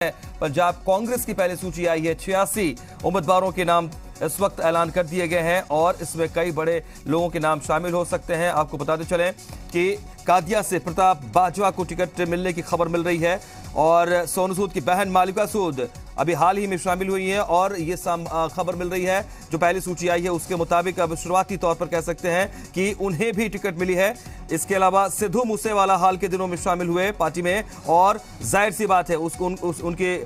पंजाब कांग्रेस की पहली सूची आई है। 86 उम्मीदवारों के नाम इस वक्त ऐलान कर दिए गए हैं और इसमें कई बड़े लोगों के नाम शामिल हो सकते हैं। आपको बताते चलें कि कादिया से प्रताप बाजवा को टिकट मिलने की खबर मिल रही है और सोनू सूद की बहन मालिका सूद अभी हाल ही में शामिल हुई है और ये खबर मिल रही है जो पहली सूची आई है उसके मुताबिक अब शुरुआती तौर पर कह सकते हैं कि उन्हें भी टिकट मिली है। इसके अलावा सिद्धू मूसेवाला हाल के दिनों में शामिल हुए पार्टी में और जाहिर सी बात है उनके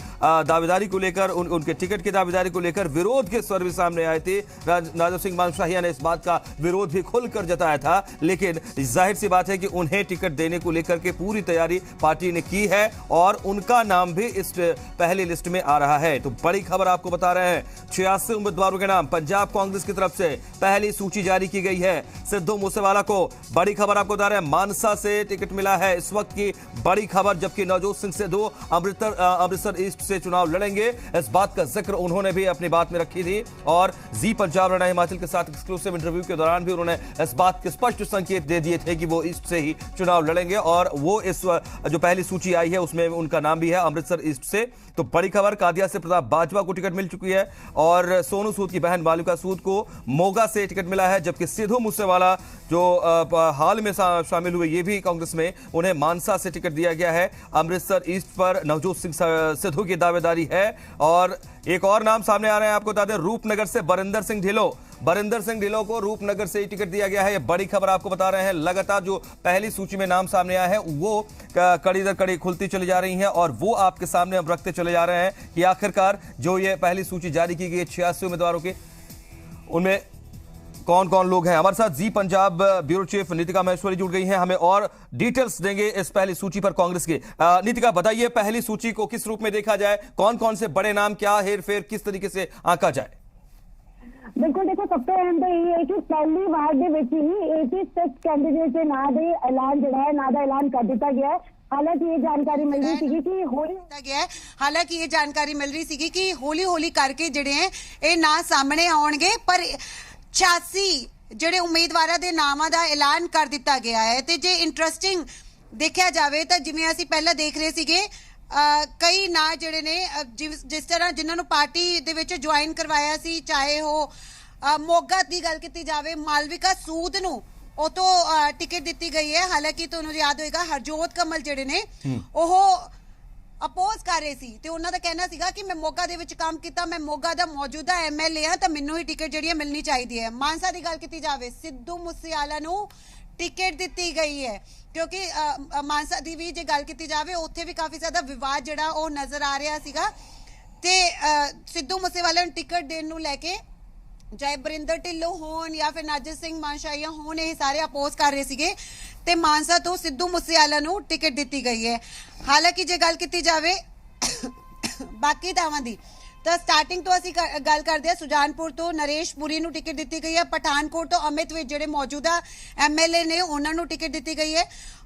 दावेदारी को लेकर उनके टिकट की दावेदारी को लेकर विरोध के स्वर भी सामने आए थे। नादिर सिंह मानशाहिया ने इस बात का विरोध भी खुलकर जताया था, लेकिन जाहिर सी बात है कि उन्हें टिकट देने को लेकर के पूरी तैयारी पार्टी ने की है और उनका नाम भी इस पहली लिस्ट में आ रहा है। तो बड़ी खबर आपको बता रहे हैं, 86 उम्मीदवारों के नाम पंजाब कांग्रेस की तरफ से पहली सूची जारी की गई है। सिद्धू मूसेवाला को बड़ी खबर आपको बता रहे हैं, मानसा से टिकट मिला है इस वक्त की बड़ी खबर, जबकि नवजोत सिंह सिद्धू अमृतसर ईस्ट से चुनाव लड़ेंगे। इस बात का जिक्र उन्होंने भी अपनी बात में रखी थी और जी पंजाब हरियाणा हिमाचल के साथ एक्सक्लूसिव इंटरव्यू के दौरान भी उन्होंने इस बात के स्पष्ट संकेत दे दिए थे कि वो ईस्ट से ही चुनाव लड़ेंगे और वो इस जो पहली सूची आई है उसमें उनका नाम भी है अमृतसर ईस्ट से। तो बड़ी खबर, कादिया से प्रताप बाजवा को टिकट मिल चुकी है और सोनू सूद की बहन मालिका सूद को मोगा से टिकट मिला है, जबकि सिद्धू मूसेवाला जो हाल में शामिल हुए ये भी कांग्रेस में, उन्हें मानसा से टिकट दिया गया है। अमृतसर ईस्ट पर नवजोत सिंह सिद्धू की दावेदारी है और एक और नाम सामने आ रहे हैं, आपको बता दें रूपनगर से बरिंदर सिंह ढिल्लों को रूपनगर से ही टिकट दिया गया है। ये बड़ी खबर आपको बता रहे हैं। लगातार जो पहली सूची में नाम सामने आया है वो कड़ी दर कड़ी खुलती चली जा रही हैं और वो आपके सामने अब रखते चले जा रहे हैं कि आखिरकार जो ये पहली सूची जारी की गई है 86 उम्मीदवारों की, उनमें कौन कौन लोग हैं। हमारे साथ जी पंजाब ब्यूरो चीफ नीतिका महेश्वरी जुड़ गई हैं, हमें और डिटेल्स देंगे इस पहली सूची पर कांग्रेस की। नीतिका बताइए, पहली सूची को किस रूप में देखा जाए, कौन कौन से बड़े नाम, क्या हेर फेर किस तरीके से आंका जाए। बिल्कुल, देखो सब तो अहम तो ये है कि पहली बार ही 86 कैंडिडेट के नाम ऐलान जो है ना ऐलान कर दिया गया है। हालांकि ये जानकारी मिल रही थी कि हौली हौली करके जिहड़े हैं ये ना सामने आउणगे, पर 86 ਜਿਹੜੇ ਉਮੀਦਵਾਰਾਂ ਦੇ ਨਾਮਾਂ ਦਾ ਐਲਾਨ ਕਰ ਦਿੱਤਾ ਗਿਆ ਹੈ। ਤੇ ਜੇ ਇੰਟਰਸਟਿੰਗ ਦੇਖਿਆ ਜਾਵੇ ਤਾਂ ਜਿਵੇਂ ਅਸੀਂ ਪਹਿਲਾਂ ਦੇਖ ਰਹੇ ਸੀਗੇ ਕਈ ਨਾਂ ਜਿਹੜੇ ਨੇ ਜਿਸ ਤਰ੍ਹਾਂ ਜਿਨ੍ਹਾਂ ਨੂੰ ਪਾਰਟੀ ਦੇ ਵਿੱਚ ਜੁਆਇਨ ਕਰਵਾਇਆ ਸੀ, ਚਾਹੇ ਉਹ ਮੋਗਾ ਦੀ ਗੱਲ ਕੀਤੀ ਜਾਵੇ, ਮਾਲਵਿਕਾ ਸੂਦ ਨੂੰ ਉਹ ਤੋਂ ਟਿਕਟ ਦਿੱਤੀ ਗਈ ਹੈ। ਹਾਲਾਂਕਿ ਤੁਹਾਨੂੰ ਯਾਦ ਹੋਏਗਾ ਹਰਜੋਤ ਕਮਲ ਜਿਹੜੇ ਨੇ ਉਹ ਅਪੋਜ਼ ਕਰ ਰਹੇ ਸੀ ਤੇ ਉਹਨਾਂ ਦਾ ਕਹਿਣਾ ਸੀਗਾ ਕਿ ਮੈਂ ਮੋਗਾ ਦੇ ਵਿੱਚ ਕੰਮ ਕੀਤਾ, ਮੈਂ ਮੋਗਾ ਦਾ ਮੌਜੂਦਾ ਐਮਐਲਏ ਆ ਤਾਂ ਮੈਨੂੰ ਹੀ ਟਿਕਟ ਜਿਹੜੀ ਮਿਲਣੀ ਚਾਹੀਦੀ ਹੈ। ਮਾਨਸਾ ਦੀ ਗੱਲ ਕੀਤੀ ਜਾਵੇ, ਸਿੱਧੂ ਮੂਸੇਵਾਲਾ ਨੂੰ ਟਿਕਟ ਦਿੱਤੀ ਗਈ ਹੈ ਕਿਉਂਕਿ ਮਾਨਸਾ ਦੀ ਵੀ ਜੇ ਗੱਲ ਕੀਤੀ ਜਾਵੇ ਉੱਥੇ ਵੀ ਕਾਫੀ ਜ਼ਿਆਦਾ ਵਿਵਾਦ ਜਿਹੜਾ ਉਹ ਨਜ਼ਰ ਆ ਰਿਹਾ ਸੀਗਾ ਤੇ ਸਿੱਧੂ ਮੂਸੇਵਾਲਾ ਨੂੰ ਟਿਕਟ ਦੇਣ ਨੂੰ ਲੈ ਕੇ ਚਾਹੇ ਬਰਿੰਦਰ ਢਿੱਲੋਂ ਹੋਣ ਜਾਂ ਫਿਰ ਨਾਜਰ ਸਿੰਘ ਮਾਨਸ਼ਾਹੀਆ ਹੋਣ, ਇਹ ਸਾਰੇ ਅਪੋਜ਼ ਕਰ ਰਹੇ ਸੀਗੇ ਤੇ ਮਾਨਸਾ ਤੋਂ ਸਿੱਧੂ ਮੂਸੇਵਾਲਾ ਨੂੰ ਟਿਕਟ ਦਿੱਤੀ ਗਈ ਹੈ। ਹਾਲਾਂਕਿ ਜੇ ਗੱਲ ਕੀਤੀ ਜਾਵੇ ਬਾਕੀ ਥਾਵਾਂ ਦੀ ਤਾਂ ਸਟਾਰਟਿੰਗ ਤੋਂ ਅਸੀਂ ਗੱਲ ਕਰਦੇ ਹਾਂ, ਸੁਜਾਨਪੁਰ ਤੋਂ ਨਰੇਸ਼ ਪੁਰੀ ਨੂੰ ਟਿਕਟ ਦਿੱਤੀ ਗਈ ਹੈ, ਪਠਾਨਕੋਟ ਤੋਂ ਅਮਿਤ ਵਿਜ ਜਿਹੜੇ ਮੌਜੂਦਾ ਐਮਐਲਏ ਨੇ ਉਹਨਾਂ ਨੂੰ ਟਿਕਟ ਦਿੱਤੀ ਗਈ ਹੈ।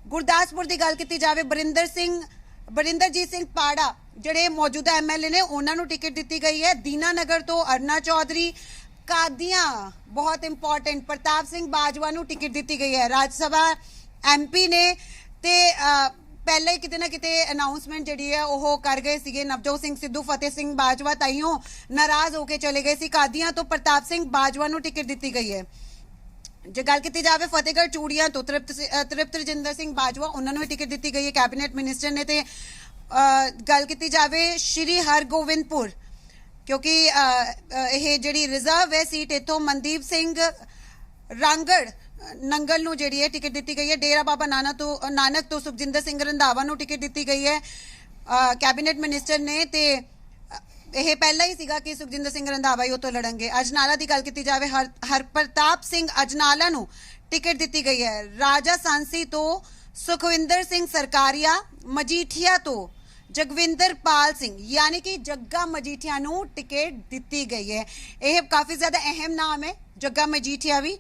ਗੁਰਦਾਸਪੁਰ ਦੀ ਗੱਲ ਕੀਤੀ ਜਾਵੇ, ਬਰਿੰਦਰਜੀਤ ਸਿੰਘ ਪਾੜਾ ਜਿਹੜੇ ਮੌਜੂਦਾ ਐਮਐਲਏ ਨੇ ਉਹਨਾਂ ਨੂੰ ਟਿਕਟ ਦਿੱਤੀ ਗਈ ਹੈ। ਦੀਨਾਨਗਰ ਤੋਂ ਅਰਨਾ ਚੌਧਰੀ, ਕਾਦੀਆਂ ਬਹੁਤ ਇੰਪੋਰਟੈਂਟ ਪ੍ਰਤਾਪ ਸਿੰਘ ਬਾਜਵਾ ਨੂੰ ਟਿਕਟ ਦਿੱਤੀ ਗਈ ਹੈ। ਰਾਜ ਸਭਾ ਐਮਪੀ ਨੇ ਤੇ ਪਹਿਲਾਂ ਹੀ ਕਿਤੇ ਨਾ ਕਿਤੇ ਅਨਾਉਂਸਮੈਂਟ ਜਿਹੜੀ ਹੈ ਉਹ ਕਰ ਗਏ ਸੀਗੇ ਨਵਜੋਤ ਸਿੰਘ ਸਿੱਧੂ, ਫਤਿਹ ਸਿੰਘ ਬਾਜਵਾ ਤਾਈਓ ਨਾਰਾਜ਼ ਹੋ ਕੇ ਚਲੇ ਗਏ ਸੀ। ਕਾਦੀਆਂ ਤੋਂ ਪ੍ਰਤਾਪ ਸਿੰਘ ਬਾਜਵਾ ਨੂੰ ਟਿਕਟ ਦਿੱਤੀ ਗਈ ਹੈ। ਜੇ ਗੱਲ ਕੀਤੀ ਜਾਵੇ ਫਤਿਹਗੜ੍ਹ ਚੂੜੀਆਂ ਤੋਂ ਤ੍ਰਿਪਤ ਰਜਿੰਦਰ ਸਿੰਘ ਬਾਜਵਾ, ਉਹਨਾਂ ਨੂੰ ਟਿਕਟ ਦਿੱਤੀ ਗਈ ਹੈ ਕੈਬਨਿਟ ਮਿਨਿਸਟਰ ਨੇ। ਤੇ ਗੱਲ ਕੀਤੀ ਜਾਵੇ ਸ਼੍ਰੀ ਹਰਗੋਬਿੰਦਪੁਰ, ਕਿਉਂਕਿ ਇਹ ਜਿਹੜੀ ਰਿਜ਼ਰਵ ਹੈ ਸੀਟ ਇੱਥੋਂ ਮਨਦੀਪ ਸਿੰਘ ਰਾਂਗੜ ਨੰਗਲ ਨੂੰ ਜਿਹੜੀ ਹੈ ਟਿਕਟ ਦਿੱਤੀ ਗਈ ਹੈ। ਡੇਰਾ ਬਾਬਾ ਨਾਨਕ ਤੋਂ ਸੁਖਜਿੰਦਰ ਸਿੰਘ ਰੰਧਾਵਾ ਨੂੰ ਟਿਕਟ ਦਿੱਤੀ ਗਈ ਹੈ ਕੈਬਨਿਟ ਮਿਨਿਸਟਰ ਨੇ ਤੇ ਇਹ ਪਹਿਲਾਂ ਹੀ ਸੀਗਾ ਕਿ ਸੁਖਜਿੰਦਰ ਸਿੰਘ ਰੰਧਾਵਾ ਹੀ ਉੱਥੋਂ ਲੜਨਗੇ। ਅਜਨਾਲਾ ਦੀ ਗੱਲ ਕੀਤੀ ਜਾਵੇ, ਹਰਪ੍ਰਤਾਪ ਸਿੰਘ ਅਜਨਾਲਾ ਨੂੰ ਟਿਕਟ ਦਿੱਤੀ ਗਈ ਹੈ। ਰਾਜਾ ਸਾਂਸੀ ਤੋਂ ਸੁਖਵਿੰਦਰ ਸਿੰਘ ਸਰਕਾਰੀਆ, ਮਜੀਠੀਆ ਤੋਂ ਜਗਵਿੰਦਰਪਾਲ ਸਿੰਘ ਯਾਨੀ ਕਿ ਜੱਗਾ ਮਜੀਠੀਆ ਨੂੰ ਟਿਕਟ ਦਿੱਤੀ ਗਈ ਹੈ। ਇਹ ਕਾਫੀ ਜ਼ਿਆਦਾ ਅਹਿਮ ਨਾਮ ਹੈ ਜੱਗਾ ਮਜੀਠੀਆ ਵੀ।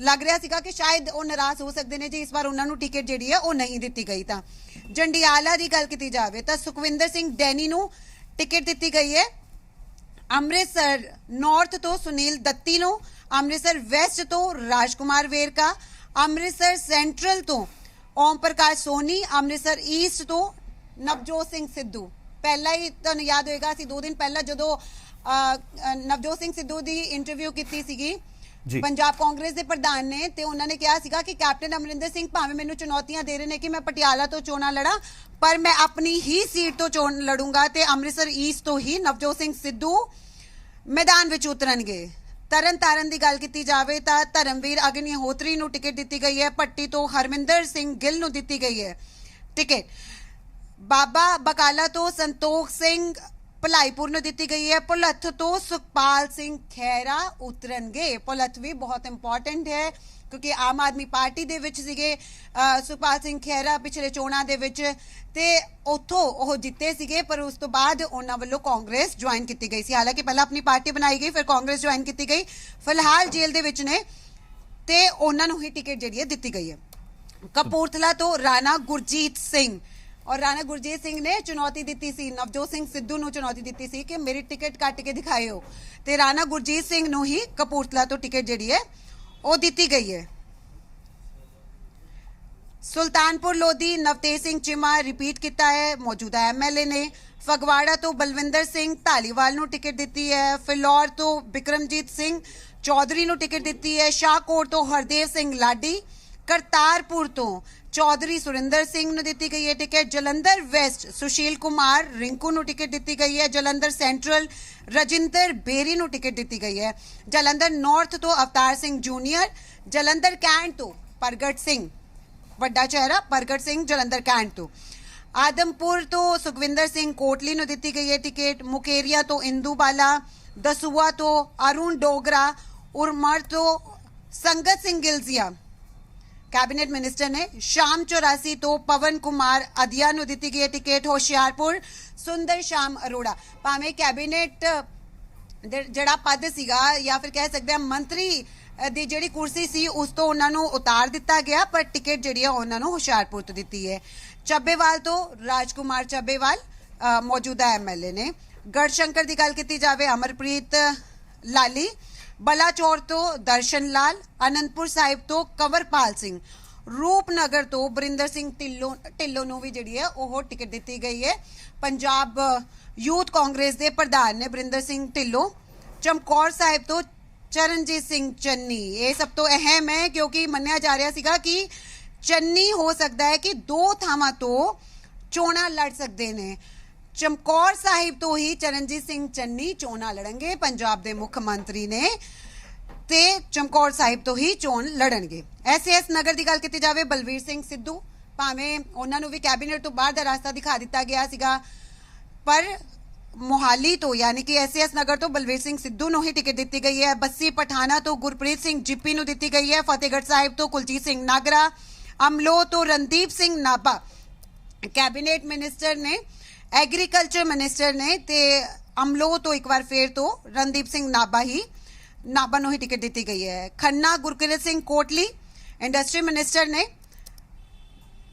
ਲੱਗ ਰਿਹਾ ਸੀਗਾ ਕਿ ਸ਼ਾਇਦ ਉਹ ਨਾਰਾਜ਼ ਹੋ ਸਕਦੇ ਨੇ ਜੇ ਇਸ ਵਾਰ ਉਹਨਾਂ ਨੂੰ ਟਿਕਟ ਜਿਹੜੀ ਹੈ ਉਹ ਨਹੀਂ ਦਿੱਤੀ ਗਈ। ਤਾਂ ਜੰਡਿਆਲਾ ਦੀ ਗੱਲ ਕੀਤੀ ਜਾਵੇ ਤਾਂ ਸੁਖਵਿੰਦਰ ਸਿੰਘ ਡੈਨੀ ਨੂੰ ਟਿਕਟ ਦਿੱਤੀ ਗਈ ਹੈ। ਅੰਮ੍ਰਿਤਸਰ ਨਾਰਥ ਤੋਂ ਸੁਨੀਲ ਦੱਤੀ ਨੂੰ, ਅੰਮ੍ਰਿਤਸਰ ਵੈਸਟ ਤੋਂ ਰਾਜਕੁਮਾਰ ਵੇਰਕਾ, ਅੰਮ੍ਰਿਤਸਰ ਸੈਂਟਰਲ ਤੋਂ ਓਮ ਪ੍ਰਕਾਸ਼ ਸੋਨੀ, ਅੰਮ੍ਰਿਤਸਰ ਈਸਟ ਤੋਂ ਨਵਜੋਤ ਸਿੰਘ ਸਿੱਧੂ। ਪਹਿਲਾਂ ਹੀ ਤੁਹਾਨੂੰ ਯਾਦ ਹੋਏਗਾ ਅਸੀਂ 2 ਦਿਨ ਪਹਿਲਾਂ ਜਦੋਂ ਨਵਜੋਤ ਸਿੰਘ ਸਿੱਧੂ ਦੀ ਇੰਟਰਵਿਊ ਕੀਤੀ ਸੀਗੀ ਪੰਜਾਬ ਕਾਂਗਰਸ ਦੇ ਪ੍ਰਧਾਨ ਨੇ ਤੇ ਉਹਨਾਂ ਨੇ ਕਿਹਾ ਸੀਗਾ ਕਿ ਕੈਪਟਨ ਅਮਰਿੰਦਰ ਸਿੰਘ ਭਾਵੇਂ ਮੈਨੂੰ ਚੁਣੌਤੀਆਂ ਦੇ ਰਹੇ ਨੇ ਕਿ ਮੈਂ ਪਟਿਆਲਾ ਤੋਂ ਚੋਣਾਂ ਲੜਾਂ ਪਰ ਮੈਂ ਆਪਣੀ ਹੀ ਸੀਟ ਤੋਂ ਚੋਣ ਲੜੂੰਗਾ ਤੇ ਅੰਮ੍ਰਿਤਸਰ ਈਸਟ ਤੋਂ ਹੀ ਨਵਜੋਤ ਸਿੰਘ ਸਿੱਧੂ ਮੈਦਾਨ ਵਿੱਚ ਉਤਰਨਗੇ। ਤਰਨ ਤਾਰਨ ਦੀ ਗੱਲ ਕੀਤੀ ਜਾਵੇ ਤਾਂ ਧਰਮਵੀਰ ਅਗਨੀਹੋਤਰੀ ਨੂੰ ਟਿਕਟ ਦਿੱਤੀ ਗਈ ਹੈ, ਪੱਟੀ ਤੋਂ ਹਰਮਿੰਦਰ ਸਿੰਘ ਗਿੱਲ ਨੂੰ ਦਿੱਤੀ ਗਈ ਹੈ ਟਿਕਟ, ਬਾਬਾ ਬਕਾਲਾ ਤੋਂ ਸੰਤੋਖ ਸਿੰਘ ਭਲਾਈਪੁਰ ਨੂੰ ਦਿੱਤੀ ਗਈ ਹੈ, ਭੁਲੱਥ ਤੋਂ ਸੁਖਪਾਲ ਸਿੰਘ ਖਹਿਰਾ ਉਤਰਨਗੇ। ਭੁਲੱਥ ਵੀ ਬਹੁਤ ਇੰਪੋਰਟੈਂਟ ਹੈ ਕਿਉਂਕਿ ਆਮ ਆਦਮੀ ਪਾਰਟੀ ਦੇ ਵਿੱਚ ਸੀਗੇ ਸੁਖਪਾਲ ਸਿੰਘ ਖਹਿਰਾ ਪਿਛਲੇ ਚੋਣਾਂ ਦੇ ਵਿੱਚ ਤੇ ਉੱਥੋਂ ਉਹ ਜਿੱਤੇ ਸੀਗੇ ਪਰ ਉਸ ਤੋਂ ਬਾਅਦ ਉਹਨਾਂ ਵੱਲੋਂ ਕਾਂਗਰਸ ਜੁਆਇਨ ਕੀਤੀ ਗਈ ਸੀ। ਹਾਲਾਂਕਿ ਪਹਿਲਾਂ ਆਪਣੀ ਪਾਰਟੀ ਬਣਾਈ ਗਈ ਫਿਰ ਕਾਂਗਰਸ ਜੁਆਇਨ ਕੀਤੀ ਗਈ, ਫਿਲਹਾਲ ਜੇਲ੍ਹ ਦੇ ਵਿੱਚ ਨੇ ਤੇ ਉਹਨਾਂ ਨੂੰ ਹੀ ਟਿਕਟ ਜਿਹੜੀ ਹੈ ਦਿੱਤੀ ਗਈ ਹੈ। ਕਪੂਰਥਲਾ ਤੋਂ ਰਾਣਾ ਗੁਰਜੀਤ ਸਿੰਘ और राणा गुरजीत सिंह ने चुनौती दी सी नवजोत सिंह सिद्धू ਨੂੰ चुनौती दी सी कि मेरी टिकट ਕੱਟ ਕੇ ਦਿਖਾਇਓ ਤੇ ਰਾਣਾ ਗੁਰਜੀਤ ਸਿੰਘ ਨੂੰ ਹੀ ਕਪੂਰਥਲਾ ਤੋਂ ਟਿਕਟ ਜਿਹੜੀ ਹੈ ਉਹ ਦਿੱਤੀ ਗਈ ਹੈ। ਸੁਲਤਾਨਪੁਰ ਲੋਧੀ ਨਵਤੇਜ ਸਿੰਘ ਚੀਮਾ ਰਿਪੀਟ ਕੀਤਾ ਹੈ ਮੌਜੂਦਾ ਐਮਐਲਏ ਨੇ। ਫਗਵਾੜਾ ਤੋਂ ਬਲਵਿੰਦਰ ਸਿੰਘ ਧਾਲੀਵਾਲ ਨੂੰ ਟਿਕਟ ਦਿੱਤੀ ਹੈ। ਫਿਲੌਰ ਤੋਂ ਬਿਕਰਮਜੀਤ ਸਿੰਘ ਚੌਧਰੀ ਨੂੰ ਟਿਕਟ ਦਿੱਤੀ ਹੈ। ਸ਼ਾਹਕੋਟ ਤੋਂ ਹਰਦੇਵ ਸਿੰਘ ਲਾਡੀ, ਕਰਤਾਰਪੁਰ ਤੋਂ ਚੌਧਰੀ ਸੁਰਿੰਦਰ ਸਿੰਘ ਨੂੰ ਦਿੱਤੀ ਗਈ ਹੈ ਟਿਕਟ। ਜਲੰਧਰ ਵੈਸਟ ਸੁਸ਼ੀਲ ਕੁਮਾਰ ਰਿੰਕੂ ਨੂੰ ਟਿਕਟ ਦਿੱਤੀ ਗਈ ਹੈ। ਜਲੰਧਰ ਸੈਂਟਰਲ ਰਜਿੰਦਰ ਬੇਰੀ ਨੂੰ ਟਿਕਟ ਦਿੱਤੀ ਗਈ ਹੈ। ਜਲੰਧਰ ਨਾਰਥ ਤੋਂ ਅਵਤਾਰ ਸਿੰਘ ਜੂਨੀਅਰ, ਜਲੰਧਰ ਕੈਂਟ ਤੋਂ ਪ੍ਰਗਟ ਸਿੰਘ ਵੱਡਾ ਚਿਹਰਾ ਪ੍ਰਗਟ ਸਿੰਘ ਜਲੰਧਰ ਕੈਂਟ ਤੋਂ। ਆਦਮਪੁਰ ਤੋਂ ਸੁਖਵਿੰਦਰ ਸਿੰਘ ਕੋਟਲੀ ਨੂੰ ਦਿੱਤੀ ਗਈ ਹੈ ਟਿਕਟ। ਮੁਕੇਰੀਆ ਤੋਂ ਇੰਦੂ ਬਾਲਾ, ਦਸੂਆ ਤੋਂ ਅਰੁਣ ਡੋਗਰਾ, ਉਰਮਰ ਤੋਂ ਸੰਗਤ ਸਿੰਘ ਗਿਲਜ਼ੀਆ कैबिनेट मिनिस्टर ने। शाम 84 तो पवन कुमार अदिया ਨੂੰ ਦਿੱਤੀ ਗਈ ਟਿਕਟ। ਹੋਸ਼ਿਆਰਪੁਰ ਸੁੰਦਰ ਸ਼ਾਮ ਅਰੋੜਾ ਭਾਵੇਂ ਕੈਬਨਿਟ ਜਿਹੜਾ ਪਦ ਸੀਗਾ ਜਾਂ ਫਿਰ ਕਹਿ ਸਕਦੇ ਆ ਮੰਤਰੀ ਦੀ ਜਿਹੜੀ ਕੁਰਸੀ ਸੀ ਉਸ ਤੋਂ ਉਹਨਾਂ ਨੂੰ ਉਤਾਰ ਦਿੱਤਾ ਗਿਆ ਪਰ ਟਿਕਟ ਜਿਹੜੀ ਆ ਉਹਨਾਂ ਨੂੰ ਹੋਸ਼ਿਆਰਪੁਰ ਤੋਂ ਦਿੱਤੀ ਹੈ। ਚੱਬੇਵਾਲ ਤੋਂ ਰਾਜਕੁਮਾਰ ਚੱਬੇਵਾਲ ਮੌਜੂਦਾ ਐਮਐਲਏ ਨੇ। ਗੜਸ਼ੰਕਰ ਦੀ ਗੱਲ ਕੀਤੀ ਜਾਵੇ ਅਮਰਪ੍ਰੀਤ ਲਾਲੀ, ਬਲਾਚੌਰ ਤੋਂ ਦਰਸ਼ਨ ਲਾਲ, ਅਨੰਦਪੁਰ ਸਾਹਿਬ ਤੋਂ ਕੰਵਰਪਾਲ ਸਿੰਘ, ਰੂਪਨਗਰ ਤੋਂ ਬਰਿੰਦਰ ਸਿੰਘ ਢਿੱਲੋਂ ਨੂੰ ਵੀ ਜਿਹੜੀ ਹੈ ਉਹ ਟਿਕਟ ਦਿੱਤੀ ਗਈ ਹੈ। ਪੰਜਾਬ ਯੂਥ ਕਾਂਗਰਸ ਦੇ ਪ੍ਰਧਾਨ ਨੇ ਬਰਿੰਦਰ ਸਿੰਘ ਢਿੱਲੋਂ। ਚਮਕੌਰ ਸਾਹਿਬ ਤੋਂ ਚਰਨਜੀਤ ਸਿੰਘ ਚੰਨੀ, ਇਹ ਸਭ ਤੋਂ ਅਹਿਮ ਹੈ ਕਿਉਂਕਿ ਮੰਨਿਆ ਜਾ ਰਿਹਾ ਸੀਗਾ ਕਿ ਚੰਨੀ ਹੋ ਸਕਦਾ ਹੈ ਕਿ 2 ਥਾਵਾਂ ਤੋਂ ਚੋਣਾਂ ਲੜ ਸਕਦੇ ਨੇ। ਚਮਕੌਰ ਸਾਹਿਬ ਤੋਂ ਹੀ ਚਰਨਜੀਤ ਸਿੰਘ ਚੰਨੀ ਚੋਣਾਂ ਲੜਨਗੇ, ਪੰਜਾਬ ਦੇ ਮੁੱਖ ਮੰਤਰੀ ਨੇ ਤੇ ਚਮਕੌਰ ਸਾਹਿਬ ਤੋਂ ਹੀ ਚੋਣ ਲੜਨਗੇ। ਐਸਐਸ ਨਗਰ ਦੀ ਗੱਲ ਕੀਤੀ ਜਾਵੇ ਬਲਵੀਰ ਸਿੰਘ ਸਿੱਧੂ ਭਾਵੇਂ ਉਹਨਾਂ ਨੂੰ ਵੀ ਕੈਬਨਿਟ ਤੋਂ ਬਾਹਰ ਦਾ ਰਸਤਾ ਦਿਖਾ ਦਿੱਤਾ ਗਿਆ ਸੀਗਾ ਪਰ ਮੋਹਾਲੀ ਤੋਂ ਯਾਨੀ ਕਿ ਐਸਐਸ ਨਗਰ ਤੋਂ ਬਲਵੀਰ ਸਿੰਘ ਸਿੱਧੂ ਨੂੰ ਹੀ ਟਿਕਟ ਦਿੱਤੀ ਗਈ ਹੈ। ਬੱਸੀ ਪਠਾਣਾ ਤੋਂ ਗੁਰਪ੍ਰੀਤ ਸਿੰਘ ਜਿੱਪੀ ਨੂੰ ਦਿੱਤੀ ਗਈ ਹੈ। ਫਤਿਹਗੜ੍ਹ ਸਾਹਿਬ ਤੋਂ ਕੁਲਜੀਤ ਸਿੰਘ ਨਾਗਰਾ, ਅਮਲੋ ਤੋਂ ਰਣਦੀਪ ਸਿੰਘ ਨਾਭਾ ਕੈਬਨਿਟ ਮਿਨਿਸਟਰ ਨੇ, ਐਗਰੀਕਲਚਰ ਮਿਨਿਸਟਰ ਨੇ ਤੇ ਅਮਲੋ ਤੋਂ ਇੱਕ ਵਾਰ ਫੇਰ ਤੋਂ ਰਣਦੀਪ ਸਿੰਘ ਨਾਭਾ ਨੂੰ ਹੀ ਟਿਕਟ ਦਿੱਤੀ ਗਈ ਹੈ। ਖੰਨਾ ਗੁਰਕਿਰਤ ਸਿੰਘ ਕੋਟਲੀ ਇੰਡਸਟਰੀ ਮਿਨਿਸਟਰ ਨੇ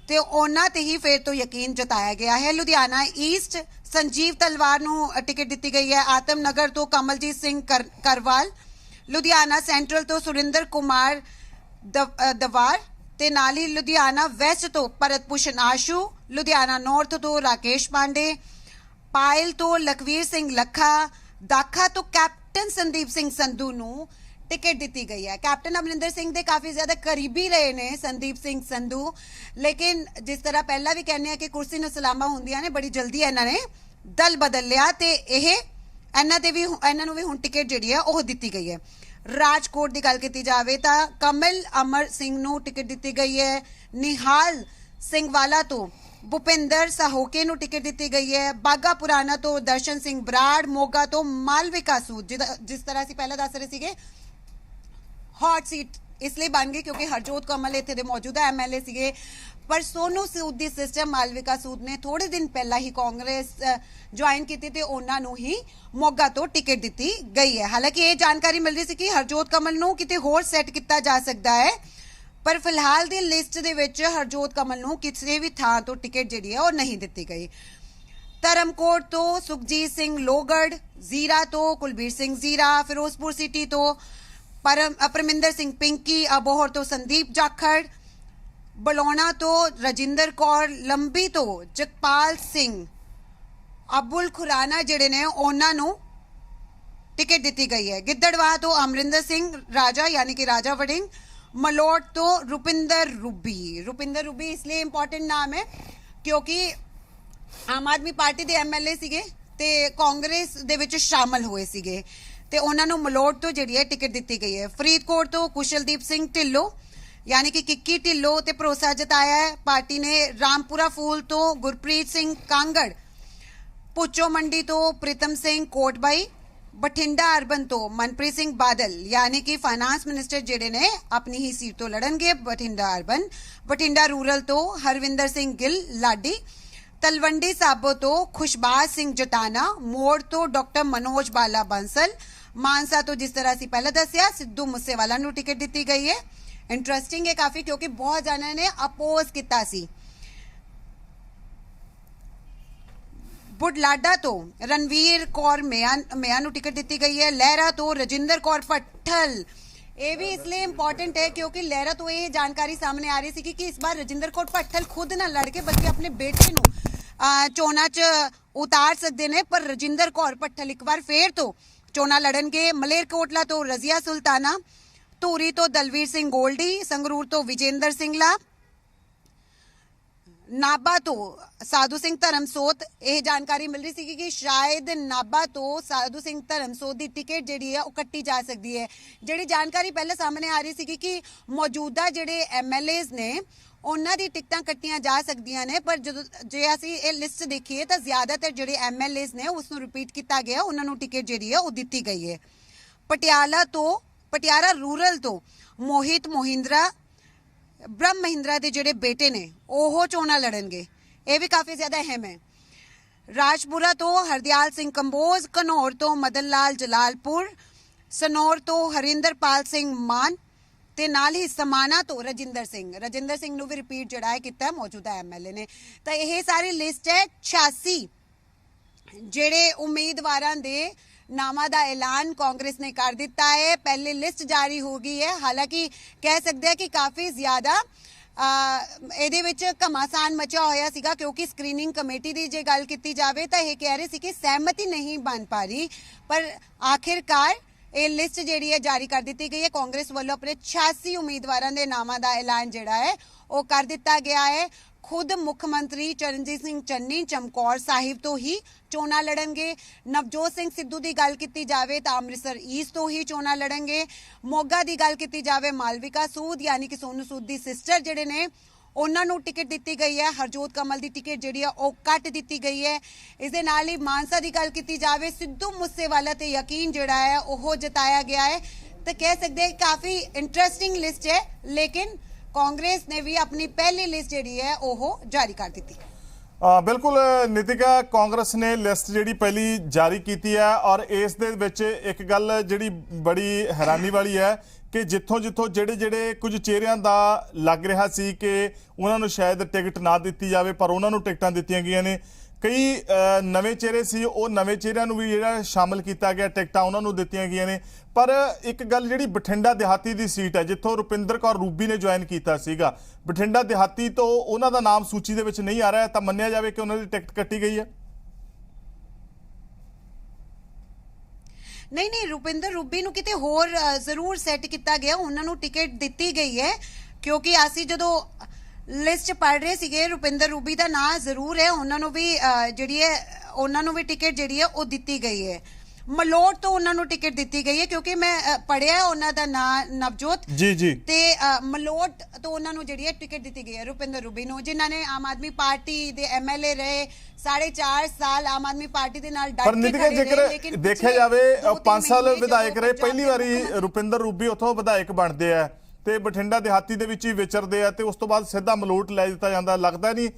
ਤੇ ਉਹਨਾਂ ਤੇ ਹੀ ਫੇਰ ਤੋਂ ਯਕੀਨ ਜਤਾਇਆ ਗਿਆ ਹੈ। ਲੁਧਿਆਣਾ ਈਸਟ ਸੰਜੀਵ ਤਲਵਾਰ ਨੂੰ ਟਿਕਟ ਦਿੱਤੀ ਗਈ ਹੈ। ਆਤਮਨਗਰ ਤੋਂ ਕਮਲਜੀਤ ਸਿੰਘ ਕਰਵਾਲ, ਲੁਧਿਆਣਾ ਸੈਂਟਰਲ ਤੋਂ ਸੁਰਿੰਦਰ ਕੁਮਾਰ ਦਵਾਰ ਤੇ ਨਾਲ ਹੀ ਲੁਧਿਆਣਾ ਵੈਸਟ ਤੋਂ ਭਰਤ ਭੂਸ਼ਣ ਆਸ਼ੂ, ਲੁਧਿਆਣਾ ਨਾਰਥ ਤੋਂ ਰਾਕੇਸ਼ ਪਾਂਡੇ, ਪਾਇਲ ਤੋਂ ਲਖਵੀਰ ਸਿੰਘ ਲੱਖਾ, ਦਾਖਾ ਤੋਂ ਕੈਪਟਨ ਸੰਦੀਪ ਸਿੰਘ ਸੰਧੂ ਨੂੰ ਟਿਕਟ ਦਿੱਤੀ ਗਈ ਹੈ। ਕੈਪਟਨ ਅਮਰਿੰਦਰ ਸਿੰਘ ਦੇ ਕਾਫੀ ਜ਼ਿਆਦਾ ਕਰੀਬੀ ਰਹੇ ਨੇ ਸੰਦੀਪ ਸਿੰਘ ਸੰਧੂ, ਲੇਕਿਨ ਜਿਸ ਤਰ੍ਹਾਂ ਪਹਿਲਾਂ ਵੀ ਕਹਿੰਦੇ ਆ ਕਿ ਕੁਰਸੀ ਨੂੰ ਸਲਾਮਾਂ ਹੁੰਦੀਆਂ ਨੇ, ਬੜੀ ਜਲਦੀ ਇਹਨਾਂ ਨੇ ਦਲ ਬਦਲ ਲਿਆ ਤੇ ਇਹਨਾਂ ਨੂੰ ਵੀ ਹੁਣ ਟਿਕਟ ਜਿਹੜੀ ਹੈ ਉਹ ਦਿੱਤੀ ਗਈ ਹੈ। ਰਾਜਕੋਟ ਦੀ ਗੱਲ ਕੀਤੀ ਜਾਵੇ ਤਾਂ ਕਮਲ ਅਮਰ ਸਿੰਘ ਨੂੰ ਟਿਕਟ ਦਿੱਤੀ ਗਈ ਹੈ। ਨਿਹਾਲ ਸਿੰਘ ਵਾਲਾ ਤੋਂ ਭੁਪਿੰਦਰ ਸਾਹੋਕੇ ਨੂੰ ਟਿਕਟ ਦਿੱਤੀ ਗਈ ਹੈ। ਬਾਗਾ ਪੁਰਾਣਾ ਤੋਂ ਦਰਸ਼ਨ ਸਿੰਘ ਬਰਾੜ, ਮੋਗਾ ਤੋਂ ਮਾਲਵਿਕਾ ਸੂਦ ਜਿਸ ਤਰ੍ਹਾਂ ਅਸੀਂ ਪਹਿਲਾਂ ਦੱਸ ਰਹੇ ਸੀਗੇ ਹੌਟ ਸੀਟ ਇਸ ਲਈ ਬਣ ਗਈ ਕਿਉਂਕਿ ਹਰਜੋਤ ਕਮਲ ਇੱਥੇ ਦੇ ਮੌਜੂਦਾ ਐਮਐਲਏ ਸੀਗੇ ਪਰ ਸੋਨੂ ਸੂਦ ਦੀ ਸਿਸਟਰ ਮਾਲਵਿਕਾ ਸੂਦ ਨੇ ਥੋੜੇ ਦਿਨ ਪਹਿਲਾਂ ਹੀ ਕਾਂਗਰਸ ਜੁਆਇਨ ਕੀਤੀ ਤੇ ਉਹਨਾਂ ਨੂੰ ਹੀ ਮੋਗਾ ਤੋਂ ਟਿਕਟ ਦਿੱਤੀ ਗਈ ਹੈ। ਹਾਲਾਂਕਿ ਇਹ ਜਾਣਕਾਰੀ ਮਿਲ ਰਹੀ ਸੀ ਕਿ ਹਰਜੋਤ ਕਮਲ ਨੂੰ ਕਿਤੇ ਹੋਰ ਸੈੱਟ ਕੀਤਾ ਜਾ ਸਕਦਾ ਹੈ ਪਰ ਫਿਲਹਾਲ ਦੀ ਲਿਸਟ ਦੇ ਵਿੱਚ ਹਰਜੋਤ ਕਮਲ ਨੂੰ ਕਿਸੇ ਵੀ ਥਾਂ ਤੋਂ ਟਿਕਟ ਜਿਹੜੀ ਹੈ ਉਹ ਨਹੀਂ ਦਿੱਤੀ ਗਈ। ਧਰਮਕੋਟ ਤੋਂ ਸੁਖਜੀਤ ਸਿੰਘ ਲੋਗੜ, ਜ਼ੀਰਾ ਤੋਂ ਕੁਲਬੀਰ ਸਿੰਘ ਜ਼ੀਰਾ, ਫਿਰੋਜ਼ਪੁਰ ਸਿਟੀ ਤੋਂ ਪਰਮਿੰਦਰ ਸਿੰਘ ਪਿੰਕੀ, ਅਬੋਹਰ ਤੋਂ ਸੰਦੀਪ ਜਾਖੜ, ਬਲੌਣਾ ਤੋਂ ਰਜਿੰਦਰ ਕੌਰ, ਲੰਬੀ ਤੋਂ ਜਗਪਾਲ ਸਿੰਘ ਅਬੁਲ ਖੁਰਾਨਾ ਜਿਹੜੇ ਨੇ ਉਹਨਾਂ ਨੂੰ टिकट दी गई है। गिद्दड़वाह तो अमरिंदर सिंह राजा यानी कि राजा वड़िंग, मलोट तो रुपिंदर रूबी इसलिए इंपॉर्टेंट नाम है क्योंकि आम आदमी पार्टी के MLA सीगे ते कांग्रेस दे विच शामिल हुए सीगे ते उन्हां नूं मलोट तो जिहड़ी है टिकट दी गई है। फरीदकोट तो कुशलदीप सिंह ढिल्लों यानी कि किक्की ढिल्लों ते भरोसा जताया है पार्टी ने। रामपुरा फूल तो गुरप्रीत सिंह कांगड़, पुचो मंडी तो प्रीतम सिंह कोटबाई, बठिंडा अर्बन तो मनप्रीत सिंह बादल यानी कि फाइनेंस मिनिस्टर जिहड़े ने अपनी ही सीट तो लड़नगे बठिंडा अर्बन। बठिंडा रूरल तो हरविंदर सिंह गिल लाडी, तलवंडी साबो तो खुशबाज सिंह जटाना, मोड़ तो डॉक्टर मनोज बाला बंसल, मानसा तो जिस तरह से पहले दसिया सिद्धू मूसेवाला नूं टिकट दी गई है। इंटरेस्टिंग है काफी क्योंकि बहुत जने ने अपोज किया सी। बुढलाडा तो रणवीर कौर मेया नूं टिकट दी गई है। लहरा तो रजिंदर कौर भट्ठल, ये भी इसलिए इंपॉर्टेंट है क्योंकि लहरा तो ये जानकारी सामने आ रही थी कि इस बार रजिंदर कौर भट्ठल खुद ना लड़ के बल्कि अपने बेटे नूं चोणां च उतार सकते हैं। पर रजिंदर कौर भट्ठल एक बार फिर तो चोणां लड़नगे। मलेरकोटला तो रजिया सुल्ताना, धूरी तो दलवीर सिंह गोल्डी, संगरूर तो विजेंद्र सिंगला, नाभा तो साधु सिंह धर्मसोत। यह जानकारी मिल रही थी कि शायद नाभा तो साधु सिंह धर्मसोत की टिकट जी है कट्टी जा सकती है। जी जानकारी पहले सामने आ रही थी कि मौजूदा जोड़े MLAs ने उन्हों की टिकटां कट्टियां जा सकदियां ने, पर जो जे असीं ये लिस्ट देखिए तो ज़्यादातर जोड़े MLAs ने उसनूं रिपीट किया गया, उन्होंने टिकट जी है वो दी गई है। पटियाला रूरल तो मोहित मोहिंद्रा ब्रह्म महिंद्रा के जोड़े बेटे ने ओहो चोणां लड़नगे, ये भी काफ़ी ज़्यादा अहम है। राजपुरा तो हरदयाल सिंह कंबोज, घनौर तो मदन लाल जलालपुर, सनौर तो हरिंदरपाल सिंह मान ते नाल ही समाना तो रजिंदर सिंह नूं भी रिपीट जिहड़ा है कीता मौजूदा MLA ने। तो यह सारी लिस्ट है 86 जिहड़े उम्मीदवारां दे नामां दा ऐलान कांग्रेस ने कर दिता है। पहली लिस्ट जारी हो गई है, हालांकि कह सकते हैं कि काफ़ी ज़्यादा ਇਹਦੇ ਵਿੱਚ ਘਮਾਸਾਨ ਮਚਿਆ ਹੋਇਆ ਸੀਗਾ क्योंकि स्क्रीनिंग कमेटी की जे गल की जाए तो यह कह रहे थे कि सहमति नहीं बन पा रही, पर आखिरकार ये लिस्ट जी है जारी कर दी गई है। कांग्रेस वालों अपने 86 उम्मीदवारों के नामां का ऐलान जोड़ा है वो कर दिता गया है। खुद मुख्यमंत्री चरणजीत सिंह चन्नी चमकौर साहिब तो ही चोणां लड़नगे। नवजोत सिंह सिद्धू की गल की जाए तो अमृतसर ईस्ट तो ही चोणां लड़नगे। मोगा की गल की जाए मालविका सूद यानी कि सोनू सूद की सिस्टर जिहड़े ने उन्होंने टिकट दी गई है। हरजोत कमल की टिकट जी है वह कट दी गई है। इस दे नाल ही मानसा की गल की जाए सिद्धू मूसेवाला ते यकीन जोड़ा है वह जताया गया है। तो कह सकते हैं काफ़ी इंटरेस्टिंग लिस्ट है, लेकिन कांग्रेस ने भी अपनी पहली लिस्ट जी है वह जारी कर दी। बिल्कुल नितिका, कांग्रेस ने लिस्ट जी पहली जारी की है और इस दे विच एक गल जी बड़ी हैरानी वाली है कि जिथों जिथों जेड़े जेड़े कुछ चेहरिਆਂ ਦਾ लग रहा सी कि उन्होंने शायद टिकट ना दी जाए पर उन्होंने टिकटां दित्तियां गईयां ने। कई नवे चेहरे सी वो नवे चेहरिਆਂ ਨੂੰ भी ਜਿਹੜਾ शामिल किया गया, टिकटां उन्होंने दित्तियां गईयां ने। पर एक गल जी बठिंडा देहाती की सीट है जिथों रुपिंदर कौर रूबी ने ज्वाइन किया सीगा, बठिंडा देहाती तो उन्हों का नाम सूची दे विच नहीं आ रहा, तो मन्निया जाए कि उन्होंने टिकट कट्टी गई है। नहीं, रुपिंदर रूबी नूं किते होर जरूर सैट किया गया, उन्होंने टिकट दी गई है क्योंकि असीं जदों लिस्ट पढ़ रहे सीगे रुपिंदर रूबी का नाम जरूर है, उन्होंने भी जिहड़ी है उन्होंने भी टिकट जिहड़ी है वो दी गई है। मलोट तो उन्होंने टिकट दी गई है क्योंकि मैं पढ़िया उन्हों का नाम नवजोत जी ते मलोट तो उन्होंने जिहड़ी है टिकट दी गई है रुपिंदर रूबी नूं, जिन्होंने आम आदमी पार्टी दे MLA रहे 4.5 साल आम आदमी पार्टी दे नाल डट के खड़े रहे। लेकिन देखा जाए 5 साल विधायक रहे, पहली बारी रुपिंदर रूबी उथों विधायक बनते हैं तो बठिंडा देहाती दे विच ही विचरदे आ ते उस तो बाद सीधा मलोट लै दिता जांदा। लगता नहीं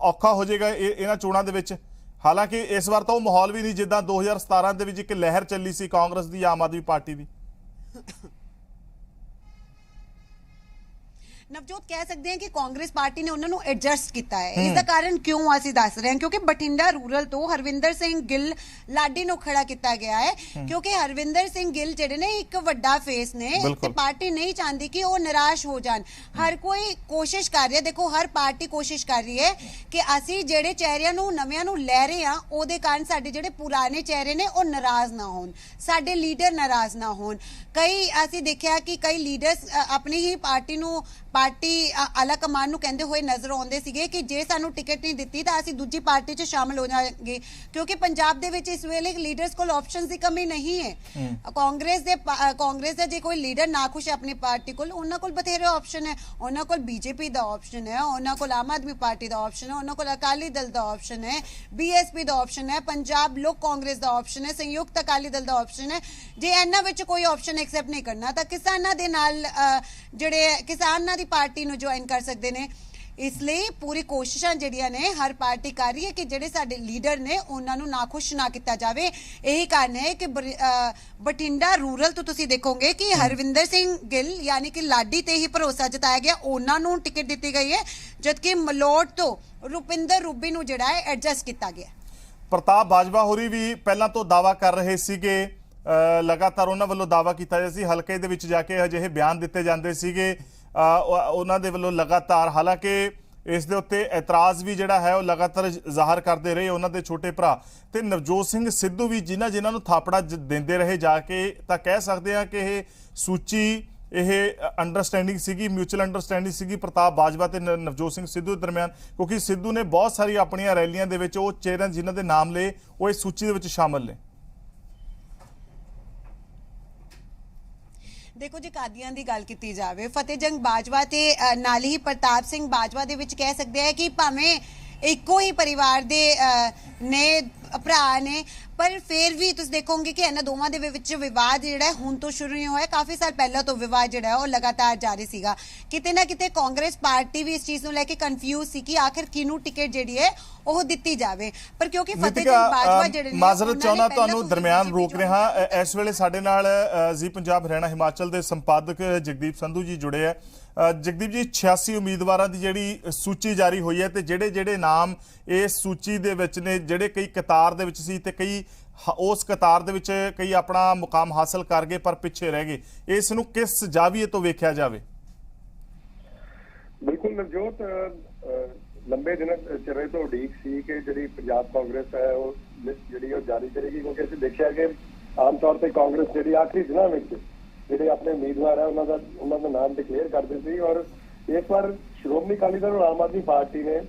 औखा हो जाएगा इन्हां चोणां दे विच? हालांकि इस बार तो माहौल भी नहीं जिद्दां 2017 दे विच एक लहर चली सी कांग्रेस दी आम आदमी पार्टी दी। ਨਵਜੋਤ ਕਹਿ ਸਕਦੇ ਹਾਂ ਕਿ ਕਾਂਗਰਸ ਪਾਰਟੀ ਨੇ ਉਹਨਾਂ ਨੂੰ ਐਡਜਸਟ ਕੀਤਾ ਹੈ। ਇਸ ਦਾ ਕਾਰਨ ਕਿਉਂ ਅਸੀਂ ਦੱਸ ਰਹੇ ਹਾਂ, ਕਿਉਂਕਿ ਬਠਿੰਡਾ ਰੂਰਲ ਤੋਂ ਹਰਵਿੰਦਰ ਸਿੰਘ ਗਿੱਲ ਲਾਡੀ ਨੂੰ ਖੜਾ ਕੀਤਾ ਗਿਆ ਹੈ, ਕਿਉਂਕਿ ਹਰਵਿੰਦਰ ਸਿੰਘ ਗਿੱਲ ਜਿਹੜੇ ਨੇ ਇੱਕ ਵੱਡਾ ਫੇਸ ਨੇ ਤੇ ਪਾਰਟੀ ਨਹੀਂ ਚਾਹੁੰਦੀ ਕਿ ਉਹ ਨਿਰਾਸ਼ ਹੋ ਜਾਣ। ਹਰ ਕੋਈ ਕੋਸ਼ਿਸ਼ ਕਰ ਰਿਹਾ, ਦੇਖੋ ਹਰ ਪਾਰਟੀ ਕੋਸ਼ਿਸ਼ ਕਰ ਰਹੀ ਹੈ ਕਿ ਅਸੀਂ ਜਿਹੜੇ ਚਿਹਰਿਆਂ ਨੂੰ ਨਵਿਆਂ ਨੂੰ ਲੈ ਰਹੇ ਹਾਂ ਉਹਦੇ ਕਾਰਨ ਸਾਡੇ ਜਿਹੜੇ ਪੁਰਾਣੇ ਚਿਹਰੇ ਨੇ ਉਹ ਨਾਰਾਜ਼ ਨਾ ਹੋਣ, ਸਾਡੇ ਲੀਡਰ ਨਾਰਾਜ਼ ਨਾ ਹੋਣ। ਕਈ ਅਸੀਂ ਦੇਖਿਆ ਕਿ ਕਈ ਲੀਡਰਸ ਆਪਣੀ ਹੀ ਪਾਰਟੀ ਨੂੰ ਆਲਾ ਕਮਾਨ ਨੂੰ ਕਹਿੰਦੇ ਹੋਏ ਨਜ਼ਰ ਆਉਂਦੇ ਸੀਗੇ ਕਿ ਜੇ ਸਾਨੂੰ ਟਿਕਟ ਨਹੀਂ ਦਿੱਤੀ ਤਾਂ ਅਸੀਂ ਦੂਜੀ ਪਾਰਟੀ 'ਚ ਸ਼ਾਮਲ ਹੋ ਜਾਵਾਂਗੇ, ਕਿਉਂਕਿ ਪੰਜਾਬ ਦੇ ਵਿੱਚ ਇਸ ਵੇਲੇ ਲੀਡਰਸ ਕੋਲ ਆਪਸ਼ਨਸ ਦੀ ਕਮੀ ਨਹੀਂ ਹੈ। ਕਾਂਗਰਸ ਦਾ ਜੇ ਕੋਈ ਲੀਡਰ ਨਾ ਖੁਸ਼ ਹੈ ਆਪਣੀ ਪਾਰਟੀ ਕੋਲ, ਉਹਨਾਂ ਕੋਲ ਬਥੇਰੇ ਆਪਸ਼ਨ ਹੈ। ਉਹਨਾਂ ਕੋਲ ਬੀਜੇਪੀ ਦਾ ਆਪਸ਼ਨ ਹੈ, ਉਹਨਾਂ ਕੋਲ ਆਮ ਆਦਮੀ ਪਾਰਟੀ ਦਾ ਆਪਸ਼ਨ ਹੈ, ਉਹਨਾਂ ਕੋਲ ਅਕਾਲੀ ਦਲ ਦਾ ਆਪਸ਼ਨ ਹੈ, ਬੀਐਸਪੀ ਦਾ ਆਪਸ਼ਨ ਹੈ, ਪੰਜਾਬ ਲੋਕ ਕਾਂਗਰਸ ਦਾ ਆਪਸ਼ਨ ਹੈ, ਸੰਯੁਕਤ ਅਕਾਲੀ ਦਲ ਦਾ ਆਪਸ਼ਨ ਹੈ। ਜੇ ਇਹਨਾਂ ਵਿੱਚ ਕੋਈ ਆਪਸ਼ਨ ਐਕਸੈਪਟ ਨਹੀਂ ਕਰਨਾ ਤਾਂ ਕਿਸਾਨਾਂ ਦੇ ਨਾਲ ਜਿਹੜੇ ਕਿਸਾਨਾਂ ਦੀ ਪਾਰਟੀ ਨੂੰ ਜੁਆਇਨ ਕਰ ਸਕਦੇ ਨੇ। ਇਸ ਲਈ ਪੂਰੀ ਕੋਸ਼ਿਸ਼ਾਂ ਜਿਹੜੀਆਂ ਨੇ ਹਰ ਪਾਰਟੀ ਕਰ ਰਹੀ ਹੈ ਕਿ ਜਿਹੜੇ ਸਾਡੇ ਲੀਡਰ ਨੇ ਉਹਨਾਂ ਨੂੰ ਨਾਖੁਸ਼ ਨਾ ਕੀਤਾ ਜਾਵੇ। ਇਹੀ ਕਾਰਨ ਹੈ ਕਿ ਬਠਿੰਡਾ ਰੂਰਲ ਤੋਂ ਤੁਸੀਂ ਦੇਖੋਗੇ ਕਿ ਹਰਵਿੰਦਰ ਸਿੰਘ ਗਿੱਲ ਯਾਨੀ ਕਿ ਲਾਡੀ ਤੇ ਹੀ ਭਰੋਸਾ ਜਤਾਇਆ ਗਿਆ, ਉਹਨਾਂ ਨੂੰ ਟਿਕਟ ਦਿੱਤੀ ਗਈ ਹੈ, ਜਦਕਿ ਮਲੋਟ ਤੋਂ ਰੁਪਿੰਦਰ ਰੂਬੀ ਨੂੰ ਜਿਹੜਾ ਹੈ ਐਡਜਸਟ ਕੀਤਾ ਗਿਆ। ਪ੍ਰਤਾਪ ਬਾਜਵਾ ਹੋਰੀ ਵੀ ਪਹਿਲਾਂ ਤੋਂ ਦਾਵਾ ਕਰ ਰਹੇ ਸੀਗੇ, ਲਗਾਤਾਰ ਉਹਨਾਂ ਵੱਲੋਂ ਦਾਵਾ ਕੀਤਾ ਜਾਂਦਾ ਸੀ, ਹਲਕੇ ਦੇ ਵਿੱਚ ਜਾ ਕੇ ਅਜਿਹੇ ਬਿਆਨ ਦਿੱਤੇ ਜਾਂਦੇ ਸੀਗੇ ਉਹਨਾਂ ਦੇ ਵੱਲੋਂ ਲਗਾਤਾਰ। ਹਾਲਾਂਕਿ ਇਸ ਦੇ ਉੱਤੇ ਇਤਰਾਜ਼ ਵੀ ਜਿਹੜਾ ਹੈ ਉਹ ਲਗਾਤਾਰ ਜ਼ਾਹਰ ਕਰਦੇ ਰਹੇ ਉਹਨਾਂ ਦੇ ਛੋਟੇ ਭਰਾ ਤੇ ਨਵਜੋਤ ਸਿੰਘ ਸਿੱਧੂ ਵੀ, ਜਿਨ੍ਹਾਂ ਨੂੰ ਥਾਪੜਾ ਦਿੰਦੇ ਰਹੇ ਜਾ ਕੇ। ਤਾਂ ਕਹਿ ਸਕਦੇ ਹਾਂ ਕਿ ਇਹ ਸੂਚੀ, ਇਹ ਅੰਡਰਸਟੈਂਡਿੰਗ ਸੀਗੀ, ਮਿਊਚੁਅਲ ਅੰਡਰਸਟੈਂਡਿੰਗ ਸੀਗੀ ਪ੍ਰਤਾਪ ਬਾਜਵਾ ਤੇ ਨਵਜੋਤ ਸਿੰਘ ਸਿੱਧੂ ਦੇ ਦਰਮਿਆਨ, ਕਿਉਂਕਿ ਸਿੱਧੂ ਨੇ ਬਹੁਤ ਸਾਰੀ ਆਪਣੀਆਂ ਰੈਲੀਆਂ ਦੇ ਵਿੱਚ ਉਹ ਚਿਹਰੇ ਜਿਨ੍ਹਾਂ ਦੇ ਨਾਮ ਲਏ ਉਹ ਇਸ ਸੂਚੀ ਦੇ ਵਿੱਚ ਸ਼ਾਮਲ ਨੇ। ਦੇਖੋ ਜੇ ਕਾਦੀਆਂ ਦੀ ਗੱਲ ਕੀਤੀ ਜਾਵੇ, ਫਤਿਹ ਜੰਗ ਬਾਜਵਾ ਤੇ ਨਾਲ ਹੀ ਪ੍ਰਤਾਪ ਸਿੰਘ ਬਾਜਵਾ ਦੇ ਵਿੱਚ ਕਹਿ ਸਕਦੇ ਆ ਕਿ ਭਾਵੇਂ ਇੱਕੋ ਹੀ ਪਰਿਵਾਰ ਦੇ ਨੇ ਭਰਾ ਨੇ, ਪਰ ਫਿਰ ਵੀ ਤੁਸੀਂ ਦੇਖੋਗੇ ਕਿ ਇਹਨਾਂ ਦੋਵਾਂ ਦੇ ਵਿੱਚ ਵਿਵਾਦ ਜਿਹੜਾ ਹੁਣ ਤੋਂ ਸ਼ੁਰੂ ਨਹੀਂ ਹੋਇਆ, ਕਾਫੀ ਸਾਲ ਪਹਿਲਾਂ ਤੋਂ ਵਿਵਾਦ ਜਿਹੜਾ ਉਹ ਲਗਾਤਾਰ ਜਾਰੀ ਸੀਗਾ। ਕਿਤੇ ਨਾ ਕਿਤੇ ਕਾਂਗਰਸ ਪਾਰਟੀ ਵੀ ਇਸ ਚੀਜ਼ ਨੂੰ ਲੈ ਕੇ ਕਨਫਿਊਜ਼ ਸੀ ਕਿ ਆਖਿਰ ਕਿਹਨੂੰ ਟਿਕਟ ਜਿਹੜੀ ਹੈ ਉਹ ਦਿੱਤੀ ਜਾਵੇ, ਪਰ ਕਿਉਂਕਿ ਫਤਿਹ ਸਿੰਘ ਬਾਜਵਾ ਜਿਹੜੇ ਨੇ, ਮਾਜ਼ਰਤ ਚਾਹੁੰਦਾ ਤੁਹਾਨੂੰ ਦਰਮਿਆਨ ਰੋਕ ਰਿਹਾ। ਇਸ ਵੇਲੇ ਸਾਡੇ ਨਾਲ ਜੀ ਪੰਜਾਬ ਹਰਿਆਣਾ ਹਿਮਾਚਲ ਦੇ ਸੰਪਾਦਕ ਜਗਦੀਪ ਸੰਧੂ ਜੀ ਜੁੜੇ ਆ। ਜਗਦੀਪ ਜੀ, 86 ਉਮੀਦਵਾਰਾਂ ਦੀ ਜਿਹੜੀ ਸੂਚੀ ਜਾਰੀ ਹੋਈ ਹੈ ਤੇ ਜਿਹੜੇ ਨਾਮ ਇਸ ਸੂਚੀ ਦੇ ਵਿੱਚ ਨੇ, ਜਿਹੜੇ ਕਈ ਕਤਾਰ ਦੇ ਵਿੱਚ ਸੀ ਤੇ ਕਈ ਉਸ ਕਤਾਰ ਦੇ ਵਿੱਚ ਕਈ ਆਪਣਾ ਮੁਕਾਮ ਹਾਸਲ ਕਰ ਗਏ ਪਰ ਪਿੱਛੇ ਰਹਿ ਗਏ, ਇਸ ਨੂੰ ਕਿਸ ਜਾਵੀਏ ਤੋਂ ਵੇਖਿਆ ਜਾਵੇ? ਬਿਲਕੁਲ ਨਵਜੋਤ, ਲੰਬੇ ਦਿਨ ਚਿਰ ਤੋਂ ਉਡੀਕ ਸੀ ਕਿ ਜਿਹੜੀ ਪੰਜਾਬ ਕਾਂਗਰਸ ਹੈ ਉਹ ਲਿਸਟ ਜਿਹੜੀ ਉਹ ਜਾਰੀ ਕਰੇਗੀ, ਕਿਉਂਕਿ ਅਸੀਂ ਦੇਖਿਆ ਕਿ ਆਮ ਤੌਰ ਤੇ ਕਾਂਗਰਸ ਜਿਹੜੀ ਆਖਰੀ ਦਿਨਾਂ ਵਿੱਚ ਜਿਹੜੇ ਆਪਣੇ ਉਮੀਦਵਾਰ ਹੈ ਉਹਨਾਂ ਦਾ ਨਾਮ ਡਿਕਲੇਅਰ ਕਰਦੇ ਸੀ, ਔਰ ਇਸ ਵਾਰ ਸ਼੍ਰੋਮਣੀ ਅਕਾਲੀ ਦਲ ਔਰ ਆਮ ਆਦਮੀ ਪਾਰਟੀ ਨੇ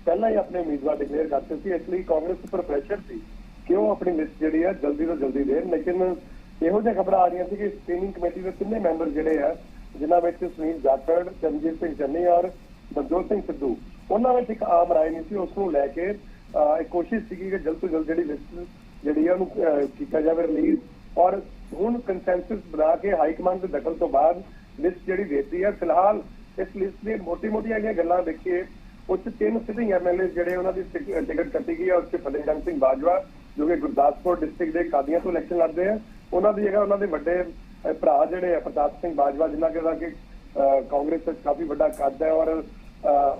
ਪਹਿਲਾਂ ਹੀ ਆਪਣੇ ਉਮੀਦਵਾਰ ਡਿਕਲੇਅਰ ਕਰਤੇ ਸੀ। ਇਸ ਲਈ ਕਾਂਗਰਸ ਉੱਪਰ ਪ੍ਰੈਸ਼ਰ ਸੀ ਕਿ ਉਹ ਆਪਣੀ ਲਿਸਟ ਜਿਹੜੀ ਹੈ ਜਲਦੀ ਤੋਂ ਜਲਦੀ ਦੇਣ। ਲੇਕਿਨ ਇਹੋ ਜਿਹੀਆਂ ਖਬਰਾਂ ਆ ਰਹੀਆਂ ਸੀ ਕਿ ਸਕਰੀਨਿੰਗ ਕਮੇਟੀ ਦੇ ਤਿੰਨੇ ਮੈਂਬਰ ਜਿਹੜੇ ਆ, ਜਿਨ੍ਹਾਂ ਵਿੱਚ ਸੁਨੀਲ ਜਾਖੜ, ਚਰਨਜੀਤ ਸਿੰਘ ਚੰਨੀ ਔਰ ਨਵਜੋਤ ਸਿੰਘ ਸਿੱਧੂ, ਉਹਨਾਂ ਵਿੱਚ ਇੱਕ ਆਮ ਰਾਏ ਨਹੀਂ ਸੀ। ਉਸ ਨੂੰ ਲੈ ਕੇ ਇੱਕ ਕੋਸ਼ਿਸ਼ ਸੀਗੀ ਕਿ ਜਲਦ ਤੋਂ ਜਲਦ ਜਿਹੜੀ ਲਿਸਟ ਜਿਹੜੀ ਹੈ ਉਹਨੂੰ ਕੀਤਾ ਜਾਵੇ ਰਿਲੀਜ਼, ਔਰ ਹੁਣ ਕੰਸੈਂਸਸ ਬਣਾ ਕੇ ਹਾਈ ਕਮਾਂਡ ਦੇ ਦਖਲ ਤੋਂ ਬਾਅਦ ਲਿਸਟ ਜਿਹੜੀ ਦੇਤੀ ਹੈ। ਫਿਲਹਾਲ ਇਸ ਲਿਸਟ ਦੀਆਂ ਮੋਟੀ-ਮੋਟੀਆਂ ਜਿਹੜੀਆਂ ਗੱਲਾਂ ਦੇਖੀਏ, ਉਸ 'ਚ 3 ਸਿਟਿੰਗ ਐਮਐਲਏ ਜਿਹੜੇ ਉਹਨਾਂ ਦੀ ਟਿਕਟ ਕੱਟੀ ਗਈ ਹੈ। ਉਸ 'ਚ ਫਤਿਹ ਜੰਗ ਸਿੰਘ ਬਾਜਵਾ ਜੋ ਕਿ ਗੁਰਦਾਸਪੁਰ ਡਿਸਟ੍ਰਿਕਟ ਦੇ ਕਾਦੀਆਂ ਤੋਂ ਇਲੈਕਸ਼ਨ ਲੜਦੇ ਆ, ਉਹਨਾਂ ਦੀ ਜਗ੍ਹਾ ਉਹਨਾਂ ਦੇ ਵੱਡੇ ਭਰਾ ਜਿਹੜੇ ਆ ਪ੍ਰਤਾਪ ਸਿੰਘ ਬਾਜਵਾ, ਜਿਨ੍ਹਾਂ ਕਿ ਕਾਂਗਰਸ ਵਿੱਚ ਕਾਫੀ ਵੱਡਾ ਕੱਦ ਹੈ, ਔਰ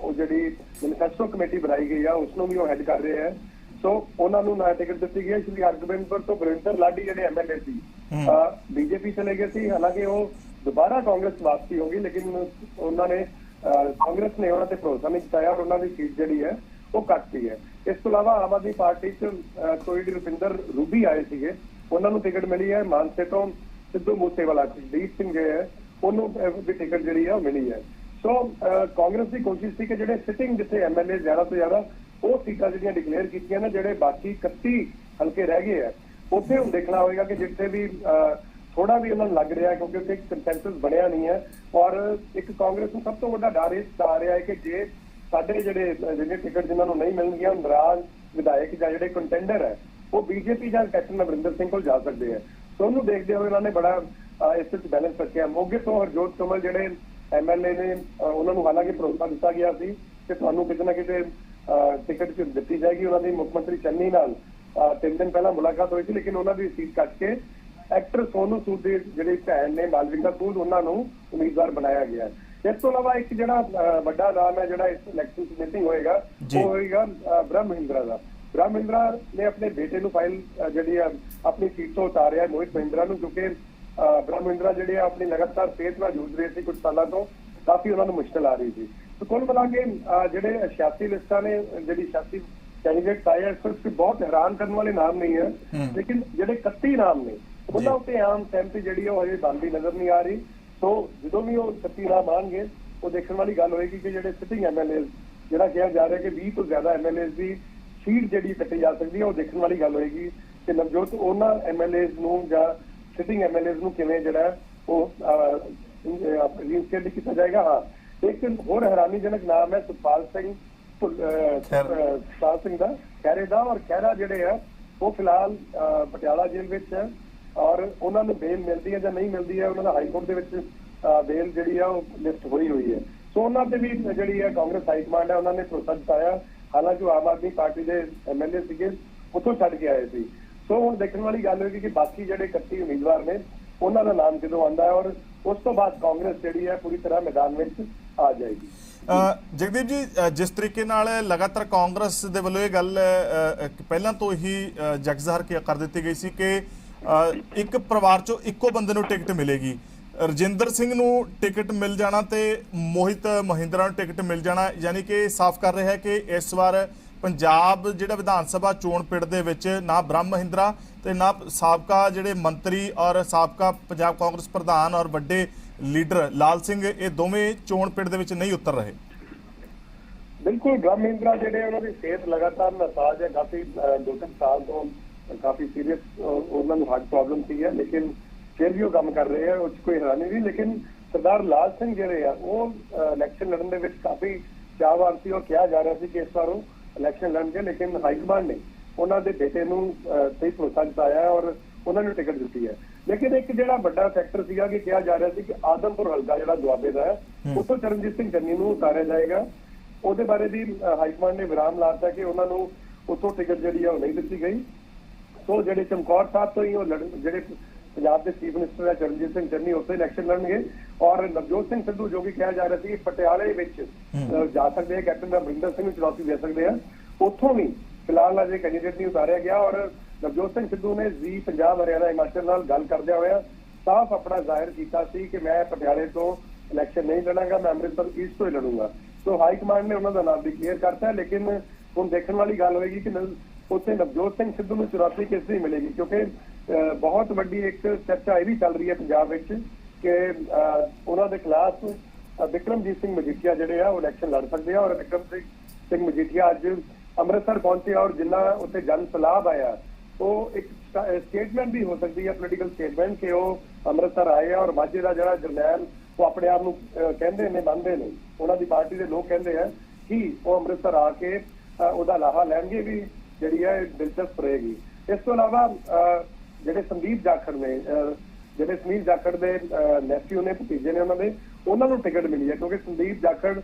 ਉਹ ਜਿਹੜੀ ਮੈਨੀਫੈਸਟੋ ਕਮੇਟੀ ਬਣਾਈ ਗਈ ਆ ਉਸ ਨੂੰ ਵੀ ਉਹ ਹੈਡ ਕਰ ਰਹੇ ਆ। ਸੋ ਉਹਨਾਂ ਨੂੰ ਨਾ ਟਿਕਟ ਦਿੱਤੀ ਗਈ। ਸ਼੍ਰੀ ਹਰਗੋਬਿੰਦਪੁਰ ਤੋਂ ਬਰਿੰਦਰ ਲਾਡੀ ਜਿਹੜੇ ਐਮਐਲਏ ਸੀ ਬੀਜੇਪੀ ਚਲੇ ਗਏ ਸੀ, ਹਾਲਾਂਕਿ ਉਹ ਦੁਬਾਰਾ ਕਾਂਗਰਸ ਵਾਪਸੀ ਹੋ ਗਈ, ਲੇਕਿਨ ਉਹਨਾਂ ਨੇ ਕਾਂਗਰਸ ਨੇ ਉਹਨਾਂ ਤੇ ਭਰੋਸਾ ਨਹੀਂ ਜਤਾਇਆ ਔਰ ਉਹਨਾਂ ਦੀ ਸੀਟ ਜਿਹੜੀ ਹੈ ਉਹ ਕੱਟਤੀ ਹੈ। ਇਸ ਤੋਂ ਇਲਾਵਾ ਆਮ ਆਦਮੀ ਪਾਰਟੀ 'ਚ ਕੋਈ ਰੁਪਿੰਦਰ ਰੂਬੀ ਆਏ ਸੀਗੇ, ਉਹਨਾਂ ਨੂੰ ਟਿਕਟ ਮਿਲੀ ਹੈ। ਮਾਨਸੇ ਤੋਂ ਸਿੱਧੂ ਮੂਸੇਵਾਲਾ, ਜਗਦੀਪ ਸਿੰਘ ਜੇ ਹੈ, ਉਹਨੂੰ ਵੀ ਟਿਕਟ ਜਿਹੜੀ ਹੈ ਉਹ ਮਿਲੀ ਹੈ। ਸੋ ਕਾਂਗਰਸ ਦੀ ਕੋਸ਼ਿਸ਼ ਸੀ ਕਿ ਜਿਹੜੇ ਸਿਟਿੰਗ ਜਿੱਥੇ ਐਮਐਲਏ ਜ਼ਿਆਦਾ ਤੋਂ ਜ਼ਿਆਦਾ ਉਹ ਸੀਟਾਂ ਜਿਹੜੀਆਂ ਡਿਕਲੇਅਰ ਕੀਤੀਆਂ ਨੇ, ਜਿਹੜੇ ਬਾਕੀ 31 ਹਲਕੇ ਰਹਿ ਗਏ ਆ, ਉੱਥੇ ਹੁਣ ਦੇਖਣਾ ਹੋਵੇਗਾ ਕਿ ਜਿੱਥੇ ਵੀ ਥੋੜਾ ਵੀ ਉਹਨਾਂ ਨੂੰ ਲੱਗ ਰਿਹਾ, ਕਿਉਂਕਿ ਉੱਥੇ ਇੱਕ ਕੰਸੈਂਸਸ ਬਣਿਆ ਨਹੀਂ ਹੈ। ਔਰ ਇੱਕ ਕਾਂਗਰਸ ਨੂੰ ਸਭ ਤੋਂ ਵੱਡਾ ਡਰ ਇਸ ਆ ਰਿਹਾ ਹੈ ਕਿ ਜੇ ਸਾਡੇ ਜਿਹੜੇ ਟਿਕਟ ਜਿਨ੍ਹਾਂ ਨੂੰ ਨਹੀਂ ਮਿਲਣਗੀਆਂ, ਨਾਰਾਜ਼ ਵਿਧਾਇਕ ਜਾਂ ਜਿਹੜੇ ਕੰਟੈਂਡਰ ਹੈ ਉਹ ਬੀਜੇਪੀ ਜਾਂ ਕੈਪਟਨ ਅਮਰਿੰਦਰ ਸਿੰਘ ਕੋਲ ਜਾ ਸਕਦੇ ਆ। ਸੋ ਉਹਨੂੰ ਦੇਖਦੇ ਹੋਏ ਉਹਨਾਂ ਨੇ ਬੜਾ ਇਸ ਵਿੱਚ ਬੈਲੈਂਸ ਰੱਖਿਆ। ਮੋਗੇ ਤੋਂ ਹਰਜੋਤ ਕਮਲ ਜਿਹੜੇ ਐਮਐਲਏ ਨੇ, ਉਹਨਾਂ ਨੂੰ ਹਾਲਾਂਕਿ ਭਰੋਸਾ ਦਿੱਤਾ ਗਿਆ ਸੀ ਕਿ ਤੁਹਾਨੂੰ ਕਿਤੇ ਨਾ ਕਿਤੇ ਟਿਕਟ ਦਿੱਤੀ ਜਾਏਗੀ। ਉਹਨਾਂ ਦੀ ਮੁੱਖ ਮੰਤਰੀ ਚੰਨੀ ਨਾਲ 3 ਦਿਨ ਪਹਿਲਾਂ ਮੁਲਾਕਾਤ ਹੋਈ ਸੀ, ਲੇਕਿਨ ਉਹਨਾਂ ਦੀ ਸੀਟ ਕੱਟ ਕੇ ਐਕਟਰ ਸੋਨੂ ਸੂਦ ਦੀ ਜਿਹੜੀ ਭੈਣ ਨੇ ਮਾਲਵਿਕਾ ਸੂਦ, ਉਹਨਾਂ ਨੂੰ ਉਮੀਦਵਾਰ ਬਣਾਇਆ ਗਿਆ। ਇਸ ਤੋਂ ਇਲਾਵਾ ਇੱਕ ਜਿਹੜਾ ਵੱਡਾ ਨਾਮ ਹੈ ਜਿਹੜਾ ਇਸ ਇਲੈਕਸ਼ਨ ਮੀਟਿੰਗ ਹੋਏਗਾ ਉਹ ਹੋਏਗਾ ਬ੍ਰਹਮ ਮਹਿੰਦਰਾ ਦਾ। ਬ੍ਰਹਮ ਮਹਿੰਦਰਾ ਨੇ ਆਪਣੇ ਬੇਟੇ ਨੂੰ ਫਾਈਲ ਜਿਹੜੀ ਆ ਆਪਣੀ ਸੀਟ ਤੋਂ ਉਤਾਰਿਆ, ਮੋਹਿਤ ਮਹਿੰਦਰਾ ਨੂੰ, ਕਿਉਂਕਿ ਬ੍ਰਹਮ ਮਹਿੰਦਰਾ ਜਿਹੜੇ ਆਪਣੀ ਲਗਾਤਾਰ ਸਿਹਤ ਨਾਲ ਜੂਝ ਰਹੇ ਸੀ ਕੁਝ ਸਾਲਾਂ ਤੋਂ, ਕਾਫੀ ਉਹਨਾਂ ਨੂੰ ਮੁਸ਼ਕਲ ਆ ਰਹੀ ਸੀ। तो कुल मिला के ਜਿਹੜੇ 86 ਲਿਸਟਾਂ ਨੇ ਜਿਹੜੀ 86 ਕੈਂਡੀਡੇਟ ਆਏ ਇਸ ਵਿੱਚ ਬਹੁਤ ਹੈਰਾਨ ਕਰਨ ਵਾਲੇ ਨਾਮ ਨਹੀਂ ਹੈ, ਲੇਕਿਨ ਜਿਹੜੇ 31 ਨਾਮ ਨੇ ਉਹਨਾਂ ਉੱਤੇ ਆਮ ਸਹਿਮਤੀ ਜਿਹੜੀ ਉਹ ਹਜੇ ਬਣਦੀ ਨਜ਼ਰ ਨਹੀਂ ਆ ਰਹੀ। ਸੋ ਜਦੋਂ ਵੀ ਉਹ 31 ਨਾਮ ਆਉਣਗੇ ਉਹ ਦੇਖਣ ਵਾਲੀ ਗੱਲ ਹੋਏਗੀ ਕਿ ਜਿਹੜੇ ਸਿਟਿੰਗ ਐਮਐਲਏ ਜਿਹੜਾ ਕਿਹਾ ਜਾ ਰਿਹਾ ਕਿ 20 ਤੋਂ ਜ਼ਿਆਦਾ ਐਮਐਲਏ ਦੀ ਸੀਟ ਜਿਹੜੀ ਕੱਟੀ ਜਾ ਸਕਦੀ ਹੈ, ਉਹ ਦੇਖਣ ਵਾਲੀ ਗੱਲ ਹੋਏਗੀ ਕਿ ਨਵਜੋਤ ਉਹਨਾਂ ਐਮਐਲਏ ਨੂੰ ਜਾਂ ਸਿਟਿੰਗ ਐਮਐਲਏ ਨੂੰ ਕਿਵੇਂ ਜਿਹੜਾ ਉਹ ਰੀਇੰਸਟੇਟ ਕੀਤਾ ਜਾਏਗਾ। ਹਾਂ, एक और हैरानीजनक नाम है सुखपाल सिंह ਦਾ ਖਹਿਰੇ ਦਾ, ਔਰ ਖਹਿਰਾ ਜਿਹੜੇ ਆ ਉਹ ਫਿਲਹਾਲ ਪਟਿਆਲਾ ਜੇਲ੍ਹ ਵਿੱਚ ਹੈ ਔਰ ਉਹਨਾਂ ਨੂੰ ਬੇਲ ਮਿਲਦੀ ਹੈ ਜਾਂ ਨਹੀਂ ਮਿਲਦੀ ਹੈ, ਉਹਨਾਂ ਦਾ ਹਾਈ ਕੋਰਟ ਦੇ ਵਿੱਚ ਬੇਲ ਜਿਹੜੀ ਆ ਉਹ ਲਿਸਟ ਹੋਈ ਹੋਈ ਹੈ। ਸੋ ਉਹਨਾਂ ਤੇ ਵੀ ਜਿਹੜੀ ਹੈ ਕਾਂਗਰਸ ਹਾਈ ਕਮਾਂਡ ਹੈ ਉਹਨਾਂ ਨੇ ਭਰੋਸਾ ਜਤਾਇਆ, ਹਾਲਾਂਕਿ ਉਹ ਆਮ ਆਦਮੀ ਪਾਰਟੀ ਦੇ ਐਮਐਲਏ ਸੀਗੇ ਉੱਥੋਂ ਛੱਡ ਕੇ ਆਏ ਸੀ। ਸੋ ਹੁਣ ਦੇਖਣ ਵਾਲੀ ਗੱਲ ਹੋਏਗੀ ਕਿ ਬਾਕੀ ਜਿਹੜੇ 31 ਉਮੀਦਵਾਰ ਨੇ ਉਹਨਾਂ ਦਾ ਨਾਮ ਕਦੋਂ ਆਉਂਦਾ ਹੈ ਔਰ ਉਸ ਤੋਂ ਬਾਅਦ ਕਾਂਗਰਸ ਜਿਹੜੀ ਹੈ ਪੂਰੀ ਤਰ੍ਹਾਂ ਮੈਦਾਨ ਵਿੱਚ ਆ ਜਾਏਗੀ। ਜਗਦੀਪ ਜੀ, ਜਿਸ ਤਰੀਕੇ ਨਾਲ ਲਗਾਤਾਰ ਕਾਂਗਰਸ ਦੇ ਵੱਲੋਂ ਇਹ ਗੱਲ ਪਹਿਲਾਂ ਤੋਂ ਹੀ ਜਗਜ਼ਾਹਰ ਕਰ ਦਿੱਤੀ ਗਈ ਸੀ ਕਿ ਇੱਕ ਪਰਿਵਾਰ ਚੋਂ ਇੱਕੋ ਬੰਦੇ ਨੂੰ ਟਿਕਟ ਮਿਲੇਗੀ, ਰਜਿੰਦਰ ਸਿੰਘ ਨੂੰ ਟਿਕਟ ਮਿਲ ਜਾਣਾ ਤੇ ਮੋਹਿਤ ਮਹਿੰਦਰਾ ਨੂੰ ਟਿਕਟ ਮਿਲ ਜਾਣਾ, ਯਾਨੀ ਕਿ ਸਾਫ਼ ਕਰ ਰਿਹਾ ਹੈ ਕਿ ਇਸ ਵਾਰ ਪੰਜਾਬ ਜਿਹੜਾ ਵਿਧਾਨ ਸਭਾ ਚੋਣ ਪਿੜ ਦੇ ਵਿੱਚ ਨਾ ਬ੍ਰਹਮ ਮਹਿੰਦਰਾ ਤੇ ਨਾ ਸਾਬਕਾ ਜਿਹੜੇ ਮੰਤਰੀ ਔਰ ਸਾਬਕਾ ਪੰਜਾਬ ਕਾਂਗਰਸ ਪ੍ਰਧਾਨ ਔਰ ਵੱਡੇ ਲੀਡਰ ਲਾਲ ਸਿੰਘ ਇਹ ਦੋਵੇਂ ਚੋਣ ਪਿੜ ਦੇ ਵਿੱਚ ਨਹੀਂ ਉਤਰ ਰਹੇ। ਬਿਲਕੁਲ, ਬ੍ਰਹਮ ਮਹਿੰਦਰਾ ਜਿਹੜੇ ਉਹਨਾਂ ਦੀ ਸਿਹਤ ਲਗਾਤਾਰ ਨਾਸਾਜ਼ ਹੈ, ਕਾਫੀ 2-3 ਸਾਲ ਤੋਂ ਕਾਫੀ ਸੀਰੀਅਸ ਉਹਨਾਂ ਨੂੰ ਹਾਰਟ ਪ੍ਰੋਬਲਮ ਸੀ ਹੈ, ਲੇਕਿਨ ਫਿਰ ਵੀ ਉਹ ਕੰਮ ਕਰ ਰਹੇ ਆ, ਉਹ 'ਚ ਕੋਈ ਹੈਰਾਨੀ ਨਹੀਂ। ਲੇਕਿਨ ਸਰਦਾਰ ਲਾਲ ਸਿੰਘ ਜਿਹੜੇ ਆ ਉਹ ਇਲੈਕਸ਼ਨ ਲੜਨ ਦੇ ਵਿੱਚ ਕਾਫੀ ਚਾਹਵਾਨ ਸੀ ਔਰ ਕਿਹਾ ਜਾ ਰਿਹਾ ਸੀ ਕਿ ਇਸ ਵਾਰ ਉਹ ਇਲੈਕਸ਼ਨ ਲੜਨਗੇ, ਲੇਕਿਨ ਹਾਈਕਮਾਂਡ ਨੇ ਉਹਨਾਂ ਦੇ ਬੇਟੇ ਨੂੰ ਸਹੀ ਭਰੋਸਾ ਜਤਾਇਆ ਔਰ ਉਹਨਾਂ ਨੂੰ ਟਿਕਟ ਦਿੱਤੀ ਹੈ। ਲੇਕਿਨ ਇੱਕ ਜਿਹੜਾ ਵੱਡਾ ਫੈਕਟਰ ਸੀਗਾ ਕਿ ਕਿਹਾ ਜਾ ਰਿਹਾ ਸੀ ਕਿ ਆਦਮਪੁਰ ਹਲਕਾ ਜਿਹੜਾ ਦੁਆਬੇ ਦਾ ਹੈ ਉੱਥੋਂ ਚਰਨਜੀਤ ਸਿੰਘ ਚੰਨੀ ਨੂੰ ਉਤਾਰਿਆ ਜਾਏਗਾ, ਉਹਦੇ ਬਾਰੇ ਵੀ ਹਾਈਕਮਾਂਡ ਨੇ ਵਿਰਾਮ ਲਾਤਾ ਕਿ ਉਹਨਾਂ ਨੂੰ ਉੱਥੋਂ ਟਿਕਟ ਜਿਹੜੀ ਆ ਉਹ ਨਹੀਂ ਦਿੱਤੀ ਗਈ। ਸੋ ਜਿਹੜੇ ਚਮਕੌਰ ਸਾਹਿਬ ਤੋਂ ਹੀ ਉਹ ਜਿਹੜੇ ਪੰਜਾਬ ਦੇ ਚੀਫ ਮਿਨਿਸਟਰ ਹੈ ਚਰਨਜੀਤ ਸਿੰਘ ਚੰਨੀ ਉੱਥੇ ਇਲੈਕਸ਼ਨ ਲੜਨਗੇ ਔਰ ਨਵਜੋਤ ਸਿੰਘ ਸਿੱਧੂ ਜੋ ਕਿ ਕਿਹਾ ਜਾ ਰਿਹਾ ਸੀ ਪਟਿਆਲੇ ਵਿੱਚ ਜਾ ਸਕਦੇ ਆ, ਕੈਪਟਨ ਅਮਰਿੰਦਰ ਸਿੰਘ ਨੂੰ ਚੁਣੌਤੀ ਦੇ ਸਕਦੇ ਆ, ਉੱਥੋਂ ਵੀ ਫਿਲਹਾਲ ਅਜੇ ਕੈਂਡੀਡੇਟ ਨਹੀਂ ਉਤਾਰਿਆ ਗਿਆ। ਔਰ ਨਵਜੋਤ ਸਿੰਘ ਸਿੱਧੂ ਨੇ ਜੀ ਪੰਜਾਬ ਹਰਿਆਣਾ ਹਿਮਾਚਲ ਨਾਲ ਗੱਲ ਕਰਦਿਆਂ ਹੋਇਆ ਸਾਫ਼ ਆਪਣਾ ਜ਼ਾਹਿਰ ਕੀਤਾ ਸੀ ਕਿ ਮੈਂ ਪਟਿਆਲੇ ਤੋਂ ਇਲੈਕਸ਼ਨ ਨਹੀਂ ਲੜਾਂਗਾ, ਮੈਂ ਅੰਮ੍ਰਿਤਸਰ ਈਸਟ ਤੋਂ ਹੀ ਲੜੂੰਗਾ। ਸੋ ਹਾਈ ਕਮਾਂਡ ਨੇ ਉਹਨਾਂ ਦਾ ਨਾਮ ਵੀ ਕਲੀਅਰ ਕਰਤਾ, ਲੇਕਿਨ ਹੁਣ ਦੇਖਣ ਵਾਲੀ ਗੱਲ ਹੋਏਗੀ ਕਿ ਉੱਥੇ ਨਵਜੋਤ ਸਿੰਘ ਸਿੱਧੂ ਨੂੰ ਚੁਣੌਤੀ ਕਿਸ ਦੀ ਮਿਲੇਗੀ, ਕਿਉਂਕਿ ਬਹੁਤ ਵੱਡੀ ਇੱਕ ਚਰਚਾ ਇਹ ਵੀ ਚੱਲ ਰਹੀ ਹੈ ਪੰਜਾਬ ਵਿੱਚ ਕਿ ਉਹਨਾਂ ਦੇ ਖਿਲਾਫ ਵਿਕਰਮਜੀਤ ਸਿੰਘ ਮਜੀਠੀਆ ਜਿਹੜੇ ਆ ਉਹ ਇਲੈਕਸ਼ਨ ਲੜ ਸਕਦੇ ਆ ਔਰ ਵਿਕਰਮ ਸਿੰਘ ਮਜੀਠੀਆ ਅੱਜ ਅੰਮ੍ਰਿਤਸਰ ਪਹੁੰਚੇ ਔਰ ਜਿੰਨਾ ਉੱਥੇ ਜਨ ਸਲਾਹ ਆਇਆ ਉਹ ਇੱਕ ਸਟੇਟਮੈਂਟ ਵੀ ਹੋ ਸਕਦੀ ਹੈ, ਪੋਲੀਟੀਕਲ ਸਟੇਟਮੈਂਟ ਕਿ ਉਹ ਅੰਮ੍ਰਿਤਸਰ ਆਏ ਆ ਔਰ ਮਾਝੇ ਦਾ ਜਿਹੜਾ ਜਰਨੈਲ ਉਹ ਆਪਣੇ ਆਪ ਨੂੰ ਕਹਿੰਦੇ ਨੇ ਮੰਨਦੇ ਨੇ, ਉਹਨਾਂ ਦੀ ਪਾਰਟੀ ਦੇ ਲੋਕ ਕਹਿੰਦੇ ਆ ਕਿ ਉਹ ਅੰਮ੍ਰਿਤਸਰ ਆ ਕੇ ਉਹਦਾ ਲਾਹਾ ਲੈਣਗੇ ਵੀ ਜਿਹੜੀ ਹੈ ਦਿਲਚਸਪ ਰਹੇਗੀ। ਇਸ ਤੋਂ ਇਲਾਵਾ ਜਿਹੜੇ ਸੰਦੀਪ ਜਾਖੜ ਨੇ, ਜਿਹੜੇ ਸੁਨੀਲ ਜਾਖੜ ਦੇ ਨੈਫਿਊ ਨੇ, ਭਤੀਜੇ ਨੇ ਉਹਨਾਂ ਨੂੰ ਟਿਕਟ ਮਿਲੀ ਹੈ, ਕਿਉਂਕਿ ਸੰਦੀਪ ਜਾਖੜ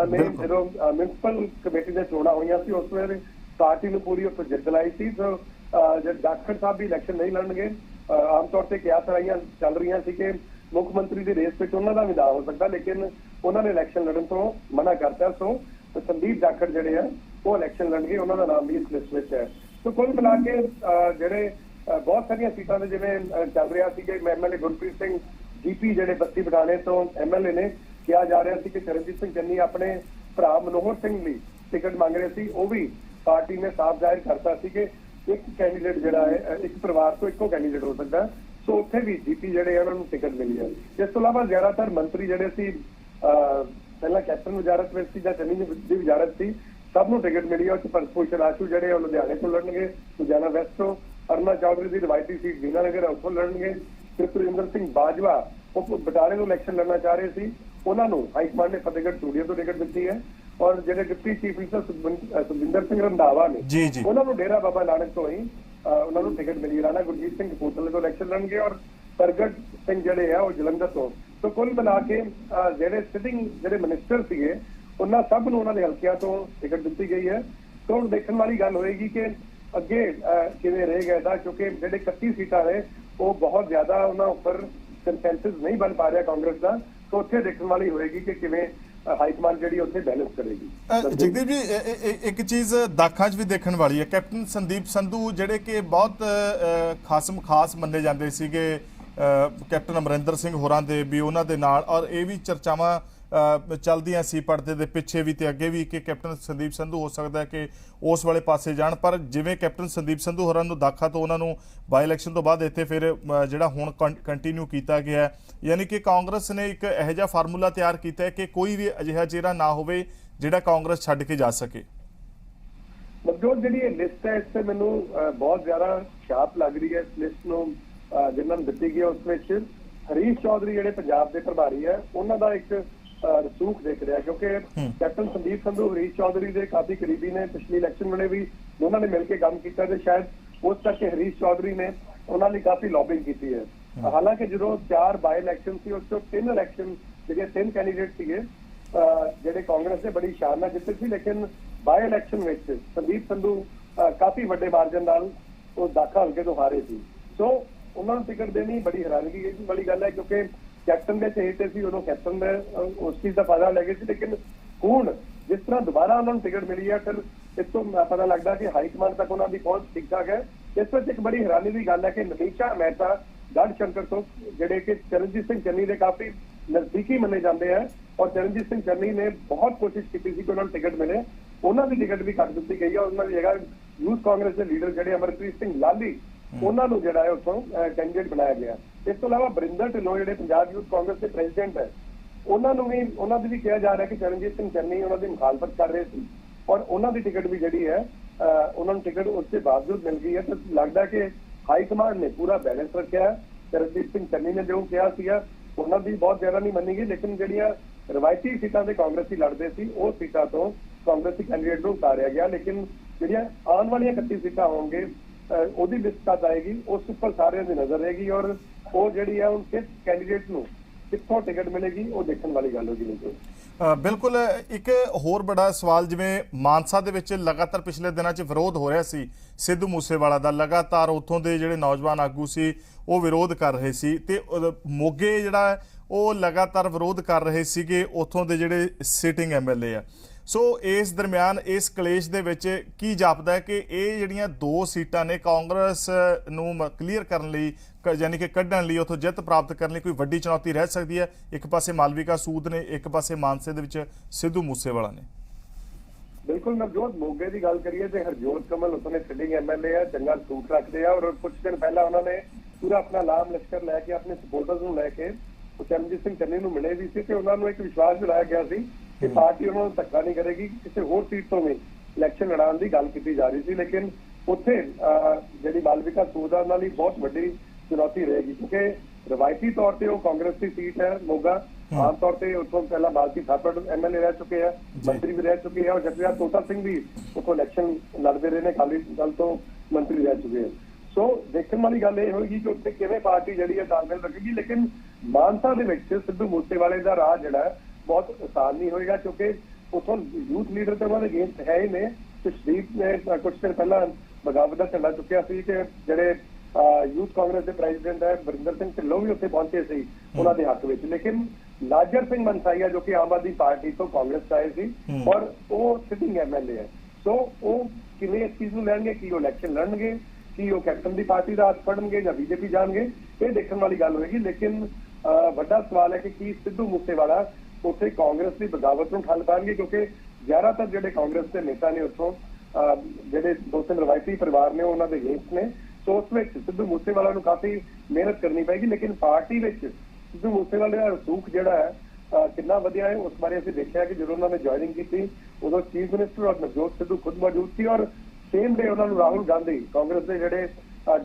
ਨੇ ਜਦੋਂ ਮਿਊਨਿਸਪਲ ਕਮੇਟੀ ਦੇ ਚੋਣਾਂ ਹੋਈਆਂ ਸੀ ਉਸ ਵੇਲੇ ਪਾਰਟੀ ਨੂੰ ਪੂਰੀ ਉੱਥੇ ਜਿੱਤ ਲਾਈ ਸੀ। ਸੋ ਜਾਖੜ ਸਾਹਿਬ ਵੀ ਇਲੈਕਸ਼ਨ ਨਹੀਂ ਲੜਨਗੇ। ਆਮ ਤੌਰ ਤੇ ਕਿਆਸ ਰਾਈਆਂ ਚੱਲ ਰਹੀਆਂ ਸੀ ਕਿ ਮੁੱਖ ਮੰਤਰੀ ਦੀ ਰੇਸ ਵਿੱਚ ਉਹਨਾਂ ਦਾ ਵੀ ਦਾਅ ਹੋ ਸਕਦਾ, ਲੇਕਿਨ ਉਹਨਾਂ ਨੇ ਇਲੈਕਸ਼ਨ ਲੜਨ ਤੋਂ ਮਨਾ ਕਰਤਾ। ਸੋ ਸੰਦੀਪ ਜਾਖੜ ਜਿਹੜੇ ਆ ਉਹ ਇਲੈਕਸ਼ਨ ਲੜਨਗੇ, ਉਹਨਾਂ ਦਾ ਨਾਮ ਵੀ ਇਸ ਲਿਸਟ ਵਿੱਚ ਹੈ। ਸੋ ਕੁੱਲ ਮਿਲਾ ਕੇ ਜਿਹੜੇ ਬਹੁਤ ਸਾਰੀਆਂ ਸੀਟਾਂ ਦੇ ਜਿਵੇਂ ਚੱਲ ਰਿਹਾ ਸੀ ਕਿ ਐਮਐਲਏ ਗੁਰਪ੍ਰੀਤ ਸਿੰਘ ਜੀਪੀ ਜਿਹੜੇ ਬੱਤੀ ਬਟਾਲੇ ਤੋਂ ਐਮਐਲਏ ਨੇ, ਕਿਹਾ ਜਾ ਰਿਹਾ ਸੀ ਕਿ ਚਰਨਜੀਤ ਸਿੰਘ ਚੰਨੀ ਆਪਣੇ ਭਰਾ ਮਨੋਹਰ ਸਿੰਘ ਲਈ ਟਿਕਟ ਮੰਗ ਰਹੇ ਸੀ, ਉਹ ਵੀ ਪਾਰਟੀ ਨੇ ਸਾਫ਼ ਜ਼ਾਹਿਰ ਕਰਤਾ ਸੀ ਕਿ ਇੱਕ ਕੈਂਡੀਡੇਟ ਜਿਹੜਾ ਹੈ ਇੱਕ ਪਰਿਵਾਰ ਤੋਂ ਇੱਕੋ ਕੈਂਡੀਡੇਟ ਹੋ ਸਕਦਾ। ਸੋ ਉੱਥੇ ਵੀ ਜੀਪੀ ਜਿਹੜੇ ਉਹਨਾਂ ਨੂੰ ਟਿਕਟ ਮਿਲੀ ਹੈ। ਇਸ ਤੋਂ ਇਲਾਵਾ ਜ਼ਿਆਦਾਤਰ ਮੰਤਰੀ ਜਿਹੜੇ ਸੀ ਪਹਿਲਾਂ ਕੈਪਟਨ ਵਜ਼ਾਰਤ ਵਿੱਚ ਸੀ ਜਾਂ ਚੰਨੀ ਦੀ ਵਜ਼ਾਰਤ ਸੀ, ਸਭ ਨੂੰ ਟਿਕਟ ਮਿਲੀ ਹੈ। ਉਹ 'ਚ ਭੂਸ਼ਣ ਆਸ਼ੂ ਜਿਹੜੇ ਉਹ ਲੁਧਿਆਣੇ ਤੋਂ ਲੜਨਗੇ, ਲੁਧਿਆਣਾ ਵੈਸਟ ਤੋਂ, ਅਰੁਣਾ ਚੌਧਰੀ ਦੀ ਰਵਾਇਤੀ ਸੀਟ ਦੀਨਾਨਗਰ ਉੱਥੋਂ ਲੜਨਗੇ, ਸੁਰਿੰਦਰ ਸਿੰਘ ਬਾਜਵਾ ਉਹ ਬਟਾਲੇ ਤੋਂ ਇਲੈਕਸ਼ਨ ਲੜਨਾ ਚਾਹ ਰਹੇ ਸੀ, ਉਹਨਾਂ ਨੂੰ ਹਾਈਕਮਾਂਡ ਨੇ ਫਤਿਹਗੜ੍ਹ ਚੂੜੀਆਂ ਤੋਂ ਟਿਕਟ ਦਿੱਤੀ ਹੈ। ਔਰ ਜਿਹੜੇ deputy chief minister Sukhwinder Singh Randhawa ਨੇ ਉਹਨਾਂ ਨੂੰ ਡੇਰਾ ਬਾਬਾ ਨਾਨਕ ਤੋਂ ਹੀ ਉਹਨਾਂ ਨੂੰ ਟਿਕਟ ਮਿਲੀ। ਰਾਣਾ ਗੁਰਜੀਤ ਸਿੰਘ ਕਪੂਰਥਲੇ ਤੋਂ ਇਲੈਕਸ਼ਨ ਲੜਨਗੇ ਔਰ ਪ੍ਰਗਟ ਸਿੰਘ ਜਿਹੜੇ ਆ ਉਹ ਜਲੰਧਰ ਤੋਂ। ਸੋ ਕੁੱਲ ਮਿਲਾ ਕੇ ਜਿਹੜੇ ਸਿਟਿੰਗ ਜਿਹੜੇ ਮਿਨਿਸਟਰ ਸੀਗੇ ਉਹਨਾਂ ਸਭ ਨੂੰ ਉਹਨਾਂ ਦੇ ਹਲਕਿਆਂ ਤੋਂ ਟਿਕਟ ਦਿੱਤੀ ਗਈ ਹੈ। ਸੋ ਹੁਣ ਦੇਖਣ ਵਾਲੀ ਗੱਲ ਹੋਏਗੀ ਕਿ ਅੱਗੇ ਕਿਵੇਂ ਰਹੇਗਾ ਇਹਦਾ, ਕਿਉਂਕਿ ਜਿਹੜੇ 31 ਸੀਟਾਂ ਨੇ ਉਹ ਬਹੁਤ ਜ਼ਿਆਦਾ ਉਹਨਾਂ ਉੱਪਰ ਕੰਸੈਂਸਸ ਨਹੀਂ ਬਣ ਪਾ ਰਿਹਾ ਕਾਂਗਰਸ ਦਾ। ਸੋ ਉੱਥੇ ਦੇਖਣ ਵਾਲੀ ਹੋਏਗੀ ਕਿ ਕਿਵੇਂ ਹਾਈਕਮਾਨ ਜਿਹੜੀ ਉੱਥੇ ਬੈਲੈਂਸ ਕਰੇਗੀ। ਜਗਦੀਪ ਜੀ, ਇੱਕ ਚੀਜ਼ ਦਾਖਾਂ 'ਚ ਵੀ ਦੇਖਣ ਵਾਲੀ ਹੈ, ਕੈਪਟਨ ਸੰਦੀਪ ਸੰਧੂ ਜਿਹੜੇ ਕਿ ਬਹੁਤ ਖਾਸ ਮੰਨੇ ਜਾਂਦੇ ਸੀਗੇ ਕੈਪਟਨ ਅਮਰਿੰਦਰ ਸਿੰਘ ਹੋਰਾਂ ਦੇ ਵੀ, ਉਹਨਾਂ ਦੇ ਨਾਲ, ਔਰ ਇਹ ਵੀ ਚਰਚਾਵਾਂ ਚੱਲਦੀਆਂ ਸੀ ਪਰਦੇ ਦੇ ਪਿੱਛੇ ਵੀ ਤੇ ਅੱਗੇ ਵੀ ਕਿ ਕੈਪਟਨ ਸੰਦੀਪ ਸੰਧੂ ਹੋ ਸਕਦਾ ਕਿ ਉਸ ਵਾਲੇ ਪਾਸੇ ਜਾਣ। ਪਰ ਜਿਵੇਂ ਕੈਪਟਨ ਸੰਦੀਪ ਸੰਧੂ ਹੋਰਾਂ ਨੂੰ ਦਾਖਾ ਤੋਂ ਉਹਨਾਂ ਨੂੰ ਬਾਈ ਇਲੈਕਸ਼ਨ ਤੋਂ ਬਾਅਦ ਇੱਥੇ ਫਿਰ ਜਿਹੜਾ ਹੁਣ ਕੰਟੀਨਿਊ ਕੀਤਾ ਗਿਆ, ਯਾਨੀ ਕਿ ਕਾਂਗਰਸ ਨੇ ਇੱਕ ਇਹੋ ਜਿਹਾ ਫਾਰਮੂਲਾ ਤਿਆਰ ਕੀਤਾ ਹੈ ਕਿ ਕੋਈ ਵੀ ਅਜਿਹਾ ਚਿਹਰਾ ਨਾ ਹੋਵੇ ਜਿਹੜਾ ਕਾਂਗਰਸ ਛੱਡ ਕੇ ਜਾ ਸਕੇ। ਮਤਲਬ ਜਿਹੜੀ ਇਹ ਲਿਸਟ ਹੈ, ਇਸ ਤੇ ਮੈਨੂੰ ਬਹੁਤ ਜ਼ਿਆਦਾ ਸ਼ਾਰਪ ਲੱਗ ਰਹੀ ਹੈ। ਇਸ ਲਿਸਟ ਨੂੰ ਜਿਨ੍ਹਾਂ ਨੂੰ ਦਿੱਤੀ ਗਈ ਉਸ ਵਿੱਚ ਹਰੀਸ਼ ਚੌਧਰੀ ਜਿਹੜੇ ਪੰਜਾਬ ਦੇ ਪ੍ਰਭਾਰੀ ਹੈ, ਉਹਨਾਂ ਦਾ ਇੱਕ ਰਸੂਖ ਦੇਖ ਰਿਹਾ, ਕਿਉਂਕਿ ਕੈਪਟਨ ਸੰਦੀਪ ਸੰਧੂ ਹਰੀਸ਼ ਚੌਧਰੀ ਦੇ ਕਾਫੀ ਕਰੀਬੀ ਨੇ। ਪਿਛਲੀ ਇਲੈਕਸ਼ਨ ਵੇਲੇ ਵੀ ਦੋਨਾਂ ਨੇ ਮਿਲ ਕੇ ਕੰਮ ਕੀਤਾ ਤੇ ਸ਼ਾਇਦ ਉਸ ਕਰਕੇ ਹਰੀਸ਼ ਚੌਧਰੀ ਨੇ ਉਹਨਾਂ ਲਈ ਕਾਫੀ ਲੌਬਿੰਗ ਕੀਤੀ ਹੈ। ਹਾਲਾਂਕਿ ਜਦੋਂ 4 ਬਾਈ ਇਲੈਕਸ਼ਨ ਸੀ, ਉਸ ਤੋਂ 3 ਇਲੈਕਸ਼ਨ ਜਿਹੜੇ 3 ਕੈਂਡੀਡੇਟ ਸੀਗੇ ਜਿਹੜੇ ਕਾਂਗਰਸ ਦੇ ਬੜੀ ਸ਼ਾਨ ਨਾਲ ਜਿੱਤੇ ਸੀ, ਲੇਕਿਨ ਬਾਈ ਇਲੈਕਸ਼ਨ ਵਿੱਚ ਸੰਦੀਪ ਸੰਧੂ ਕਾਫੀ ਵੱਡੇ ਮਾਰਜਨ ਨਾਲ ਉਹ ਦਾਖਾ ਹਲਕੇ ਤੋਂ ਹਾਰੇ ਸੀ। ਸੋ ਉਹਨਾਂ ਨੂੰ ਟਿਕਟ ਦੇਣੀ ਬੜੀ ਹੈਰਾਨਗੀ ਵਾਲੀ ਗੱਲ ਹੈ, ਕਿਉਂਕਿ ਕੈਪਟਨ ਦੇ ਚਹੇਤੇ ਸੀ, ਉਦੋਂ ਕੈਪਟਨ ਦੇ ਉਸ ਚੀਜ਼ ਦਾ ਫਾਇਦਾ ਲੈ ਗਏ ਸੀ। ਲੇਕਿਨ ਹੁਣ ਜਿਸ ਤਰ੍ਹਾਂ ਦੁਬਾਰਾ ਉਹਨਾਂ ਨੂੰ ਟਿਕਟ ਮਿਲੀ ਹੈ, ਫਿਰ ਇਸ ਤੋਂ ਪਤਾ ਲੱਗਦਾ ਕਿ ਹਾਈਕਮਾਨ ਤੱਕ ਉਹਨਾਂ ਦੀ ਪਹੁੰਚ ਠੀਕ ਠਾਕ ਹੈ। ਇਸ ਵਿੱਚ ਇੱਕ ਬੜੀ ਹੈਰਾਨੀ ਦੀ ਗੱਲ ਹੈ ਕਿ ਮਨੀਸ਼ਾ ਮਹਿਤਾ ਗੜ੍ਹ ਸ਼ੰਕਰ ਤੋਂ, ਜਿਹੜੇ ਕਿ ਚਰਨਜੀਤ ਸਿੰਘ ਚੰਨੀ ਦੇ ਕਾਫੀ ਨਜ਼ਦੀਕੀ ਮੰਨੇ ਜਾਂਦੇ ਹੈ, ਔਰ ਚਰਨਜੀਤ ਸਿੰਘ ਚੰਨੀ ਨੇ ਬਹੁਤ ਕੋਸ਼ਿਸ਼ ਕੀਤੀ ਸੀ ਕਿ ਉਹਨਾਂ ਨੂੰ ਟਿਕਟ ਮਿਲੇ, ਉਹਨਾਂ ਦੀ ਟਿਕਟ ਵੀ ਕੱਟ ਦਿੱਤੀ ਗਈ ਹੈ। ਉਹਨਾਂ ਦੀ ਜਗ੍ਹਾ ਯੂਥ ਕਾਂਗਰਸ ਦੇ ਲੀਡਰ ਜਿਹੜੇ ਅਮਰਪ੍ਰੀਤ ਸਿੰਘ ਲਾਲੀ, ਉਹਨਾਂ ਨੂੰ ਜਿਹੜਾ ਹੈ ਉੱਥੋਂ ਕੈਂਡੀਡੇਟ ਬਣਾਇਆ ਗਿਆ। ਇਸ ਤੋਂ ਇਲਾਵਾ ਬਰਿੰਦਰ ਢਿੱਲੋਂ ਜਿਹੜੇ ਪੰਜਾਬ ਯੂਥ ਕਾਂਗਰਸ ਦੇ ਪ੍ਰੈਜ਼ੀਡੈਂਟ ਹੈ, ਉਹਨਾਂ ਦੀ ਵੀ ਕਿਹਾ ਜਾ ਰਿਹਾ ਕਿ ਚਰਨਜੀਤ ਸਿੰਘ ਚੰਨੀ ਉਹਨਾਂ ਦੀ ਮੁਖਾਲਫਤ ਕਰ ਰਹੇ ਸੀ, ਔਰ ਉਹਨਾਂ ਦੀ ਟਿਕਟ ਵੀ ਜਿਹੜੀ ਹੈ ਉਹਨਾਂ ਨੂੰ ਟਿਕਟ ਉਸ ਦੇ ਬਾਵਜੂਦ ਮਿਲ ਗਈ ਹੈ। ਤਾਂ ਲੱਗਦਾ ਕਿ ਹਾਈ ਕਮਾਂਡ ਨੇ ਪੂਰਾ ਬੈਲੈਂਸ ਰੱਖਿਆ ਹੈ। ਚਰਨਜੀਤ ਸਿੰਘ ਚੰਨੀ ਨੇ ਜੋ ਕਿਹਾ ਸੀਗਾ ਉਹਨਾਂ ਦੀ ਬਹੁਤ ਜ਼ਿਆਦਾ ਨਹੀਂ ਮੰਨੀ ਗਈ, ਲੇਕਿਨ ਜਿਹੜੀਆਂ ਰਵਾਇਤੀ ਸੀਟਾਂ ਤੇ ਕਾਂਗਰਸੀ ਲੜਦੇ ਸੀ, ਉਹ ਸੀਟਾਂ ਤੋਂ ਕਾਂਗਰਸੀ ਕੈਂਡੀਡੇਟ ਨੂੰ ਉਤਾਰਿਆ ਗਿਆ। ਲੇਕਿਨ ਜਿਹੜੀਆਂ ਆਉਣ ਵਾਲੀਆਂ 31 ਸੀਟਾਂ ਹੋਣਗੇ, ਉਹਦੀ ਲਿਸਟ ਕਦ ਆਏਗੀ, ਉਸ ਉੱਪਰ ਸਾਰਿਆਂ ਦੀ ਨਜ਼ਰ ਰਹੇਗੀ, ਔਰ ਉਹ ਜਿਹੜੀ ਹੈ ਉਹ ਕਿਸ ਕੈਂਡੀਡੇਟ ਨੂੰ ਕਿੱਥੋਂ ਟਿਕਟ ਮਿਲੇਗੀ, ਉਹ ਦੇਖਣ ਵਾਲੀ ਗੱਲ ਹੋਗੀ। ਬਿਲਕੁਲ। ਇੱਕ ਹੋਰ ਬੜਾ ਸਵਾਲ, ਜਿਵੇਂ ਮਾਨਸਾ ਦੇ ਵਿੱਚ ਲਗਾਤਾਰ ਪਿਛਲੇ ਦਿਨਾਂ 'ਚ ਵਿਰੋਧ ਹੋ ਰਿਹਾ ਸੀ ਸਿੱਧੂ ਮੂਸੇਵਾਲਾ ਦਾ, ਲਗਾਤਾਰ ਉੱਥੋਂ ਦੇ ਜਿਹੜੇ ਨੌਜਵਾਨ ਆਗੂ ਸੀ ਉਹ ਵਿਰੋਧ ਕਰ ਰਹੇ ਸੀ, ਤੇ ਮੋਗੇ ਜਿਹੜਾ ਉਹ ਲਗਾਤਾਰ ਵਿਰੋਧ ਕਰ ਰਹੇ ਸੀਗੇ ਉੱਥੋਂ ਦੇ ਜਿਹੜੇ ਸਿਟਿੰਗ ਐਮਐਲਏ ਆ। ਸੋ ਇਸ ਦਰਮਿਆਨ ਇਸ ਕਲੇਸ਼ ਦੇ ਵਿੱਚ ਕੀ ਜਾਪਦਾ ਹੈ ਕਿ ਇਹ ਜਿਹੜੀਆਂ 2 ਸੀਟਾਂ ਨੇ ਕਾਂਗਰਸ ਨੂੰ ਕਲੀਅਰ ਕਰਨ ਲਈ, ਯਾਨੀ ਕਿ ਕੱਢਣ ਲਈ, ਉੱਥੋਂ ਜਿੱਤ ਪ੍ਰਾਪਤ ਕਰਨ ਲਈ ਕੋਈ ਵੱਡੀ ਚੁਣੌਤੀ ਰਹਿ ਸਕਦੀ ਹੈ? ਇੱਕ ਪਾਸੇ ਮਾਲਵਿਕਾ ਸੂਦ ਨੇ, ਇੱਕ ਪਾਸੇ ਮਾਨਸੇ ਦੇ ਵਿੱਚ ਸਿੱਧੂ ਮੂਸੇਵਾਲਾ ਨੇ। ਬਿਲਕੁਲ ਨਵਜੋਤ, ਮੋਗੇ ਦੀ ਗੱਲ ਕਰੀਏ ਤੇ ਹਰਜੋਤ ਕਮਲ ਉੱਥੋਂ ਦੇ ਸਿਟਿੰਗ ਐਮਐਲਏ ਆ, ਚੰਗਾ ਸੂਟ ਰੱਖਦੇ ਆ, ਔਰ ਕੁਝ ਦਿਨ ਪਹਿਲਾਂ ਉਹਨਾਂ ਨੇ ਪੂਰਾ ਆਪਣਾ ਲਾਮ ਲਸ਼ਕਰ ਲੈ ਕੇ ਆਪਣੇ ਸਪੋਰਟਰਸ ਨੂੰ ਲੈ ਕੇ ਚਰਨਜੀਤ ਸਿੰਘ ਚੰਨੀ ਨੂੰ ਮਿਲੇ ਵੀ ਸੀ, ਤੇ ਉਹਨਾਂ ਨੂੰ ਇੱਕ ਵਿਸ਼ਵਾਸ ਦਿਲਾਇਆ ਗਿਆ ਸੀ ਕਿ ਪਾਰਟੀ ਉਹਨਾਂ ਨੂੰ ਧੱਕਾ ਨਹੀਂ ਕਰੇਗੀ, ਕਿਸੇ ਹੋਰ ਸੀਟ ਤੋਂ ਵੀ ਇਲੈਕਸ਼ਨ ਲੜਾਉਣ ਦੀ ਗੱਲ ਕੀਤੀ ਜਾ ਰਹੀ ਸੀ। ਲੇਕਿਨ ਉੱਥੇ ਜਿਹੜੀ ਮਾਲਵਿਕਾ ਸੂਦ ਆ, ਉਹਨਾਂ ਲਈ ਬਹੁਤ ਵੱਡੀ ਚੁਣੌਤੀ ਰਹੇਗੀ, ਕਿਉਂਕਿ ਰਵਾਇਤੀ ਤੌਰ ਤੇ ਉਹ ਕਾਂਗਰਸ ਦੀ ਸੀਟ ਹੈ ਮੋਗਾ। ਆਮ ਤੌਰ ਤੇ ਉੱਥੋਂ ਪਹਿਲਾਂ ਬਾਲਕੀ ਥਾਪੜ ਐਮਐਲਏ ਰਹਿ ਚੁੱਕੇ ਆ, ਮੰਤਰੀ ਵੀ ਰਹਿ ਚੁੱਕੇ ਆ, ਔਰ ਜਗਿਆ ਤੋਤਾ ਸਿੰਘ ਵੀ ਉੱਥੋਂ ਇਲੈਕਸ਼ਨ ਲੜਦੇ ਰਹੇ ਨੇ, ਅਕਾਲੀ ਦਲ ਤੋਂ ਮੰਤਰੀ ਰਹਿ ਚੁੱਕੇ ਆ। ਸੋ ਦੇਖਣ ਵਾਲੀ ਗੱਲ ਇਹ ਹੋਏਗੀ ਕਿ ਉੱਥੇ ਕਿਵੇਂ ਪਾਰਟੀ ਜਿਹੜੀ ਹੈ ਤਾਲਮੇਲ ਰੱਖੇਗੀ। ਲੇਕਿਨ ਮਾਨਸਾ ਦੇ ਵਿੱਚ ਸਿੱਧੂ ਮੂਸੇਵਾਲੇ ਦਾ ਰਾਹ ਜਿਹੜਾ ਬਹੁਤ ਆਸਾਨ ਨਹੀਂ ਹੋਏਗਾ, ਕਿਉਂਕਿ ਉੱਥੋਂ ਯੂਥ ਲੀਡਰ ਤੇ ਉਹਨਾਂ ਦੇ ਅਗੇਂਸਟ ਹੈ ਹੀ ਨੇ। ਜਸਦੀਪ ਨੇ ਕੁਝ ਦਿਨ ਪਹਿਲਾਂ ਬਗਾਵਤ ਦਾ ਝੰਡਾ ਚੁੱਕਿਆ ਸੀ, ਤੇ ਜਿਹੜੇ ਯੂਥ ਕਾਂਗਰਸ ਦੇ ਪ੍ਰੈਜ਼ੀਡੈਂਟ ਹੈ ਬਰਿੰਦਰ ਸਿੰਘ ਢਿੱਲੋਂ ਵੀ ਉੱਥੇ ਪਹੁੰਚੇ ਸੀ ਉਹਨਾਂ ਦੇ ਹੱਕ ਵਿੱਚ। ਲੇਕਿਨ ਲਾਜਰ ਸਿੰਘ ਮਨਸਾਈਆ ਜੋ ਕਿ ਆਮ ਆਦਮੀ ਪਾਰਟੀ ਤੋਂ ਕਾਂਗਰਸ ਆਏ ਸੀ, ਔਰ ਉਹ ਸਿਟਿੰਗ ਐਮਐਲਏ ਹੈ, ਸੋ ਉਹ ਕਿਵੇਂ ਇਸ ਚੀਜ਼ ਨੂੰ ਲੈਣਗੇ, ਕੀ ਉਹ ਇਲੈਕਸ਼ਨ ਲੜਨਗੇ, ਕੀ ਉਹ ਕੈਪਟਨ ਦੀ ਪਾਰਟੀ ਦਾ ਹੱਥ ਫੜਨਗੇ ਜਾਂ ਬੀਜੇਪੀ ਜਾਣਗੇ, ਇਹ ਦੇਖਣ ਵਾਲੀ ਗੱਲ ਹੋਏਗੀ। ਲੇਕਿਨ ਵੱਡਾ ਸਵਾਲ ਹੈ ਕਿ ਕੀ ਸਿੱਧੂ ਮੂਸੇਵਾਲਾ ਉੱਥੇ ਕਾਂਗਰਸ ਦੀ ਬਗਾਵਤ ਨੂੰ ਠੱਲ ਪਾਣਗੇ, ਕਿਉਂਕਿ ਜ਼ਿਆਦਾਤਰ ਜਿਹੜੇ ਕਾਂਗਰਸ ਦੇ ਨੇਤਾ ਨੇ ਉੱਥੋਂ ਜਿਹੜੇ 2-3 ਰਵਾਇਤੀ ਪਰਿਵਾਰ ਨੇ ਉਹਨਾਂ ਦੇ ਅਗੇਂਸਟ ਨੇ। ਸੋ ਉਸ ਵਿੱਚ ਸਿੱਧੂ ਮੂਸੇਵਾਲਾ ਨੂੰ ਕਾਫੀ ਮਿਹਨਤ ਕਰਨੀ ਪਏਗੀ। ਲੇਕਿਨ ਪਾਰਟੀ ਵਿੱਚ ਸਿੱਧੂ ਮੂਸੇਵਾਲੇ ਦਾ ਰਸੂਖ ਜਿਹੜਾ ਹੈ ਕਿੰਨਾ ਵਧੀਆ ਹੈ, ਉਸ ਬਾਰੇ ਅਸੀਂ ਦੇਖਿਆ ਕਿ ਜਦੋਂ ਉਹਨਾਂ ਨੇ ਜੁਆਇਨਿੰਗ ਕੀਤੀ ਉਦੋਂ ਚੀਫ ਮਿਨਿਸਟਰ ਔਰ ਨਵਜੋਤ ਸਿੱਧੂ ਖੁਦ ਮੌਜੂਦ ਸੀ, ਔਰ ਸੇਮ ਡੇ ਉਹਨਾਂ ਨੂੰ ਰਾਹੁਲ ਗਾਂਧੀ ਕਾਂਗਰਸ ਦੇ ਜਿਹੜੇ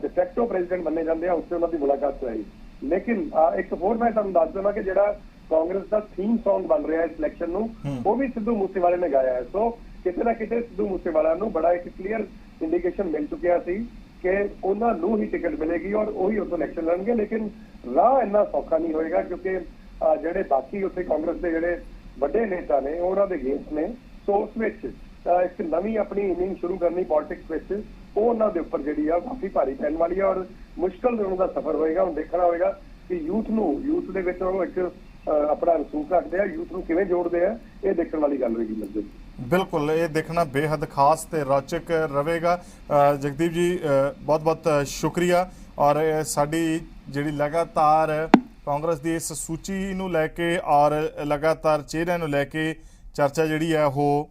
ਡਿਫੈਕਟੋ ਪ੍ਰੈਜ਼ੀਡੈਂਟ ਮੰਨੇ ਜਾਂਦੇ ਆ, ਉੱਥੇ ਉਹਨਾਂ ਦੀ ਮੁਲਾਕਾਤ ਹੋਈ। ਲੇਕਿਨ ਇੱਕ ਹੋਰ ਮੈਂ ਤੁਹਾਨੂੰ ਦੱਸ ਦੇਵਾਂ ਕਿ ਜਿਹੜਾ ਕਾਂਗਰਸ ਦਾ ਥੀਮ ਸੌਂਗ ਬਣ ਰਿਹਾ ਇਸ ਇਲੈਕਸ਼ਨ ਨੂੰ, ਉਹ ਵੀ ਸਿੱਧੂ ਮੂਸੇਵਾਲੇ ਨੇ ਗਾਇਆ ਹੈ। ਸੋ ਕਿਤੇ ਨਾ ਕਿਤੇ ਸਿੱਧੂ ਮੂਸੇਵਾਲਾ ਨੂੰ ਬੜਾ ਇੱਕ ਕਲੀਅਰ ਇੰਡੀਕੇਸ਼ਨ ਮਿਲ ਚੁੱਕਿਆ ਸੀ ਕਿ ਉਹਨਾਂ ਨੂੰ ਹੀ ਟਿਕਟ ਮਿਲੇਗੀ ਔਰ ਉਹੀ ਉੱਥੋਂ ਇਲੈਕਸ਼ਨ ਲੜਨਗੇ। ਲੇਕਿਨ ਰਾਹ ਇੰਨਾ ਸੌਖਾ ਨਹੀਂ ਹੋਏਗਾ, ਕਿਉਂਕਿ ਜਿਹੜੇ ਬਾਕੀ ਉੱਥੇ ਕਾਂਗਰਸ ਦੇ ਜਿਹੜੇ ਵੱਡੇ ਨੇਤਾ ਨੇ ਉਹਨਾਂ ਦੇ ਅਗੇਂਸਟ ਨੇ। ਸੋ ਉਸ ਵਿੱਚ ਇੱਕ ਨਵੀਂ ਆਪਣੀ ਇਨਿੰਗ ਸ਼ੁਰੂ ਕਰਨੀ ਪੋਲਿਟਿਕਸ ਵਿੱਚ, ਉਹ ਉਹਨਾਂ ਦੇ ਉੱਪਰ ਜਿਹੜੀ ਆ ਕਾਫੀ ਭਾਰੀ ਪੈਣ ਵਾਲੀ ਹੈ, ਔਰ ਮੁਸ਼ਕਲ ਉਹਨਾਂ ਦਾ ਸਫ਼ਰ ਹੋਏਗਾ। ਹੁਣ ਦੇਖਣਾ ਹੋਏਗਾ ਕਿ ਯੂਥ ਦੇ ਵਿੱਚ ਉਹ ਇੱਕ ਆਪਣਾ ਰਸੂਖ ਰੱਖਦੇ ਆ, ਯੂਥ ਨੂੰ ਕਿਵੇਂ ਜੋੜਦੇ ਆ, ਇਹ ਦੇਖਣ ਵਾਲੀ ਗੱਲ ਹੋਏਗੀ ਮਸਜਿਦ। ਬਿਲਕੁਲ, ਇਹ ਦੇਖਣਾ ਬੇहद ਖਾਸ ਤੇ ਰੌਚਕ ਰਹੇਗਾ। ਜਗਦੀਪ ਜੀ ਬਹੁਤ ਬਹੁਤ ਸ਼ੁਕਰੀਆ। ਔਰ ਸਾਡੀ ਜਿਹੜੀ ਲਗਾਤਾਰ ਕਾਂਗਰਸ ਦੀ ਇਸ ਸੂਚੀ ਨੂੰ ਲੈ ਕੇ ਔਰ ਲਗਾਤਾਰ ਚਿਹਰਿਆਂ ਨੂੰ ਲੈ ਕੇ ਚਰਚਾ ਜਿਹੜੀ ਹੈ ਉਹ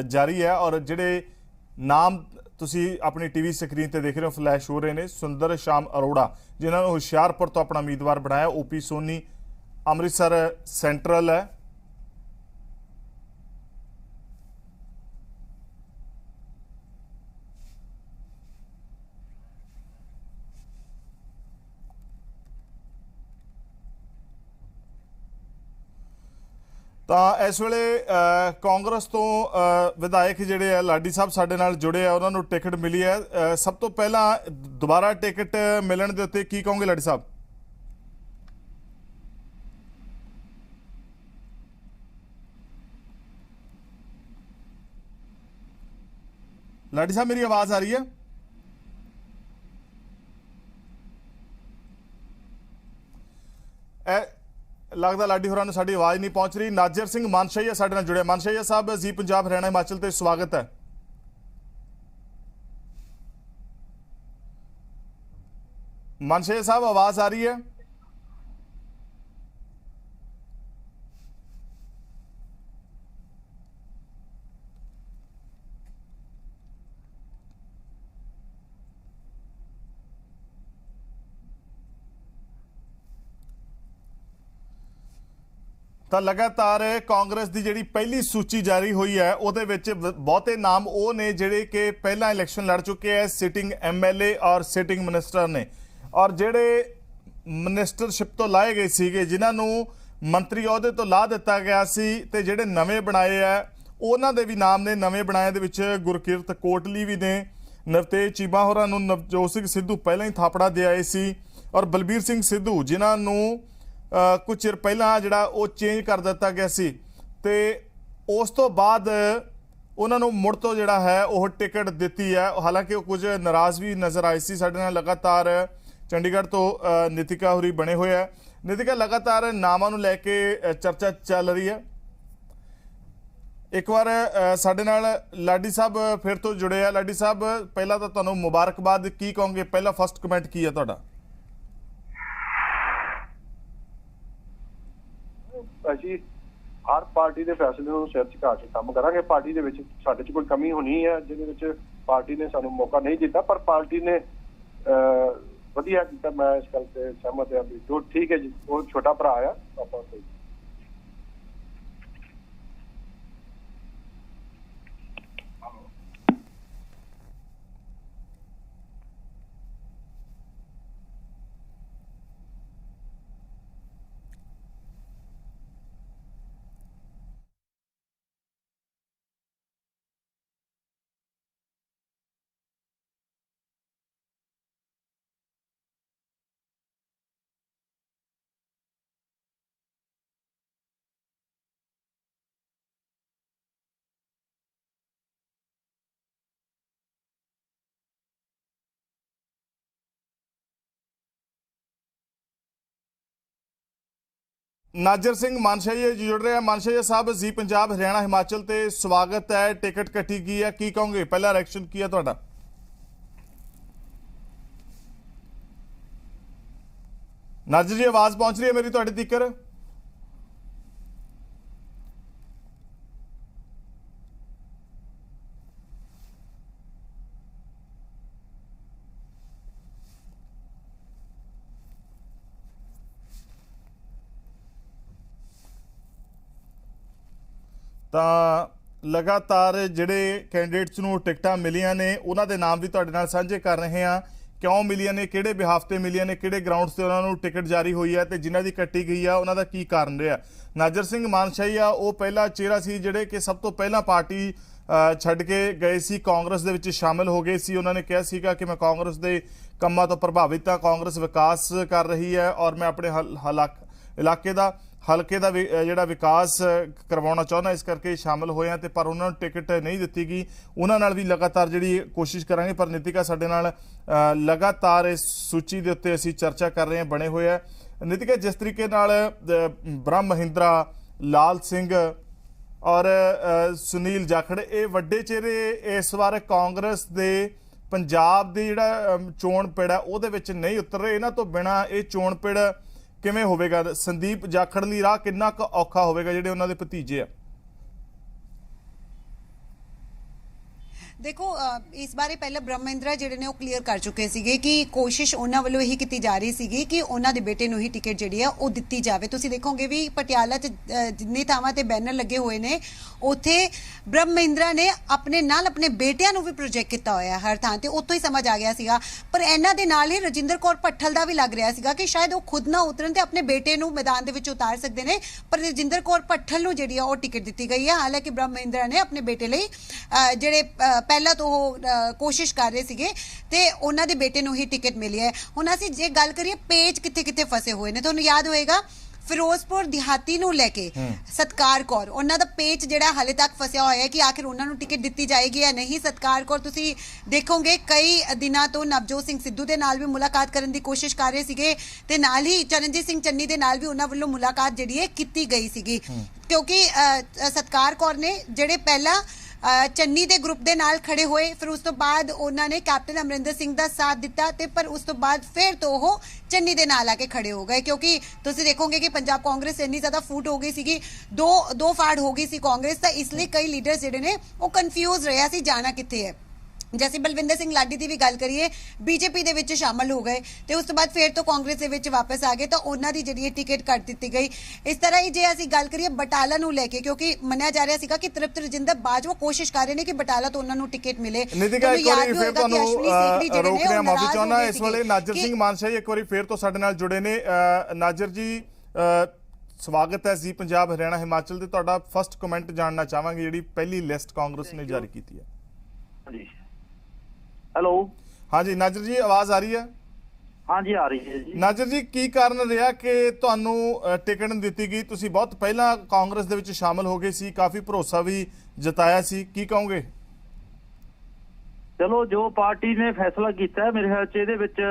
ਜਾਰੀ ਹੈ। ਔਰ ਜਿਹੜੇ ਨਾਮ ਤੁਸੀਂ ਆਪਣੀ ਟੀਵੀ ਸਕਰੀਨ ਤੇ ਦੇਖ ਰਹੇ ਹੋ ਫਲੈਸ਼ ਹੋ ਰਹੇ ਨੇ, ਸੁੰਦਰ ਸ਼ਾਮ ਅਰੋੜਾ ਜਿਨ੍ਹਾਂ ਨੂੰ ਹੁਸ਼ਿਆਰਪੁਰ ਤੋਂ ਆਪਣਾ ਉਮੀਦਵਾਰ ਬਣਾਇਆ, ਓਪੀ ਸੋਨੀ ਅੰਮ੍ਰਿਤਸਰ ਸੈਂਟਰਲ ਹੈ। ਤਾਂ ਇਸ ਵੇਲੇ ਕਾਂਗਰਸ ਤੋਂ ਵਿਧਾਇਕ ਜਿਹੜੇ ਆ ਲਾਡੀ ਸਾਹਿਬ ਸਾਡੇ ਨਾਲ ਜੁੜੇ ਆ, ਉਹਨਾਂ ਨੂੰ ਟਿਕਟ ਮਿਲੀ ਹੈ। ਸਭ ਤੋਂ ਪਹਿਲਾਂ ਦੁਬਾਰਾ ਟਿਕਟ ਮਿਲਣ ਦੇ ਉੱਤੇ ਕੀ ਕਹੋਗੇ ਲਾਡੀ ਸਾਹਿਬ? ਲਾਡੀ ਸਾਹਿਬ ਮੇਰੀ ਆਵਾਜ਼ ਆ ਰਹੀ ਹੈ? ਲੱਗਦਾ ਲਾਡੀ ਹੋਰਾਂ ਨੂੰ ਸਾਡੀ ਆਵਾਜ਼ ਨਹੀਂ ਪਹੁੰਚ ਰਹੀ। ਨਾਜਰ ਸਿੰਘ ਮਾਨਸ਼ਈਆ ਸਾਡੇ ਨਾਲ ਜੁੜਿਆ। ਮਾਨਸ਼ਈਆ ਸਾਹਿਬ, ਜੀ ਪੰਜਾਬ ਹਰਿਆਣਾ ਹਿਮਾਚਲ ਤੇ ਸਵਾਗਤ ਹੈ। ਮਾਨਸ਼ਈਆ ਸਾਹਿਬ ਆਵਾਜ਼ ਆ ਰਹੀ ਹੈ? ਤਾਂ ਲਗਾਤਾਰ ਕਾਂਗਰਸ ਦੀ ਜਿਹੜੀ ਪਹਿਲੀ ਸੂਚੀ ਜਾਰੀ ਹੋਈ ਹੈ ਉਹਦੇ ਵਿੱਚ ਬਹੁਤੇ ਨਾਮ ਉਹ ਨੇ ਜਿਹੜੇ ਕਿ ਪਹਿਲਾਂ ਇਲੈਕਸ਼ਨ ਲੜ ਚੁੱਕੇ ਹੈ, ਸਿਟਿੰਗ ਐਮਐਲਏ ਔਰ ਸਿਟਿੰਗ ਮਿਨਿਸਟਰ ਨੇ। ਔਰ ਜਿਹੜੇ ਮਿਨਿਸਟਰਸ਼ਿਪ ਤੋਂ ਲਾਏ ਗਏ ਸੀਗੇ, ਜਿਨ੍ਹਾਂ ਨੂੰ ਮੰਤਰੀ ਅਹੁਦੇ ਤੋਂ ਲਾ ਦਿੱਤਾ ਗਿਆ ਸੀ, ਤੇ ਜਿਹੜੇ ਨਵੇਂ ਬਣਾਏ ਆ ਉਹਨਾਂ ਦੇ ਵੀ ਨਾਮ ਨੇ। ਨਵੇਂ ਬਣਾਏ ਦੇ ਵਿੱਚ ਗੁਰਕਿਰਤ ਕੋਟਲੀ ਵੀ ਨੇ, ਨਵਤੇਜ ਚੀਮਾ ਹੋਰਾਂ ਨੂੰ ਨਵਜੋਤ ਸਿੰਘ ਸਿੱਧੂ ਪਹਿਲਾਂ ਹੀ ਥਾਪੜਾ ਦੇ ਆਏ ਸੀ, ਔਰ ਬਲਬੀਰ ਸਿੰਘ ਸਿੱਧੂ ਜਿਨ੍ਹਾਂ ਨੂੰ ਕੁਝ ਚਿਰ ਪਹਿਲਾਂ ਜਿਹੜਾ ਉਹ ਚੇਂਜ ਕਰ ਦਿੱਤਾ ਗਿਆ ਸੀ, ਤੇ ਉਸ ਤੋਂ ਬਾਅਦ ਉਹਨਾਂ ਨੂੰ ਮੁੜ ਤੋਂ ਜਿਹੜਾ ਹੈ ਉਹ ਟਿਕਟ ਦਿੱਤੀ ਹੈ। ਹਾਲਾਂਕਿ ਉਹ ਕੁਝ ਨਾਰਾਜ਼ ਵੀ ਨਜ਼ਰ ਆਏ ਸੀ। ਸਾਡੇ ਨਾਲ ਲਗਾਤਾਰ ਚੰਡੀਗੜ੍ਹ ਤੋਂ ਨਿਤਿਕਾ ਹੋਰੀ ਬਣੇ ਹੋਏ ਹੈ। ਨਿਤਿਕਾ, ਲਗਾਤਾਰ ਨਾਮਾਂ ਨੂੰ ਲੈ ਕੇ ਚਰਚਾ ਚੱਲ ਰਹੀ ਹੈ। ਇੱਕ ਵਾਰ ਸਾਡੇ ਨਾਲ ਲਾਡੀ ਸਾਹਿਬ ਫਿਰ ਤੋਂ ਜੁੜੇ ਆ। ਲਾਡੀ ਸਾਹਿਬ, ਪਹਿਲਾਂ ਤਾਂ ਤੁਹਾਨੂੰ ਮੁਬਾਰਕਬਾਦ, ਕੀ ਕਹੋਗੇ? ਪਹਿਲਾ ਫਸਟ ਕਮੈਂਟ ਕੀ ਹੈ ਤੁਹਾਡਾ? ਅਸੀਂ ਹਰ ਪਾਰਟੀ ਦੇ ਫੈਸਲੇ ਨੂੰ ਸਿਰ ਝੁਕਾ ਕੇ ਕੰਮ ਕਰਾਂਗੇ। ਪਾਰਟੀ ਦੇ ਵਿੱਚ ਸਾਡੇ 'ਚ ਕੋਈ ਕਮੀ ਹੋਣੀ ਹੈ ਜਿਹਦੇ ਵਿੱਚ ਪਾਰਟੀ ਨੇ ਸਾਨੂੰ ਮੌਕਾ ਨਹੀਂ ਦਿੱਤਾ, ਪਰ ਪਾਰਟੀ ਨੇ ਵਧੀਆ ਕੀਤਾ। ਮੈਂ ਇਸ ਗੱਲ ਤੇ ਸਹਿਮਤ ਹਾਂ ਵੀ ਜੋ ਠੀਕ ਹੈ ਜੀ, ਉਹ ਛੋਟਾ ਭਰਾ ਆ ਆਪਾਂ ਤੋਂ। ਨਾਜਰ ਸਿੰਘ ਮਾਨਸ਼ਈਆ ਜੀ ਜੁੜ ਰਿਹਾ। ਮਾਨਸ਼ਈਆ ਸਾਹਿਬ, ਜੀ ਪੰਜਾਬ ਹਰਿਆਣਾ ਹਿਮਾਚਲ ਤੇ ਸਵਾਗਤ ਹੈ। ਟਿਕਟ ਕੱਟੀ ਗਈ ਹੈ, ਕੀ ਕਹੋਗੇ? ਪਹਿਲਾ ਰਿਐਕਸ਼ਨ ਕੀ ਹੈ ਤੁਹਾਡਾ? ਨਾਜਰ ਜੀ, ਆਵਾਜ਼ ਪਹੁੰਚ ਰਹੀ ਹੈ ਮੇਰੀ ਤੁਹਾਡੇ ਤੀਕਰ? ਤਾਂ ਲਗਾਤਾਰ ਜਿਹੜੇ ਕੈਂਡੀਡੇਟਸ ਨੂੰ ਟਿਕਟਾਂ ਮਿਲੀਆਂ ਨੇ ਉਹਨਾਂ ਦੇ ਨਾਮ ਵੀ ਤੁਹਾਡੇ ਨਾਲ ਸਾਂਝੇ ਕਰ ਰਹੇ ਹਾਂ। ਕਿਉਂ ਮਿਲੀਆਂ ਨੇ, ਕਿਹੜੇ ਬਿਹਾਫ ਤੇ ਮਿਲੀਆਂ ਨੇ, ਕਿਹੜੇ ਗਰਾਊਂਡਸ ਤੇ ਉਹਨਾਂ ਨੂੰ ਟਿਕਟ ਜਾਰੀ ਹੋਈ ਹੈ, ਤੇ ਜਿਨ੍ਹਾਂ ਦੀ ਕੱਟੀ ਗਈ ਆ ਉਹਨਾਂ ਦਾ ਕੀ ਕਾਰਨ ਰਿਹਾ। ਨਾਜਰ ਸਿੰਘ ਮਾਨਸ਼ਈਆ ਉਹ ਪਹਿਲਾ ਚਿਹਰਾ ਸੀ ਜਿਹੜੇ ਕਿ ਸਭ ਤੋਂ ਪਹਿਲਾਂ ਪਾਰਟੀ ਛੱਡ ਕੇ ਗਏ ਸੀ, ਕਾਂਗਰਸ ਦੇ ਵਿੱਚ ਸ਼ਾਮਿਲ ਹੋ ਗਏ ਸੀ। ਉਹਨਾਂ ਨੇ ਕਿਹਾ ਸੀਗਾ ਕਿ ਮੈਂ ਕਾਂਗਰਸ ਦੇ ਕੰਮਾਂ ਤੋਂ ਪ੍ਰਭਾਵਿਤ ਹਾਂ, ਕਾਂਗਰਸ ਵਿਕਾਸ ਕਰ ਰਹੀ ਹੈ ਔਰ ਮੈਂ ਆਪਣੇ ਹਲਕੇ ਦਾ ਜਿਹੜਾ ਵਿਕਾਸ ਕਰਵਾਉਣਾ ਚਾਹੁੰਦਾ, ਇਸ ਕਰਕੇ ਸ਼ਾਮਿਲ ਹੋਏ ਆ। ਤੇ ਪਰ ਉਹਨਾਂ ਨੂੰ ਟਿਕਟ ਨਹੀਂ ਦਿੱਤੀ ਗਈ। ਉਹਨਾਂ ਨਾਲ ਵੀ ਲਗਾਤਾਰ ਜਿਹੜੀ ਕੋਸ਼ਿਸ਼ ਕਰਾਂਗੇ। ਪਰ ਨਿਤਿਕਾ ਸਾਡੇ ਨਾਲ ਲਗਾਤਾਰ ਇਸ ਸੂਚੀ ਦੇ ਉੱਤੇ ਅਸੀਂ ਚਰਚਾ ਕਰ ਰਹੇ ਹਾਂ, ਬਣੇ ਹੋਏ ਆ। ਨਿਤਿਕਾ, ਜਿਸ ਤਰੀਕੇ ਨਾਲ ਬ੍ਰਹਮ ਮਹਿੰਦਰਾ, ਲਾਲ ਸਿੰਘ ਔਰ ਸੁਨੀਲ ਜਾਖੜ ਇਹ ਵੱਡੇ ਚਿਹਰੇ ਇਸ ਵਾਰ ਕਾਂਗਰਸ ਦੇ ਪੰਜਾਬ ਦੀ ਜਿਹੜਾ ਚੋਣ ਪਿੜ ਹੈ ਉਹਦੇ ਵਿੱਚ ਨਹੀਂ ਉਤਰ ਰਹੇ, ਇਹਨਾਂ ਤੋਂ ਬਿਨਾ ਇਹ ਚੋਣ ਪਿੜ ਕਿਵੇਂ ਹੋਵੇਗਾ? ਸੰਦੀਪ ਜਾਖੜ ਲਈ ਰਾਹ ਕਿੰਨਾ ਕੁ ਔਖਾ ਹੋਵੇਗਾ ਜਿਹੜੇ ਉਹਨਾਂ ਦੇ ਭਤੀਜੇ ਆ? ਦੇਖੋ ਇਸ ਬਾਰੇ ਪਹਿਲਾਂ ਬ੍ਰਹਮ ਮਹਿੰਦਰਾ ਜਿਹੜੇ ਨੇ ਉਹ ਕਲੀਅਰ ਕਰ ਚੁੱਕੇ ਸੀਗੇ ਕਿ ਕੋਸ਼ਿਸ਼ ਉਹਨਾਂ ਵੱਲੋਂ ਇਹੀ ਕੀਤੀ ਜਾ ਰਹੀ ਸੀਗੀ ਕਿ ਉਹਨਾਂ ਦੇ ਬੇਟੇ ਨੂੰ ਹੀ ਟਿਕਟ ਜਿਹੜੀ ਆ ਉਹ ਦਿੱਤੀ ਜਾਵੇ। ਤੁਸੀਂ ਦੇਖੋਗੇ ਵੀ ਪਟਿਆਲਾ 'ਚ ਜਿੰਨੀ ਥਾਵਾਂ ਤੇ ਬੈਨਰ ਲੱਗੇ ਹੋਏ ਨੇ ਉੱਥੇ ਬ੍ਰਹਮ ਮਹਿੰਦਰਾ ਨੇ ਆਪਣੇ ਨਾਲ ਆਪਣੇ ਬੇਟਿਆਂ ਨੂੰ ਵੀ ਪ੍ਰੋਜੈਕਟ ਕੀਤਾ ਹੋਇਆ ਹਰ ਥਾਂ ਤੇ, ਉੱਥੋਂ ਹੀ ਸਮਝ ਆ ਗਿਆ ਸੀਗਾ। ਪਰ ਇਹਨਾਂ ਦੇ ਨਾਲ ਹੀ ਰਜਿੰਦਰ ਕੌਰ ਭੱਠਲ ਦਾ ਵੀ ਲੱਗ ਰਿਹਾ ਸੀਗਾ ਕਿ ਸ਼ਾਇਦ ਉਹ ਖੁਦ ਨਾ ਉਤਰਨ ਤੇ ਆਪਣੇ ਬੇਟੇ ਨੂੰ ਮੈਦਾਨ ਦੇ ਵਿੱਚ ਉਤਾਰ ਸਕਦੇ ਨੇ, ਪਰ ਰਜਿੰਦਰ ਕੌਰ ਭੱਠਲ ਨੂੰ ਜਿਹੜੀ ਆ ਉਹ ਟਿਕਟ ਦਿੱਤੀ ਗਈ ਹੈ। ਹਾਲਾਂਕਿ ਬ੍ਰਹਮ ਮਹਿੰਦਰਾ ਨੇ ਆਪਣੇ ਬੇਟੇ ਲਈ ਜਿਹੜੇ ਪਹਿਲਾਂ ਤੋਂ ਉਹ ਕੋਸ਼ਿਸ਼ ਕਰ ਰਹੇ ਸੀਗੇ ਤੇ ਉਹਨਾਂ ਦੇ ਬੇਟੇ ਨੂੰ ਹੀ ਟਿਕਟ ਮਿਲੀ ਹੈ। ਹੁਣ ਅਸੀਂ ਜੇ ਗੱਲ ਕਰੀਏ ਪੇਜ ਕਿੱਥੇ ਕਿੱਥੇ ਫਸੇ ਹੋਏ ਨੇ, ਤੁਹਾਨੂੰ ਯਾਦ ਹੋਏਗਾ ਫਿਰੋਜ਼ਪੁਰ ਦਿਹਾਤੀ ਨੂੰ ਲੈ ਕੇ ਸਤਕਾਰ ਕੌਰ ਉਹਨਾਂ ਦਾ ਪੇਜ ਜਿਹੜਾ ਹਾਲੇ ਤੱਕ ਫਸਿਆ ਹੋਇਆ ਹੈ ਕਿ ਆਖਿਰ ਉਹਨਾਂ ਨੂੰ ਟਿਕਟ ਦਿੱਤੀ ਜਾਏਗੀ ਜਾਂ ਨਹੀਂ। ਸਤਕਾਰ ਕੌਰ ਤੁਸੀਂ ਦੇਖੋਗੇ ਕਈ ਦਿਨਾਂ ਤੋਂ ਨਵਜੋਤ ਸਿੰਘ ਸਿੱਧੂ ਦੇ ਨਾਲ ਵੀ ਮੁਲਾਕਾਤ ਕਰਨ ਦੀ ਕੋਸ਼ਿਸ਼ ਕਰ ਰਹੇ ਸੀਗੇ ਤੇ ਨਾਲ ਹੀ ਚਰਨਜੀਤ ਸਿੰਘ ਚੰਨੀ ਦੇ ਨਾਲ ਵੀ ਉਹਨਾਂ ਵੱਲੋਂ ਮੁਲਾਕਾਤ ਜਿਹੜੀ ਹੈ ਕੀਤੀ ਗਈ ਸੀਗੀ, ਕਿਉਂਕਿ ਸਤਕਾਰ ਕੌਰ ਨੇ ਜਿਹੜੇ ਪਹਿਲਾਂ ਚੰਨੀ ਦੇ ਗਰੁੱਪ ਦੇ ਨਾਲ ਖੜੇ ਹੋਏ, ਫਿਰ ਉਸ ਤੋਂ ਬਾਅਦ ਉਹਨਾਂ ਨੇ ਕੈਪਟਨ ਅਮਰਿੰਦਰ ਸਿੰਘ ਦਾ ਸਾਥ ਦਿੱਤਾ ਤੇ ਪਰ ਉਸ ਤੋਂ ਬਾਅਦ ਫਿਰ ਤੋਂ ਉਹ ਚੰਨੀ ਦੇ ਨਾਲ ਆ ਕੇ ਖੜੇ ਹੋ ਗਏ, ਕਿਉਂਕਿ ਤੁਸੀਂ ਦੇਖੋਗੇ ਕਿ ਪੰਜਾਬ ਕਾਂਗਰਸ ਇੰਨੀ ਜ਼ਿਆਦਾ ਫੂਟ ਹੋ ਗਈ ਸੀਗੀ, ਦੋ ਫਾੜ ਹੋ ਗਈ ਸੀ ਕਾਂਗਰਸ ਦਾ, ਇਸ ਲਈ ਕਈ ਲੀਡਰਸ ਜਿਹੜੇ ਨੇ ਉਹ ਕਨਫਿਊਜ਼ ਰਿਹਾ ਸੀ ਜਾਣਾ ਕਿੱਥੇ ਹੈ। जैसे बलविंदर सिंह लाडी की भी गल करिए बीजेपी ਦੇ ਵਿੱਚ शामिल हो गए ਤੇ ਉਸ ਤੋਂ ਬਾਅਦ ਫਿਰ ਤੋਂ ਕਾਂਗਰਸ ਦੇ ਵਿੱਚ ਵਾਪਸ ਆ ਗਏ ਤਾਂ ਉਹਨਾਂ ਦੀ ਜਿਹੜੀ ਟਿਕਟ ਕੱਟ ਦਿੱਤੀ ਗਈ। ਇਸ ਤਰ੍ਹਾਂ ਹੀ ਜੇ ਅਸੀਂ ਗੱਲ ਕਰੀਏ ਬਟਾਲਾ ਨੂੰ ਲੈ ਕੇ, ਕਿਉਂਕਿ ਮੰਨਿਆ ਜਾ ਰਿਹਾ ਸੀਗਾ ਕਿ ਤ੍ਰਿਪਤ ਰਜਿੰਦਰ ਬਾਜਵਾ ਕੋਸ਼ਿਸ਼ ਕਰ ਰਹੇ ਨੇ ਕਿ ਬਟਾਲਾ ਤੋਂ ਉਹਨਾਂ ਨੂੰ ਟਿਕਟ ਮਿਲੇ। ਨਿਤਿਕਾ ਇੱਕ ਵਾਰੀ ਫਿਰ ਤੁਹਾਨੂੰ ਰੋਕ ਰਿਹਾ, ਮਾਫੀ ਚਾਹੁੰਦਾ ਇਸ ਵੇਲੇ ਨਾਜਰ ਸਿੰਘ ਮਾਨਸ਼ਾ ਜੀ ਇੱਕ ਵਾਰੀ ਫਿਰ ਤੋਂ ਸਾਡੇ ਨਾਲ ਜੁੜੇ ਨੇ। ਨਾਜਰ ਜੀ ਸਵਾਗਤ ਹੈ ਜੀ ਪੰਜਾਬ ਹਰਿਆਣਾ ਹਿਮਾਚਲ ਦੇ। ਤੁਹਾਡਾ ਫਸਟ ਕਮੈਂਟ ਜਾਣਨਾ ਚਾਹਾਂਗੇ ਜਿਹੜੀ ਪਹਿਲੀ ਲਿਸਟ ਕਾਂਗਰਸ ਨੇ ਜਾਰੀ ਕੀਤੀ ਹੈ। ਹਾਂਜੀ हेलो, हाँ जी नाजर जी आवाज आ रही है? हाँ जी आ रही है जी। नाजर जी की कारण रहा कि ਤੁਹਾਨੂੰ ਟਿਕਟ ਨਹੀਂ ਦਿੱਤੀ ਗਈ? ਤੁਸੀਂ ਬਹੁਤ ਪਹਿਲਾਂ ਕਾਂਗਰਸ ਦੇ ਵਿੱਚ ਸ਼ਾਮਲ ਹੋ ਗਏ ਸੀ, ਕਾਫੀ ਭਰੋਸਾ ਵੀ ਜਤਾਇਆ ਸੀ, ਕੀ ਕਹੋਗੇ? ਚਲੋ ਜੋ ਪਾਰਟੀ ਨੇ ਫੈਸਲਾ ਕੀਤਾ ਮੇਰੇ ਖਿਆਲ ਚ ਇਹਦੇ ਵਿੱਚ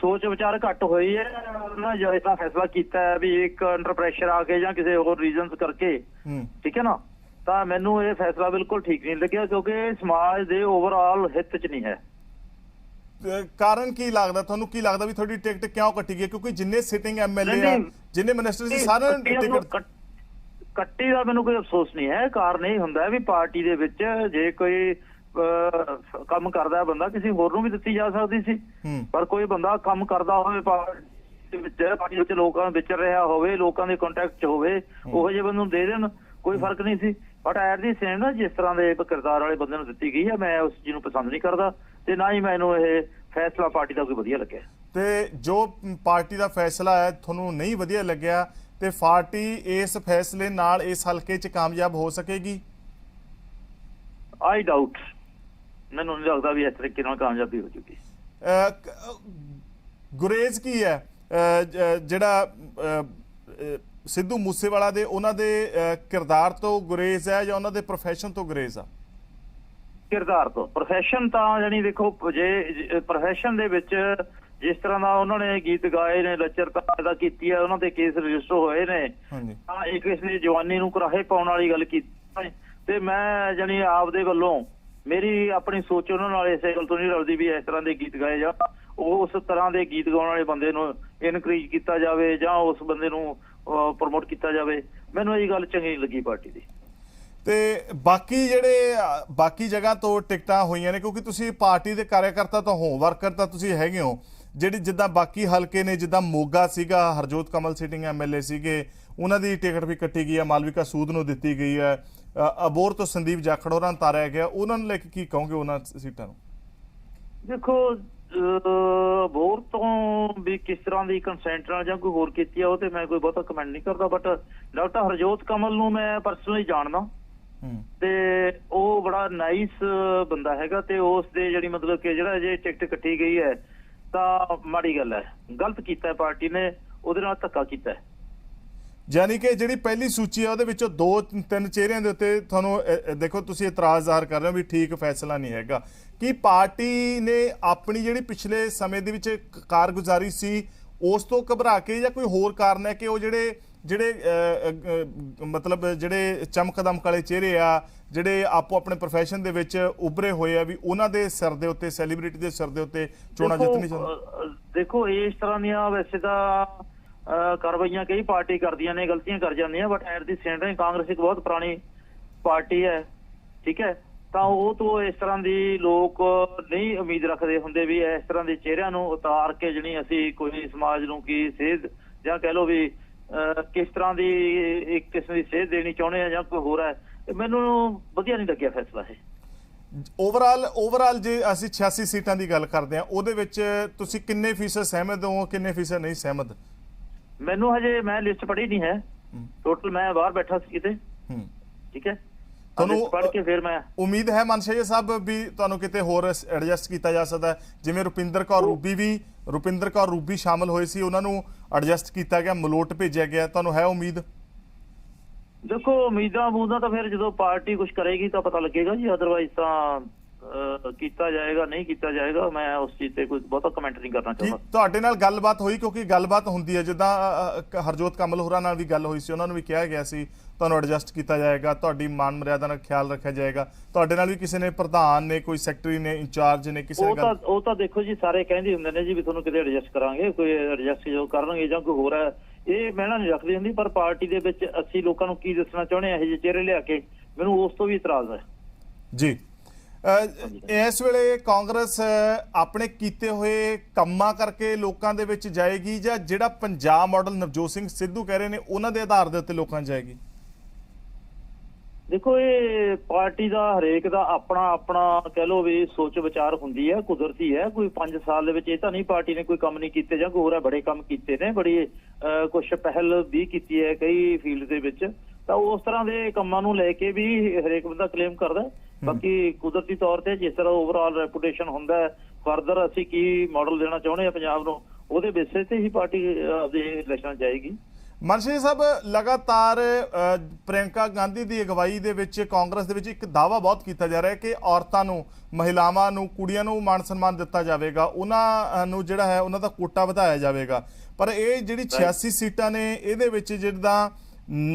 ਸੋਚ ਵਿਚਾਰ ਘੱਟ ਹੋਈ ਹੈ। ਉਹਨਾਂ ਜਿਹੜਾ ਫੈਸਲਾ ਕੀਤਾ ਹੈ ਵੀ ਇੱਕ ਅੰਡਰ ਪ੍ਰੈਸ਼ਰ ਆ ਕੇ ਜਾਂ ਕਿਸੇ ਹੋਰ ਰੀਜ਼ਨਸ ਕਰਕੇ, ਠੀਕ ਹੈ ਨਾ, ਤਾਂ ਮੈਨੂੰ ਇਹ ਫੈਸਲਾ ਬਿਲਕੁਲ ਠੀਕ ਨਹੀਂ ਲੱਗਿਆ ਕਿਉਂਕਿ ਸਮਾਜ ਦੇ ਓਵਰਆਲ ਹਿੱਤ ਚ ਨਹੀਂ ਹੈ। ਕਾਰਨ ਕੀ ਲੱਗਦਾ ਤੁਹਾਨੂੰ? ਕੀ ਲੱਗਦਾ ਵੀ ਤੁਹਾਡੀ ਟਿਕਟ ਕਿਉਂ ਕੱਟੀ ਗਈ? ਕਿਉਂਕਿ ਜਿੰਨੇ ਸਿਟਿੰਗ ਐਮਐਲਏ ਆ, ਜਿੰਨੇ ਮਿਨਿਸਟਰ ਸੀ, ਸਾਰਿਆਂ ਨੂੰ ਟਿਕਟ ਕੱਟੀ ਦਾ ਮੈਨੂੰ ਕੋਈ ਅਫਸੋਸ ਨਹੀਂ ਹੈ। ਕਾਰਨ ਇਹ ਹੁੰਦਾ ਵੀ ਪਾਰਟੀ ਦੇ ਵਿੱਚ ਜੇ ਕੋਈ ਕੰਮ ਕਰਦਾ ਬੰਦਾ ਕਿਸੇ ਹੋਰ ਨੂੰ ਵੀ ਦਿੱਤੀ ਜਾ ਸਕਦੀ ਸੀ, ਪਰ ਕੋਈ ਬੰਦਾ ਕੰਮ ਕਰਦਾ ਹੋਵੇ ਪਾਰਟੀ ਵਿੱਚ ਲੋਕਾਂ ਵਿੱਚ ਰਿਹਾ ਹੋਵੇ, ਲੋਕਾਂ ਦੇ ਕੰਟੈਕਟ ਚ ਹੋਵੇ, ਉਹੋ ਜਿਹੇ ਬੰਦੇ ਨੂੰ ਦੇ ਦੇਣ, ਕੋਈ ਫਰਕ ਨਹੀਂ ਸੀ। ਬਟ ਐਟ ਦੀ ਸੇਮ ਨਾ ਜਿਸ ਤਰ੍ਹਾਂ ਦੇ ਕਿਰਦਾਰ ਵਾਲੇ ਬੰਦੇ ਨੂੰ ਦਿੱਤੀ ਗਈ ਹੈ, ਮੈਂ ਉਸ ਚੀਜ਼ ਨੂੰ ਪਸੰਦ ਨਹੀਂ ਕਰਦਾ ਤੇ ਨਾ ਹੀ ਮੈਨੂੰ ਇਹ ਫੈਸਲਾ ਪਾਰਟੀ ਦਾ ਕੋਈ ਵਧੀਆ ਲੱਗਿਆ। ਤੇ ਜੋ ਪਾਰਟੀ ਦਾ ਫੈਸਲਾ ਹੈ ਤੁਹਾਨੂੰ ਨਹੀਂ ਵਧੀਆ ਲੱਗਿਆ ਤੇ ਪਾਰਟੀ ਇਸ ਫੈਸਲੇ ਨਾਲ ਇਸ ਹਲਕੇ 'ਚ ਕਾਮਯਾਬ ਹੋ ਸਕੇਗੀ? ਆਈ ਡਾਊਟ, ਮੈਨੂੰ ਨਹੀਂ ਲੱਗਦਾ ਵੀ ਇਸ ਤਰੀਕੇ ਨਾਲ ਕਾਮਯਾਬੀ ਹੋ ਜੂਗੀ। ਗੁਰੇਜ਼ ਕੀ ਹੈ ਜਿਹੜਾ ਸਿੱਧੂ ਮੂਸੇਵਾਲਾ ਦੇ ਉਹਨਾਂ ਦੇ ਕਿਰਦਾਰ ਤੋਂ ਗੁਰੇਜ਼ ਹੈ ਜਾਂ ਉਹਨਾਂ ਦੇ ਪ੍ਰੋਫੈਸ਼ਨ ਤੋਂ ਗੁਰੇਜ਼ ਆ? ਕਿਰਦਾਰ ਤੋਂ। ਪ੍ਰੋਫੈਸ਼ਨ ਤਾਂ ਜਾਨੀ ਦੇਖੋ ਜੇ ਪ੍ਰੋਫੈਸ਼ਨ ਦੇ ਵਿੱਚ ਜਿਸ ਤਰ੍ਹਾਂ ਦਾ ਉਹਨਾਂ ਨੇ ਗੀਤ ਗਾਏ ਨੇ, ਲੱਚਰਤਾ ਪੈਦਾ ਕੀਤੀ ਹੈ, ਉਹਨਾਂ ਦੇ ਕੇਸ ਰਜਿਸਟਰ ਹੋਏ ਨੇ, ਤਾਂ ਇੱਕ ਇਸ ਦੀ ਜਵਾਨੀ ਨੂੰ ਕਰਾਹੇ ਪਾਉਣ ਵਾਲੀ ਗੱਲ ਕੀਤੀ ਤੇ ਮੈਂ ਜਾਨੀ ਆਪਦੇ ਵੱਲੋਂ ਮੇਰੀ ਆਪਣੀ ਸੋਚ ਉਹਨਾਂ ਨਾਲ ਇਸੇ ਗੱਲ ਤੋਂ ਨਹੀਂ ਰਲਦੀ ਵੀ ਇਸ ਤਰ੍ਹਾਂ ਦੇ ਗੀਤ ਗਾਏ ਜਾਂ ਉਸ ਤਰ੍ਹਾਂ ਦੇ ਗੀਤ ਗਾਉਣ ਵਾਲੇ ਬੰਦੇ ਨੂੰ ਇਨਕਰੇਜ ਕੀਤਾ ਜਾਵੇ ਜਾਂ ਉਸ ਬੰਦੇ ਨੂੰ ਪ੍ਰਮੋਟ ਕੀਤਾ ਜਾਵੇ। ਮੈਨੂੰ ਇਹ ਗੱਲ ਚੰਗੀ ਲੱਗੀ ਪਾਰਟੀ ਦੀ। ਤੇ ਬਾਕੀ ਜਗ੍ਹਾ ਤੋਂ ਟਿਕਟਾਂ ਹੋਈਆਂ ਨੇ, ਕਿਉਂਕਿ ਤੁਸੀਂ ਪਾਰਟੀ ਦੇ ਕਾਰਜਕਰਤਾ ਤਾਂ ਹੋ, ਵਰਕਰ ਤਾਂ ਤੁਸੀਂ ਹੈਗੇ ਹੋ, ਜਿਹੜੀ ਜਿੱਦਾਂ ਬਾਕੀ ਹਲਕੇ ਨੇ, ਜਿੱਦਾਂ ਮੋਗਾ ਸੀਗਾ, ਹਰਜੋਤ ਕਮਲ ਸਿਟਿੰਗ ਐਮਐਲਏ ਸੀਗੇ, ਉਹਨਾਂ ਦੀ ਟਿਕਟ ਵੀ ਕੱਟੀ ਗਈ ਹੈ, ਮਾਲਵਿਕਾ ਸੂਦ ਨੂੰ ਦਿੱਤੀ ਗਈ ਹੈ, ਅਬੋਹਰ ਤੋਂ ਸੰਦੀਪ ਜਾਖੜ ਹੋਰਾਂ ਨੂੰ ਤਾਰਿਆ ਗਿਆ, ਉਹਨਾਂ ਨੂੰ ਲੈ ਕੇ ਕੀ ਕਹੋਗੇ ਉਹਨਾਂ ਸੀਟਾਂ ਨੂੰ? ਦੇਖੋ ਅਬੋਹਰ ਤੋਂ ਵੀ ਕਿਸ ਤਰ੍ਹਾਂ ਦੀ ਕੰਸੈਂਟ ਨਾਲ ਜਾਂ ਕੋਈ ਹੋਰ ਕੀਤੀ ਆ ਉਹ ਤੇ ਮੈਂ ਕੋਈ ਬਹੁਤਾ ਕਮੈਂਟ ਨਹੀਂ ਕਰਦਾ, ਬਟ ਡਾਕਟਰ ਹਰਜੋਤ ਕਮਲ ਨੂੰ ਮੈਂ ਪਰਸਨਲੀ ਜਾਣਦਾ ਤੇ ਉਹ ਬੜਾ ਨਾਈਸ ਬੰਦਾ ਹੈਗਾ ਤੇ ਉਸ ਦੇ ਜਿਹੜੀ ਮਤਲਬ ਕਿ ਜਿਹੜਾ ਜੇ ਟਿਕਟ ਕੱਟੀ ਗਈ ਹੈ ਤਾਂ ਮਾੜੀ ਗੱਲ ਹੈ, ਗਲਤ ਕੀਤਾ ਪਾਰਟੀ ਨੇ, ਉਹਦੇ ਨਾਲ ਧੱਕਾ ਕੀਤਾ। ਯਾਨੀ ਕਿ ਜਿਹੜੀ ਪਹਿਲੀ ਸੂਚੀ ਹੈ ਉਹਦੇ ਵਿੱਚੋਂ 2-3 ਚਿਹਰਿਆਂ ਦੇ ਉੱਤੇ ਤੁਹਾਨੂੰ ਦੇਖੋ ਤੁਸੀਂ ਇਤਰਾਜ਼ ਜ਼ਾਹਰ ਕਰ ਰਹੇ ਹੋ ਵੀ ਠੀਕ ਫੈਸਲਾ ਨਹੀਂ ਹੈਗਾ। ਕੀ ਪਾਰਟੀ ਨੇ ਆਪਣੀ ਜਿਹੜੀ ਪਿਛਲੇ ਸਮੇਂ ਦੇ ਵਿੱਚ ਕਾਰਗੁਜ਼ਾਰੀ ਸੀ ਉਸ ਤੋਂ ਘਬਰਾ ਕੇ ਜਾਂ ਕੋਈ ਹੋਰ ਕਾਰਨ ਹੈ ਕਿ ਉਹ ਜਿਹੜੇ ਮਤਲਬ ਜਿਹੜੇ ਚਮਕ-ਦਮਕ ਵਾਲੇ ਚਿਹਰੇ ਆ, ਜਿਹੜੇ ਆਪੋ ਆਪਣੇ ਪ੍ਰੋਫੈਸ਼ਨ ਦੇ ਵਿੱਚ ਉੱਭਰੇ ਹੋਏ ਆ, ਵੀ ਉਹਨਾਂ ਦੇ ਸਿਰ ਦੇ ਉੱਤੇ, ਸੈਲੀਬ੍ਰਿਟੀ ਦੇ ਸਿਰ ਦੇ ਉੱਤੇ ਚੋਣਾਂ ਜਿੱਤਣੀ ਚਾਹੁੰਦੇ? ਦੇਖੋ ਇਸ ਤਰ੍ਹਾਂ ਦੀਆਂ ਵੈਸੇ ਤਾਂ ਕਾਰਵਾਈਆਂ ਕਈ ਪਾਰਟੀ ਕਰਦੀਆਂ ਨੇ, ਗਲਤੀਆਂ ਕਰ ਜਾਂਦੀਆਂ, but at the same time Congress ਇੱਕ ਬਹੁਤ ਪੁਰਾਣੀ ਪਾਰਟੀ ਹੈ, ਠੀਕ ਹੈ, ਤਾਂ ਉਹ ਤੋਂ ਇਸ ਤਰ੍ਹਾਂ ਦੀ ਲੋਕ ਨਹੀਂ ਉਮੀਦ ਰੱਖਦੇ ਹੁੰਦੇ ਵੀ ਇਸ ਤਰ੍ਹਾਂ ਦੇ ਚਿਹਰਿਆਂ ਨੂੰ ਉਤਾਰ ਕੇ ਜਿਹੜੀ ਅਸੀਂ ਕੋਈ ਸਮਾਜ ਨੂੰ ਕੀ ਸੇਧ ਜਾਂ ਕਹਿ ਲਓ ਵੀ ਕਿਸ ਤਰ੍ਹਾਂ ਦੀ ਇੱਕ ਕਿਸਮ ਦੀ ਸੇਧ ਦੇਣੀ ਚਾਹੁੰਦੇ ਆ ਜਾਂ ਕੋਈ ਹੋਰ ਹੈ, ਮੈਨੂੰ ਵਧੀਆ ਨਹੀਂ ਲੱਗਿਆ ਫੈਸਲਾ ਇਹ। ਓਵਰਆਲ ਜੇ ਅਸੀਂ 86 ਸੀਟਾਂ ਦੀ ਗੱਲ ਕਰਦੇ ਹਾਂ, ਉਹਦੇ ਵਿੱਚ ਤੁਸੀਂ ਕਿੰਨੇ ਫੀਸਦ ਸਹਿਮਤ ਹੋ, ਕਿੰਨੇ ਫੀਸਦ ਨਹੀਂ ਸਹਿਮਤ? ਮੈਨੂੰ ਹਜੇ ਮੈਂ ਲਿਸਟ ਪੜ੍ਹੀ ਨਹੀਂ ਹੈ, ਟੋਟਲ ਮੈਂ ਬਾਹਰ ਬੈਠਾ ਸੀ ਕਿਤੇ, ਠੀਕ ਹੈ, ਤੁਹਾਨੂੰ ਪੜ੍ਹ ਕੇ ਫਿਰ ਮੈਂ ਉਮੀਦ ਹੈ ਮਨਸ਼ਾਹ ਸਾਹਿਬ ਵੀ ਤੁਹਾਨੂੰ ਕਿਤੇ ਹੋਰ ਐਡਜਸਟ ਕੀਤਾ ਜਾ ਸਕਦਾ, ਜਿਵੇਂ ਰੁਪਿੰਦਰ ਕੌਰ ਰੂਬੀ ਸ਼ਾਮਲ ਹੋਏ ਸੀ, ਉਹਨਾਂ ਨੂੰ ਐਡਜਸਟ ਕੀਤਾ ਗਿਆ, ਮਲੋਟ ਭੇਜਿਆ ਗਿਆ, ਤੁਹਾਨੂੰ ਹੈ ਉਮੀਦ? ਦੇਖੋ ਉਮੀਦਾਂ ਤਾਂ ਫਿਰ ਜਦੋਂ ਪਾਰਟੀ ਕੁਝ ਕਰੇਗੀ ਤਾਂ ਪਤਾ ਲੱਗੇਗਾ ਜੀ, ਅਦਰਵਾਈਜ਼ ਤਾਂ ਕੀਤਾ ਜਾਏਗਾ ਨਹੀਂ ਕੀਤਾ ਜਾਏਗਾ, ਮੈਂ ਉਸ ਚੀਜ਼ ਤੇ ਕੋਈ ਬਹੁਤਾ ਕਮੈਂਟ ਨਹੀਂ ਕਰਨਾ ਚਾਹੁੰਦਾ। ਤੁਹਾਡੇ ਨਾਲ ਗੱਲਬਾਤ ਹੋਈ? ਕਿਉਂਕਿ ਗੱਲਬਾਤ ਹੁੰਦੀ ਹੈ, ਜਿੱਦਾਂ ਹਰਜੋਤ ਕਮਲ ਹੋਰਾਂ ਨਾਲ ਵੀ ਗੱਲ ਹੋਈ ਸੀ, ਉਹਨਾਂ ਨੂੰ ਵੀ ਕਿਹਾ ਗਿਆ ਸੀ ਤੁਹਾਨੂੰ ਐਡਜਸਟ ਕੀਤਾ ਜਾਏਗਾ, ਤੁਹਾਡੀ ਮਾਨ ਮਰਿਆਦਾ ਨਾਲ ਖਿਆਲ ਰੱਖਿਆ ਜਾਏਗਾ। ਤੁਹਾਡੇ ਨਾਲ ਵੀ ਕਿਸੇ ਨੇ, ਪ੍ਰਧਾਨ ਨੇ, ਕੋਈ ਸੈਕਟਰੀ ਨੇ, ਇੰਚਾਰਜ ਨੇ, ਕਿਸੇ ਨੇ ਗੱਲ? ਉਹ ਤਾਂ ਦੇਖੋ ਜੀ ਸਾਰੇ ਕਹਿੰਦੇ ਹੁੰਦੇ ਨੇ ਜੀ ਵੀ ਤੁਹਾਨੂੰ ਕਿਤੇ ਐਡਜਸਟ ਕਰਾਂਗੇ, ਕੋਈ ਐਡਜਸਟ ਜੋ ਕਰਨਗੇ ਜਾਂ ਕੋਈ ਹੋਰ ਹੈ, ਇਹ ਮਹਿਣਾ ਨਹੀਂ ਰੱਖਦੀ ਹੁੰਦੀ, ਪਰ ਪਾਰਟੀ ਦੇ ਵਿੱਚ ਅਸੀਂ ਲੋਕਾਂ ਨੂੰ ਕੀ ਦੱਸਣਾ ਚਾਹੁੰਦੇ ਆ, ਇਹੋ ਜਿਹੇ ਚਿਹਰੇ ਲਿਆ ਕੇ, ਮੈਨੂੰ ਉਸ ਤੋਂ ਵੀ ਇਤਰਾਜ਼ ਹੈ ਜੀ। ਇਸ ਵੇਲੇ ਕਾਂਗਰਸ ਆਪਣੇ ਕੀਤੇ ਹੋਏ ਕੰਮਾਂ ਕਰਕੇ ਲੋਕਾਂ ਦੇ ਵਿੱਚ ਜਾਏਗੀ, ਜਾਂ ਜਿਹੜਾ ਪੰਜਾਬ ਮਾਡਲ ਨਵਜੋਤ ਸਿੰਘ ਸਿੱਧੂ ਕਹਿ ਰਹੇ ਨੇ ਉਹਨਾਂ ਦੇ ਆਧਾਰ ਦੇ ਉੱਤੇ ਲੋਕਾਂ 'ਚ ਜਾਏਗੀ? ਦੇਖੋ ਇਹ ਪਾਰਟੀ ਦਾ ਹਰੇਕ ਦਾ ਆਪਣਾ ਕਹਿ ਲਓ ਵੀ ਸੋਚ ਵਿਚਾਰ ਹੁੰਦੀ ਹੈ, ਕੁਦਰਤੀ ਹੈ। ਕੋਈ 5 ਸਾਲ ਦੇ ਵਿੱਚ ਇਹ ਤਾਂ ਨਹੀਂ ਪਾਰਟੀ ਨੇ ਕੋਈ ਕੰਮ ਨਹੀਂ ਕੀਤੇ ਜਾਂ ਕੋਈ ਹੋਰ ਹੈ, ਬੜੇ ਕੰਮ ਕੀਤੇ ਨੇ, ਬੜੀ ਕੁਛ ਪਹਿਲ ਵੀ ਕੀਤੀ ਹੈ ਕਈ ਫੀਲਡ ਦੇ ਵਿੱਚ, ਤਾਂ ਉਸ ਤਰ੍ਹਾਂ ਦੇ ਕੰਮਾਂ ਨੂੰ ਲੈ ਕੇ ਵੀ ਹਰੇਕ ਬੰਦਾ ਕਲੇਮ ਕਰਦਾ। ਬਾਕੀ ਕੁਦਰਤੀ ਤੌਰ ਤੇ ਜਿਸ ਤਰ੍ਹਾਂ ਓਵਰਆਲ ਰੈਪੂਟੇਸ਼ਨ ਹੁੰਦਾ ਹੈ, ਫਰਦਰ ਅਸੀਂ ਕੀ ਮਾਡਲ ਦੇਣਾ ਚਾਹੁੰਦੇ ਆ ਪੰਜਾਬ ਨੂੰ, ਉਹਦੇ ਬੇਸਿਸ ਤੇ ਹੀ ਪਾਰਟੀ ਆਪਦੇ ਇਲੈਕਸ਼ਨ ਜਾਏਗੀ। ਮਨਸ਼ਾ ਸਾਹਿਬ, ਲਗਾਤਾਰ ਪ੍ਰਿਯੰਕਾ ਗਾਂਧੀ ਦੀ ਅਗਵਾਈ ਦੇ ਵਿੱਚ ਕਾਂਗਰਸ ਦੇ ਵਿੱਚ ਇੱਕ ਦਾਅਵਾ ਬਹੁਤ ਕੀਤਾ ਜਾ ਰਿਹਾ ਕਿ ਔਰਤਾਂ ਨੂੰ, ਮਹਿਲਾਵਾਂ ਨੂੰ, ਕੁੜੀਆਂ ਨੂੰ ਮਾਣ ਸਨਮਾਨ ਦਿੱਤਾ ਜਾਵੇਗਾ, ਉਹਨਾਂ ਨੂੰ ਜਿਹੜਾ ਹੈ ਉਹਨਾਂ ਦਾ ਕੋਟਾ ਵਧਾਇਆ ਜਾਵੇਗਾ, ਪਰ ਇਹ ਜਿਹੜੀ 86 ਸੀਟਾਂ ਨੇ ਇਹਦੇ ਵਿੱਚ ਜਿੱਦਾਂ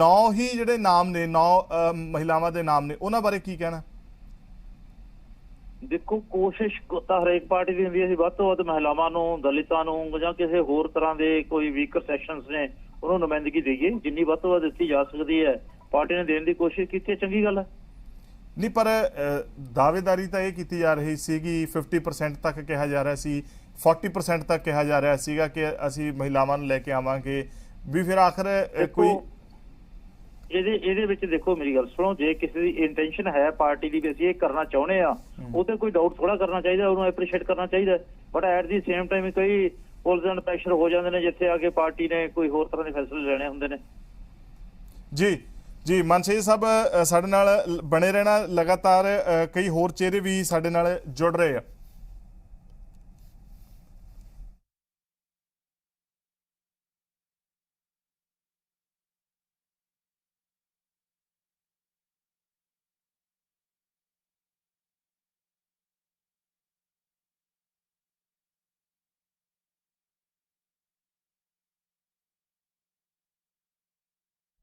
9 ਹੀ ਜਿਹੜੇ ਨਾਮ ਨੇ, 9 ਮਹਿਲਾਵਾਂ ਦੇ ਨਾਮ ਨੇ, ਉਹਨਾਂ ਬਾਰੇ ਕੀ ਕਹਿਣਾ? ਦੇਖੋ ਕੋਸ਼ਿਸ਼ ਤਾਂ ਹਰੇਕ ਪਾਰਟੀ ਦੀ ਹੁੰਦੀ ਹੈ, ਅਸੀਂ ਵੱਧ ਤੋਂ ਵੱਧ ਮਹਿਲਾਵਾਂ ਨੂੰ, ਦਲਿਤਾਂ ਨੂੰ ਜਾਂ ਕਿਸੇ ਹੋਰ ਤਰ੍ਹਾਂ ਦੇ ਕੋਈ ਵੀਕਰ ਸੈਕਸ਼ਨਸ ਨੇ ਉਹਨੂੰ ਨੁਮਾਇੰਦਗੀ ਦੇਈਏ, ਜਿੰਨੀ ਵੱਧ ਤੋਂ ਵੱਧ ਦਿੱਤੀ ਜਾ ਸਕਦੀ ਹੈ ਪਾਰਟੀ ਨੇ ਦੇਣ ਦੀ ਕੋਸ਼ਿਸ਼ ਕੀਤੀ ਹੈ, ਚੰਗੀ ਗੱਲ ਹੈ। ਨਹੀਂ, ਪਰ ਦਾਅਵੇਦਾਰੀ ਤਾਂ ਇਹ ਕੀਤੀ ਜਾ ਰਹੀ ਸੀਗੀ 50% ਤੱਕ ਕਿਹਾ ਜਾ ਰਿਹਾ ਸੀ, 40% ਤੱਕ ਕਿਹਾ ਜਾ ਰਿਹਾ ਸੀਗਾ ਕਿ ਅਸੀਂ ਮਹਿਲਾਵਾਂ ਨੂੰ ਲੈ ਕੇ ਆਵਾਂਗੇ, ਵੀ ਫਿਰ ਆਖਰ ਕੋਈ ਇਹਦੇ ਵਿੱਚ ਦੇਖੋ ਮੇਰੀ ਗੱਲ ਸੁਣੋ, ਜੇ ਕਿਸੇ ਦੀ ਇੰਟੈਂਸ਼ਨ ਹੈ ਪਾਰਟੀ ਦੀ ਵੀ ਅਸੀਂ ਇਹ ਕਰਨਾ ਚਾਹੁੰਦੇ ਆ, ਉਹ ਤੇ ਕੋਈ ਡਾਊਟ ਥੋੜਾ ਕਰਨਾ ਚਾਹੀਦਾ, ਉਹਨੂੰ ਐਪਰੀਸ਼ੀਏਟ ਕਰਨਾ ਚਾਹੀਦਾ, but at the same time ਕਈ ਪੁਲਸ ਐਂਡ ਪ੍ਰੈਸ਼ਰ ਹੋ ਜਾਂਦੇ ਨੇ ਜਿੱਥੇ ਆ ਕੇ ਪਾਰਟੀ ਨੇ ਕੋਈ ਹੋਰ ਤਰ੍ਹਾਂ ਦੇ ਫੈਸਲੇ ਲੈਣੇ ਹੁੰਦੇ ਨੇ। ਜੀ ਮਨਸ਼ਾ ਸਾਹਿਬ ਸਾਡੇ ਨਾਲ ਬਣੇ ਰਹਿਣਾ, ਲਗਾਤਾਰ ਕਈ ਹੋਰ ਚਿਹਰੇ ਵੀ ਸਾਡੇ ਨਾਲ ਜੁੜ ਰਹੇ ਆ।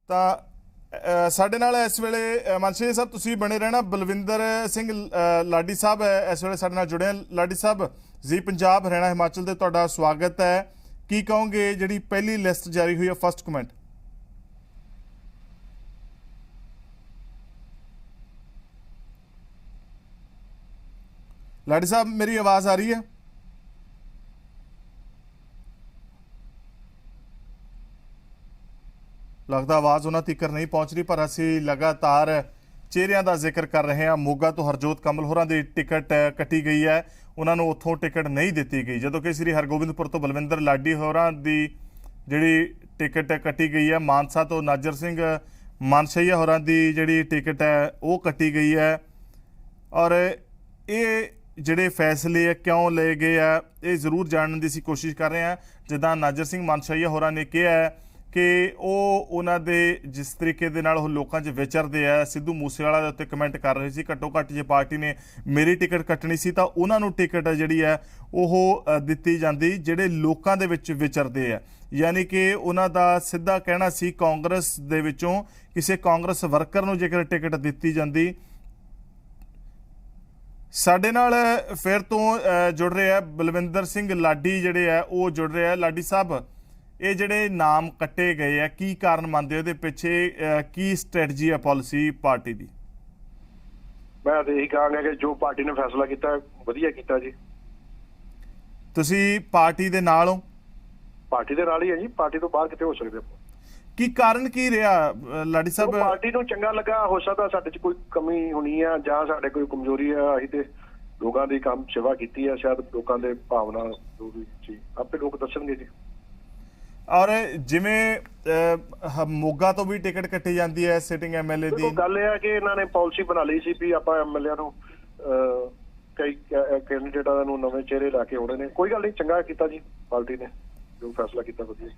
ਤਾਂ ਸਾਡੇ ਨਾਲ ਇਸ ਵੇਲੇ ਮਨਸ਼ਾ ਸਾਹਿਬ ਤੁਸੀਂ ਬਣੇ ਰਹਿਣਾ, ਬਲਵਿੰਦਰ ਸਿੰਘ ਲਾਡੀ ਸਾਹਿਬ ਇਸ ਵੇਲੇ ਸਾਡੇ ਨਾਲ ਜੁੜੇ। ਲਾਡੀ ਸਾਹਿਬ, ਜੀ ਪੰਜਾਬ, ਹਰਿਆਣਾ, ਹਿਮਾਚਲ ਦੇ ਤੁਹਾਡਾ ਸਵਾਗਤ ਹੈ। ਕੀ ਕਹੋਗੇ ਜਿਹੜੀ ਪਹਿਲੀ ਲਿਸਟ ਜਾਰੀ ਹੋਈ ਹੈ, ਫਸਟ ਕਮੈਂਟ? ਲਾਡੀ ਸਾਹਿਬ, ਮੇਰੀ ਆਵਾਜ਼ ਆ ਰਹੀ ਹੈ? ਲੱਗਦਾ ਆਵਾਜ਼ ਉਹਨਾਂ ਤੀਕਰ ਨਹੀਂ ਪਹੁੰਚ ਰਹੀ, ਪਰ ਅਸੀਂ ਲਗਾਤਾਰ ਚਿਹਰਿਆਂ ਦਾ ਜ਼ਿਕਰ ਕਰ ਰਹੇ ਹਾਂ। ਮੋਗਾ ਤੋਂ ਹਰਜੋਤ ਕਮਲ ਹੋਰਾਂ ਦੀ ਟਿਕਟ ਕੱਟੀ ਗਈ ਹੈ, ਉਹਨਾਂ ਨੂੰ ਉੱਥੋਂ ਟਿਕਟ ਨਹੀਂ ਦਿੱਤੀ ਗਈ, ਜਦੋਂ ਕਿ ਸ੍ਰੀ ਹਰਗੋਬਿੰਦਪੁਰ ਤੋਂ ਬਲਵਿੰਦਰ ਲਾਡੀ ਹੋਰਾਂ ਦੀ ਜਿਹੜੀ ਟਿਕਟ ਕੱਟੀ ਗਈ ਹੈ। ਮਾਨਸਾ ਤੋਂ ਨਾਜਰ ਸਿੰਘ ਮਾਨਸ਼ਈਆ ਹੋਰਾਂ ਦੀ ਜਿਹੜੀ ਟਿਕਟ ਹੈ ਉਹ ਕੱਟੀ ਗਈ ਹੈ। ਔਰ ਇਹ ਜਿਹੜੇ ਫੈਸਲੇ ਕਿਉਂ ਲਏ ਗਏ ਆ, ਇਹ ਜ਼ਰੂਰ ਜਾਣਨ ਦੀ ਅਸੀਂ ਕੋਸ਼ਿਸ਼ ਕਰ ਰਹੇ ਹਾਂ। ਜਿੱਦਾਂ ਨਾਜਰ ਸਿੰਘ ਮਾਨਸ਼ਈਆ ਹੋਰਾਂ ਨੇ ਕਿਹਾ ਹੈ ਕਿ ਉਹ ਉਹਨਾਂ ਦੇ ਜਿਸ ਤਰੀਕੇ ਦੇ ਨਾਲ ਉਹ ਲੋਕਾਂ 'ਚ ਵਿਚਰਦੇ ਆ। ਸਿੱਧੂ ਮੂਸੇਵਾਲਾ ਦੇ ਉੱਤੇ ਕਮੈਂਟ ਕਰ ਰਹੇ ਸੀ ਘੱਟੋ ਘੱਟ ਜੇ ਪਾਰਟੀ ਨੇ ਮੇਰੀ ਟਿਕਟ ਕੱਟਣੀ ਸੀ ਤਾਂ ਉਹਨਾਂ ਨੂੰ ਟਿਕਟ ਜਿਹੜੀ ਹੈ ਉਹ ਦਿੱਤੀ ਜਾਂਦੀ ਜਿਹੜੇ ਲੋਕਾਂ ਦੇ ਵਿੱਚ ਵਿਚਰਦੇ ਆ। ਯਾਨੀ ਕਿ ਉਹਨਾਂ ਦਾ ਸਿੱਧਾ ਕਹਿਣਾ ਸੀ ਕਾਂਗਰਸ ਦੇ ਵਿੱਚੋਂ ਕਿਸੇ ਕਾਂਗਰਸ ਵਰਕਰ ਨੂੰ ਜੇਕਰ ਟਿਕਟ ਦਿੱਤੀ ਜਾਂਦੀ। ਸਾਡੇ ਨਾਲ ਫਿਰ ਤੋਂ ਜੁੜ ਰਹੇ ਆ ਬਲਵਿੰਦਰ ਸਿੰਘ ਲਾਡੀ ਜਿਹੜੇ ਆ ਉਹ ਜੁੜ ਰਹੇ ਆ। ਲਾਡੀ ਸਾਹਿਬ, ਇਹ ਜਿਹੜੇ ਨਾਮ ਕੱਟੇ ਗਏ ਆ ਕੀ ਕਾਰਨ ਮੰਨਦੇ ਹੋ? ਇਹਦੇ ਪਿੱਛੇ ਕੀ ਸਟ੍ਰੈਟਜੀ ਹੈ ਪਾਲਿਸੀ ਪਾਰਟੀ ਦੀ? ਮੈਂ ਤਾਂ ਇਹੀ ਕਹਾਂਗਾ ਕਿ ਜੋ ਪਾਰਟੀ ਨੇ ਫੈਸਲਾ ਕੀਤਾ ਵਧੀਆ ਕੀਤਾ ਜੀ। ਤੁਸੀਂ ਪਾਰਟੀ ਦੇ ਨਾਲ ਹੋ? ਪਾਰਟੀ ਦੇ ਨਾਲ ਹੀ ਹੈ ਜੀ, ਪਾਰਟੀ ਤੋਂ ਬਾਹਰ ਕਿਤੇ ਹੋ ਸਕਦੇ ਆਪਾਂ। ਕੀ ਕਾਰਨ ਕੀ ਰਿਹਾ ਲਾਡੀ ਸਾਹਿਬ? ਪਾਰਟੀ ਨੂੰ ਚੰਗਾ ਲੱਗਾ, ਹੋ ਸਕਦਾ ਸਾਡੇ 'ਚ ਕੋਈ ਕਮੀ ਹੋਣੀ ਆ ਜਾਂ ਸਾਡੇ ਕੋਈ ਕਮਜ਼ੋਰੀ ਆ। ਅਸੀਂ ਤੇ ਲੋਕਾਂ ਦੀ ਕੰਮ ਸੇਵਾ ਕੀਤੀ ਆ, ਸ਼ਾਇਦ ਲੋਕਾਂ ਦੇ ਭਾਵਨਾ ਜੋ ਵੀ ਸੀ ਆਪੇ ਲੋਕ ਦੱਸਣਗੇ ਜੀ। ਔਰ ਜਿਵੇਂ ਮੋਗਾ ਤੋਂ ਵੀ ਟਿਕਟ ਕੱਟੀ ਜਾਂਦੀ ਹੈ ਸਿਟਿੰਗ ਐਮਐਲਏ ਦੀ, ਗੱਲ ਇਹ ਹੈ ਕਿ ਇਹਨਾਂ ਨੇ ਪਾਲਿਸੀ ਬਣਾ ਲਈ ਸੀ ਵੀ ਆਪਾਂ ਐਮਐਲਏ ਨੂੰ ਕਈ ਕੈਂਡੀਡੇਟਾਂ ਨੂੰ ਨਵੇਂ ਚਿਹਰੇ ਲਾ ਕੇ ਆਉਣੇ ਨੇ। ਕੋਈ ਗੱਲ ਨਹੀਂ, ਚੰਗਾ ਕੀਤਾ ਜੀ ਪਾਰਟੀ ਨੇ ਜੋ ਫੈਸਲਾ ਕੀਤਾ ਵਧੀਆ।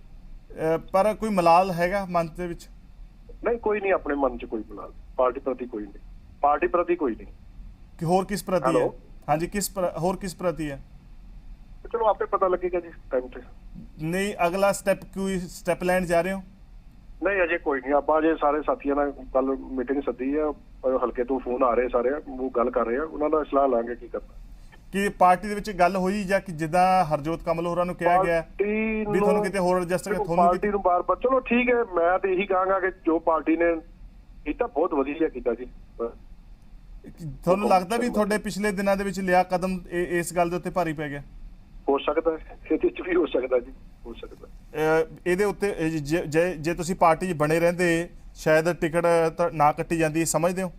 ਪਰ ਕੋਈ ਮਲਾਲ ਹੈਗਾ ਮਨ ਦੇ ਵਿੱਚ? ਨਹੀਂ, ਕੋਈ ਨਹੀਂ, ਆਪਣੇ ਮਨ 'ਚ ਕੋਈ ਮਲਾਲ ਪਾਰਟੀ ਪ੍ਰਤੀ ਕੋਈ ਨਹੀਂ, ਪਾਰਟੀ ਪ੍ਰਤੀ ਕੋਈ ਨਹੀਂ। ਕਿ ਹੋਰ ਕਿਸ ਪ੍ਰਤੀ ਹੈ? ਹਾਂਜੀ, ਹੋਰ ਕਿਸ ਪ੍ਰਤੀ ਹੈ? ਚਲੋ ਆਪੇ ਪਤਾ ਲੱਗੇਗਾ ਜੀ ਟਾਈਮ ਤੇ। ਨਹੀਂ, ਅਗਲਾ ਕੋਈ ਸਟੈਪ ਲੈਣ ਜਾ ਰਹੇ ਹੋ? ਨਹੀਂ, ਅਜੇ ਕੋਈ ਨਹੀਂ। ਆਪਾਂ ਅਜੇ ਸਾਰੇ ਸਾਥੀਆਂ ਨਾਲ ਕੱਲ ਮੀਟਿੰਗ ਸੱਦੀ ਆ, ਹਲਕੇ ਤੋਂ ਫੋਨ ਆ ਰਹੇ ਸਾਰੇ, ਉਹ ਗੱਲ ਕਰ ਰਹੇ ਆ, ਉਹਨਾਂ ਦਾ ਸਲਾਹ ਲਾਂਗੇ ਕੀ ਕਰਨਾ। ਕਿ ਪਾਰਟੀ ਦੇ ਵਿੱਚ ਗੱਲ ਹੋਈ ਜਾਂ ਕਿ ਜਿੱਦਾਂ ਹਰਜੋਤ ਕਮਲ ਹੋਰਾਂ ਨੂੰ ਕਿਹਾ ਗਿਆ ਵੀ ਤੁਹਾਨੂੰ ਕਿਤੇ ਹੋਰ ਐਡਜਸਟ ਕਰ ਪਾਰਟੀ ਨੂੰ ਬਾਰ-ਬਾਰ? ਚਲੋ ਠੀਕ ਹੈ, ਮੈਂ ਤੇ ਇਹੀ ਕਹਾਂਗਾ ਕਿ ਜੋ ਪਾਰਟੀ ਨੇ ਕੀਤਾ ਬਹੁਤ ਵਧੀਆ ਕੀਤਾ ਜੀ। ਤੁਹਾਨੂੰ ਲੱਗਦਾ ਵੀ ਤੁਹਾਡੇ ਪਿਛਲੇ ਦਿਨਾਂ ਦੇ ਵਿੱਚ ਲਿਆ ਕਦਮ ਇਸ ਗੱਲ ਦੇ ਉੱਤੇ ਭਾਰੀ ਪੈ ਗਿਆ? ਹੋ ਸਕਦਾ ਹੈ, ਇਹਦੇ 'ਚ ਵੀ ਹੋ ਸਕਦਾ ਜੀ, ਹੋ ਸਕਦਾ। ਇਹਦੇ ਉੱਤੇ ਜੇ ਤੁਸੀਂ ਪਾਰਟੀ 'ਚ ਬਣੇ ਰਹਿੰਦੇ ਸ਼ਾਇਦ ਟਿਕਟ ਨਾ ਕੱਟੀ ਜਾਂਦੀ, ਸਮਝਦੇ ਹੋ?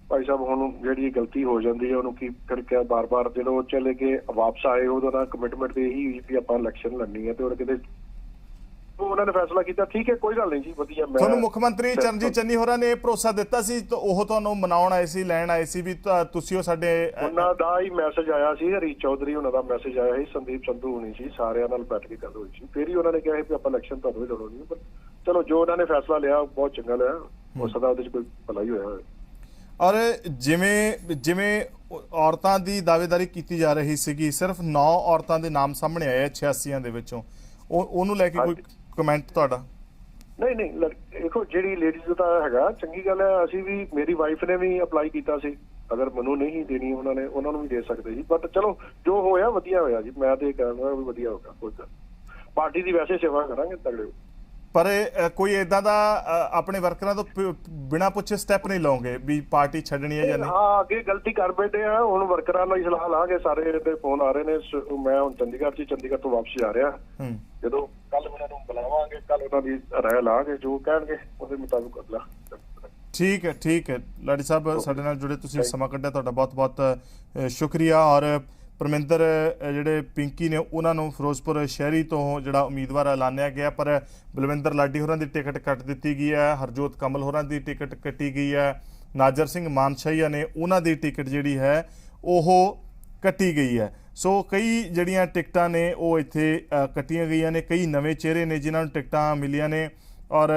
ਭਾਈ ਸਾਹਿਬ, ਹੁਣ ਜਿਹੜੀ ਗਲਤੀ ਹੋ ਜਾਂਦੀ ਹੈ ਉਹਨੂੰ ਕੀ ਫਿਰ ਕਿਆ ਬਾਰ-ਬਾਰ ਜਦੋਂ ਚਲੇ ਕੇ ਵਾਪਸ ਆਏ ਉਦੋਂ ਦਾ ਕਮਿਟਮੈਂਟ ਤੇ ਇਹੀ ਹੋਈ ਵੀ ਆਪਾਂ ਇਲੈਕਸ਼ਨ ਲੜਨੀ ਹੈ ਤੇ ਉਹ ਕਿਤੇ ਉਹਨਾਂ ਨੇ ਫੈਸਲਾ ਕੀਤਾ। ਠੀਕ ਹੈ, ਕੋਈ ਗੱਲ ਨਹੀਂ ਜੀ, ਵਧੀਆ। ਮੈਂ ਤੁਹਾਨੂੰ ਮੁੱਖ ਮੰਤਰੀ ਚਰਨਜੀਤ ਚੰਨੀ ਹੋਰਾਂ ਨੇ ਭਰੋਸਾ ਦਿੱਤਾ ਸੀ ਤਾਂ ਉਹ ਤੁਹਾਨੂੰ ਮਨਾਉਣ ਆਏ ਸੀ, ਲੈਣ ਆਏ ਸੀ ਵੀ ਤੁਸੀਂ ਉਹ ਸਾਡੇ, ਉਹਨਾਂ ਦਾ ਹੀ ਮੈਸੇਜ ਆਇਆ ਸੀ, ਹਰੀਸ਼ ਚੌਧਰੀ ਉਹਨਾਂ ਦਾ ਮੈਸੇਜ ਆਇਆ ਸੀ, ਸੰਦੀਪ ਸੰਧੂ ਹੋਣੀ ਸੀ, ਸਾਰਿਆਂ ਨਾਲ ਬੈਠ ਕੇ ਗੱਲ ਹੋਈ ਸੀ, ਫਿਰ ਹੀ ਉਹਨਾਂ ਨੇ ਕਿਹਾ ਵੀ ਆਪਾਂ ਇਲੈਕਸ਼ਨ ਤੁਹਾਨੂੰ ਵੀ ਲੜਾਉਣੀ ਹੈ। ਪਰ ਚਲੋ ਜੋ ਉਹਨਾਂ ਨੇ ਫੈਸਲਾ ਲਿਆ ਬਹੁਤ ਚੰਗਾ ਲਿਆ, ਹੋ ਸਕਦਾ ਉਹਦੇ 'ਚ ਕੋਈ ਭਲਾਈ ਹੋਇਆ ਹੋਵੇ। ਔਰ ਜਿਵੇਂ ਔਰਤਾਂ ਦੀ ਦਾਅਵੇਦਾਰੀ ਕੀਤੀ ਜਾ ਰਹੀ ਸੀਗੀ, ਸਿਰਫ 9 ਔਰਤਾਂ ਦੇ ਨਾਮ ਸਾਹਮਣੇ ਆਏ 86 ਦੇ ਵਿੱਚੋਂ, ਉਹਨੂੰ ਲੈ ਕੇ ਕੋਈ ਕਮੈਂਟ ਤੁਹਾਡਾ? ਨਹੀਂ, ਦੇਖੋ ਜਿਹੜੀ ਲੇਡੀਜ਼ ਦਾ ਹੈਗਾ ਚੰਗੀ ਗੱਲ ਹੈ। ਅਸੀਂ ਵੀ, ਮੇਰੀ ਵਾਈਫ ਨੇ ਵੀ ਅਪਲਾਈ ਕੀਤਾ ਸੀ, ਅਗਰ ਮੈਨੂੰ ਨਹੀਂ ਦੇਣੀ ਉਹਨਾਂ ਨੇ, ਉਹਨਾਂ ਨੂੰ ਵੀ ਦੇ ਸਕਦੇ ਜੀ। ਬਟ ਚਲੋ ਜੋ ਹੋਇਆ ਵਧੀਆ ਹੋਇਆ ਜੀ, ਮੈਂ ਤੇ ਕਹਾਂਗਾ ਵੀ ਵਧੀਆ ਹੋਗਾ। ਕੋਈ ਗੱਲ, ਪਾਰਟੀ ਦੀ ਵੈਸੇ ਸੇਵਾ ਕਰਾਂਗੇ ਤਗੜੇ। ਪਰ ਕੋਈ ਏਦਾਂ ਦਾ ਆਪਣੇ ਵਰਕਰਾਂ ਤੋਂ ਬਿਨਾਂ ਪੁੱਛੇ ਸਟੈਪ ਨਹੀਂ ਲਓਗੇ ਵੀ ਪਾਰਟੀ ਛੱਡਣੀ ਹੈ ਜਾਂ ਨਹੀਂ? ਹਾਂ, ਅੱਗੇ ਗਲਤੀ ਕਰ ਬੈਠੇ ਆ, ਹੁਣ ਵਰਕਰਾਂ ਨਾਲ ਹੀ ਸਲਾਹ ਲਾਂਗੇ। ਸਾਰੇ ਦੇ ਫੋਨ ਆ ਰਹੇ ਨੇ, ਮੈਂ ਹੁਣ ਚੰਡੀਗੜ੍ਹ ਤੋਂ ਵਾਪਸ ਆ ਰਿਹਾ। ਜਦੋਂ ਕੱਲ ਉਹਨਾਂ ਨੂੰ ਬੁਲਾਵਾਂਗੇ, ਕੱਲ ਉਹਨਾਂ ਦੀ ਰਾਏ ਲਾਂਗੇ, ਜੋ ਕਹਿਣਗੇ ਉਹਦੇ ਮੁਤਾਬਿਕ ਅਗਲਾ। ਠੀਕ ਹੈ ਲਾਡੀ ਸਾਹਿਬ, ਸਾਡੇ ਨਾਲ ਜੁੜੇ ਤੁਸੀਂ ਸਮਾਂ ਕੱਢਿਆ, ਤੁਹਾਡਾ ਬਹੁਤ-ਬਹੁਤ ਸ਼ੁਕਰੀਆ। ਔਰ ਪਰਮਿੰਦਰ ਜਿਹੜੇ ਪਿੰਕੀ ਨੇ ਉਹਨਾਂ ਨੂੰ ਫਿਰੋਜ਼ਪੁਰ ਸ਼ਹਿਰੀ ਤੋਂ ਜਿਹੜਾ ਉਮੀਦਵਾਰ ਐਲਾਨਿਆ ਗਿਆ, ਪਰ ਬਲਵਿੰਦਰ ਲਾਡੀ ਹੋਰਾਂ ਦੀ ਟਿਕਟ ਕੱਟ ਦਿੱਤੀ ਗਈ ਹੈ, ਹਰਜੋਤ ਕਮਲ ਹੋਰਾਂ ਦੀ ਟਿਕਟ ਕੱਟੀ ਗਈ ਹੈ, ਨਾਜਰ ਸਿੰਘ ਮਾਨਸ਼ਾਹੀਆ ਨੇ ਉਹਨਾਂ ਦੀ ਟਿਕਟ ਜਿਹੜੀ ਹੈ ਉਹ ਕੱਟੀ ਗਈ ਹੈ। ਸੋ ਕਈ ਜਿਹੜੀਆਂ ਟਿਕਟਾਂ ਨੇ ਉਹ ਇੱਥੇ ਕੱਟੀਆਂ ਗਈਆਂ ਨੇ, ਕਈ ਨਵੇਂ ਚਿਹਰੇ ਨੇ ਜਿਨ੍ਹਾਂ ਨੂੰ ਟਿਕਟਾਂ ਮਿਲੀਆਂ ਨੇ। ਔਰ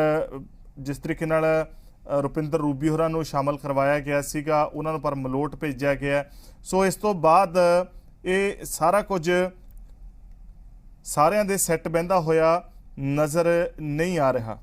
ਜਿਸ ਤਰੀਕੇ ਨਾਲ ਰੁਪਿੰਦਰ ਰੂਬੀ ਹੋਰਾਂ ਨੂੰ ਸ਼ਾਮਲ ਕਰਵਾਇਆ ਗਿਆ ਸੀਗਾ, ਉਹਨਾਂ ਨੂੰ ਪਰ ਮਲੋਟ ਭੇਜਿਆ ਗਿਆ। ਸੋ ਇਸ ਤੋਂ ਬਾਅਦ ਇਹ ਸਾਰਾ ਕੁਝ ਸਾਰਿਆਂ ਦੇ ਸੈੱਟ ਬਹਿੰਦਾ ਹੋਇਆ ਨਜ਼ਰ ਨਹੀਂ ਆ ਰਿਹਾ।